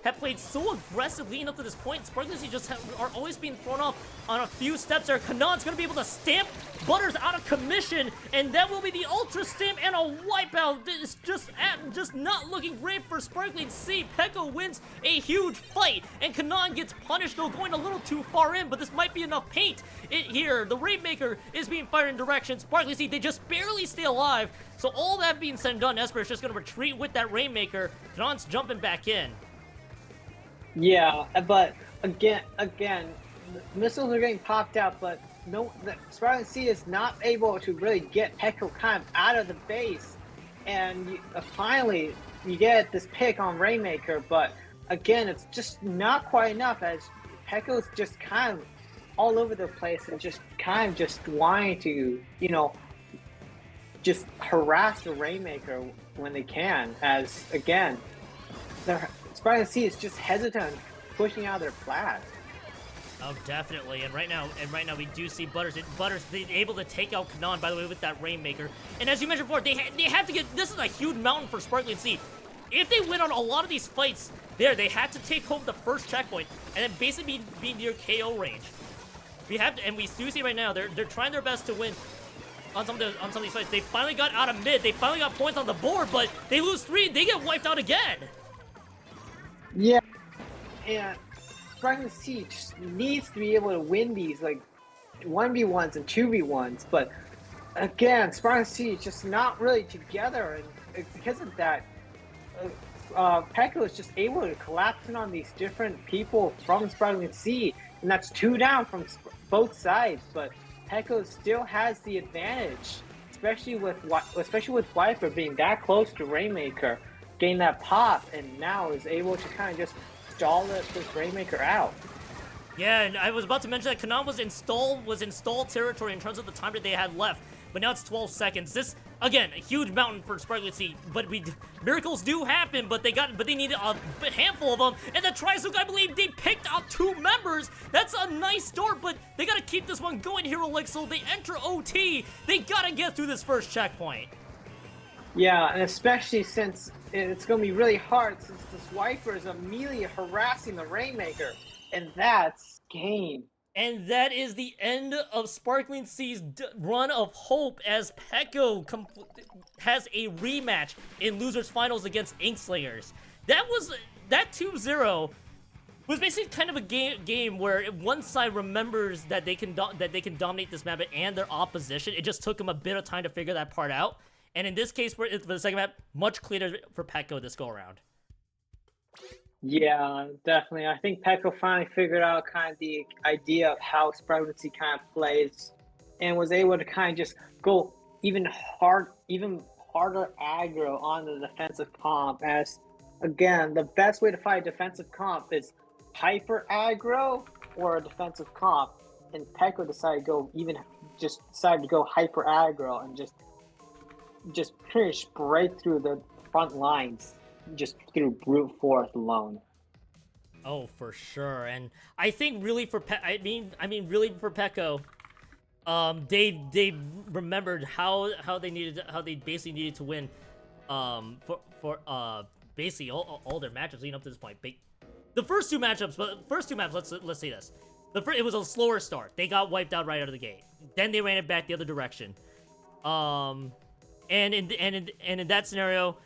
have played so aggressively enough to this point. Sparkling Sea just are always being thrown off on a few steps there. Kanan's going to be able to stamp Butters out of commission, and that will be the Ultra Stamp and a wipeout. It's just not looking great for Sparkling Sea. PEKO wins a huge fight, and Kanan gets punished, though, going a little too far in, but this might be enough paint here. The Rainmaker is being fired in direction. Sparkling Sea, they just barely stay alive. So all that being said and done, Espurr is just going to retreat with that Rainmaker. Kanan's jumping back in. Yeah, but again, missiles are getting popped out, but Sparkling Sea is not able to really get PEKO kind of out of the base, and finally you get this pick on Rainmaker, but again, it's just not quite enough as PEKO's just kind of all over the place and just kind of just wanting to, you know, just harass the Rainmaker when they can, as again, Sparkling Sea is just hesitant pushing out their flat. Oh, definitely. And right now we do see Butters being able to take out Kanan, by the way, with that Rainmaker. And as you mentioned before, they have to get, this is a huge mountain for Sparkling Sea. If they win on a lot of these fights they have to take home the first checkpoint and then basically be near KO range. And we do see right now they're trying their best to win on some of these fights. They finally got out of mid. They finally got points on the board, but they lose 3. They get wiped out again. Yeah, and Sparkling Sea just needs to be able to win these like 1v1s and 2v1s, but again, Sparkling Sea is just not really together, and because of that, PEKO is just able to collapse in on these different people from Sparkling Sea, and that's 2 down from both sides, but PEKO still has the advantage, especially with Viper being that close to Rainmaker, getting that pop, and now is able to kind of just stall this Rainmaker out. Yeah, and I was about to mention that Kanan was installed territory in terms of the time that they had left, but now it's 12 seconds. This, again, a huge mountain for Sparkling Sea, but miracles do happen, but they needed a handful of them, and the Trizuke, I believe, they picked out 2 members. That's a nice start, but they gotta keep this one going here, Alexis. They enter OT. They gotta get through this first checkpoint. Yeah, and especially since it's going to be really hard since this Viper is immediately harassing the Rainmaker, and that's game. And that is the end of Sparkling Sea's run of hope as PEKO has a rematch in Losers Finals against Inkslayers. That 2-0 was basically kind of a game where one side remembers that they can dominate this map and their opposition. It just took them a bit of time to figure that part out. And in this case, for the second map, much cleaner for PEKO this go around. Yeah, definitely. I think PEKO finally figured out kind of the idea of how Sparkling Sea kind of plays, and was able to kind of just go even harder aggro on the defensive comp. As again, the best way to fight a defensive comp is hyper aggro or a defensive comp, and PEKO decided to go hyper aggro and just pretty much break through the front lines just through brute force alone. Oh, for sure. And I think really for really for PEKO, they remembered how they basically needed to win, for basically all their matchups leading up to this point. The first two maps, let's say this. It was a slower start. They got wiped out right out of the gate. Then they ran it back the other direction. And in that scenario,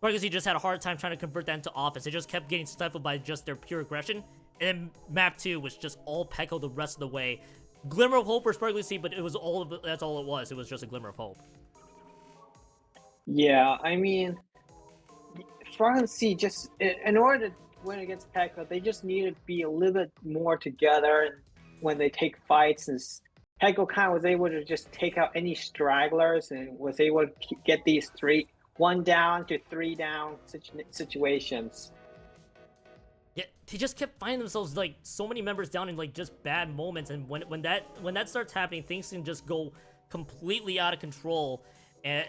SuperIcee just had a hard time trying to convert that into offense. They just kept getting stifled by just their pure aggression. And then map 2 was just all PEKO the rest of the way. Glimmer of hope for SuperIcee, but it was that's all it was. It was just a glimmer of hope. Yeah, I mean, SuperIcee just in order to win against PEKO, they just need to be a little bit more together when they take fights. And PEKO kind of was able to just take out any stragglers and was able to get these 1 down to 3 down situations. Yeah, they just kept finding themselves like so many members down in like just bad moments, and when that starts happening, things can just go completely out of control. And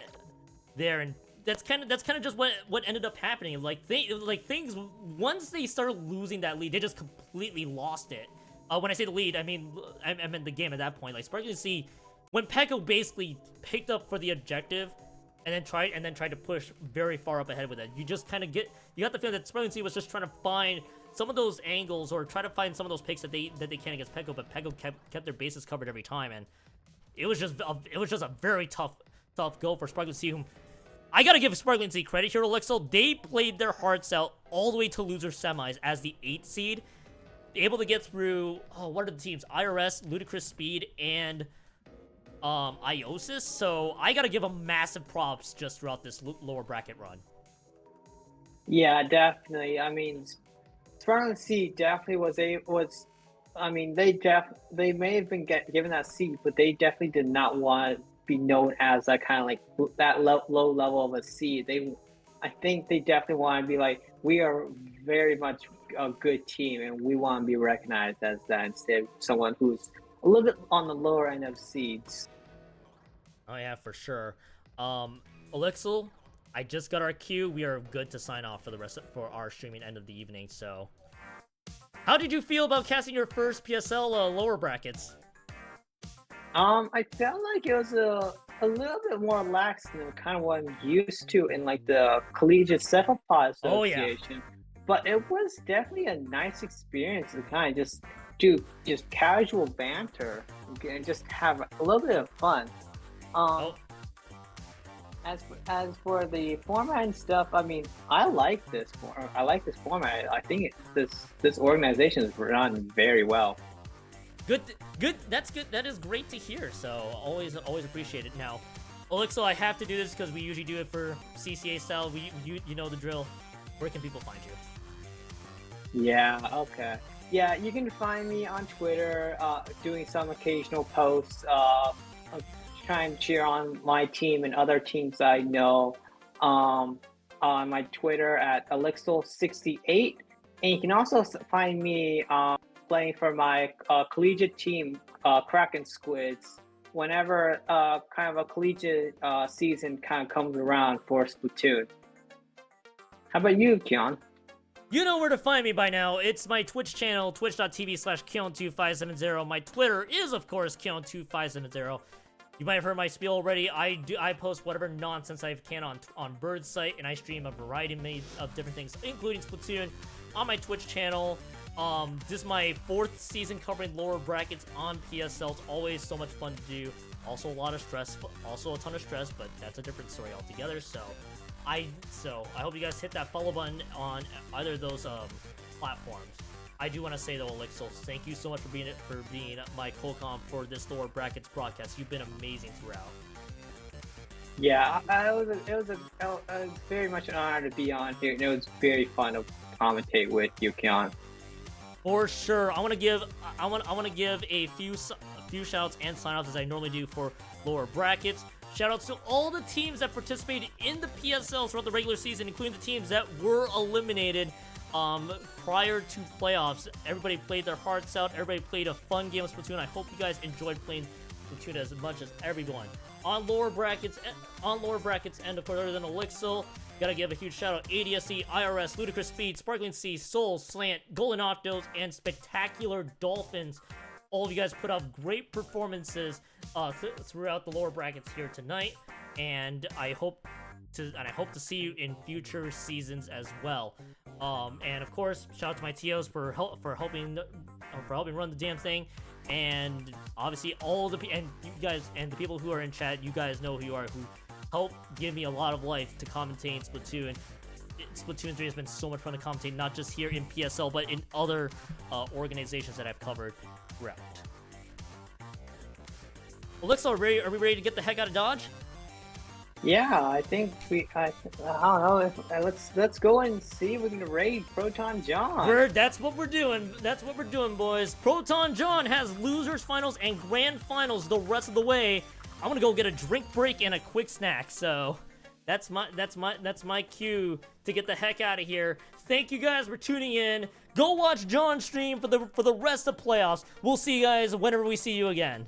that's kind of just what ended up happening. Things once they started losing that lead, they just completely lost it. When I say the lead, I mean the game at that point. Like SuperIcee, when PEKO basically picked up for the objective. And then tried to push very far up ahead with it. You just kind of you got the feeling that SuperIcee was just trying to find some of those angles or try to find some of those picks that they can against PEKO, but PEKO kept their bases covered every time, and it was just a very tough go for SuperIcee. Whom I gotta give SuperIcee credit here, Alexis. They played their hearts out all the way to loser semis as the 8th seed, able to get through. Oh, what are the teams? IRS, Ludicrous Speed, and IOSYS, so I gotta give them massive props just throughout this lower bracket run. Yeah, definitely. I mean, SuperIcee definitely was. I mean, they may have been given that seed, but they definitely did not want to be known as that kind of like that low level of a seed. I think they definitely want to be like, we are very much a good team, and we want to be recognized as that instead of someone who's a little bit on the lower end of seeds. Oh yeah, for sure. Alexis, I just got our cue. We are good to sign off for our streaming end of the evening. So, how did you feel about casting your first PSL lower brackets? I felt like it was a little bit more lax than kind of what I'm used to in like the collegiate cephalopod association. Oh, yeah. But it was definitely a nice experience to kind of just do just casual banter and just have a little bit of fun. As for the format and stuff, I mean, I like this format. I think this organization is run very well. Good. That's good. That is great to hear. So always appreciate it. Now, Alexis, I have to do this because we usually do it for CCA style. You know the drill. Where can people find you? Yeah. Okay. Yeah, you can find me on Twitter, doing some occasional posts, trying to cheer on my team and other teams I know. On my Twitter at Alexis68, and you can also find me playing for my collegiate team, Kraken Squids, whenever kind of a collegiate season kind of comes around for Splatoon. How about you, Keon? You know where to find me by now. It's my Twitch channel, twitch.tv/Keon2570. My Twitter is, of course, Keon2570. You might have heard my spiel already. I post whatever nonsense I can on Bird's site, and I stream a variety of different things, including Splatoon, on my Twitch channel. This is my 4th season covering lower brackets on PSL. It's always so much fun to do. Also a lot of stress, also a ton of stress, but that's a different story altogether. So I hope you guys hit that follow button on either of those platforms. I do want to say though, Alexis, thank you so much for being my co-com for this lower brackets broadcast. You've been amazing throughout. Yeah, it was very much an honor to be on here, and it was very fun to commentate with you, Keon. For sure, I want to give a few shoutouts and sign-offs as I normally do for lower brackets. Shoutouts to all the teams that participated in the PSL throughout the regular season, including the teams that were eliminated prior to playoffs. Everybody played their hearts out. Everybody played a fun game of Splatoon. I hope you guys enjoyed playing Splatoon as much as everyone. On lower brackets, and of course, other than Elixir, gotta give a huge shout out ADSC, IRS, Ludicrous Speed, Sparkling Sea, Soul, Slant, Golden Octos, and Spectacular Dolphins. All of you guys put out great performances throughout the lower brackets here tonight, and I hope to see you in future seasons as well. And of course, shout out to my TOs for helping run the damn thing, and obviously and you guys and the people who are in chat, you guys know who you are, who help give me a lot of life to commentate in Splatoon. Splatoon 3 has been so much fun to commentate, not just here in PSL, but in other organizations that I've covered throughout. Elixir, are we ready to get the heck out of Dodge? Yeah, I think I don't know. Let's go and see if we can raid Proton John. That's what we're doing. That's what we're doing, boys. Proton John has losers finals and grand finals the rest of the way. I'm gonna go get a drink break and a quick snack. So that's my cue to get the heck out of here. Thank you guys for tuning in. Go watch John stream for the rest of playoffs. We'll see you guys whenever we see you again.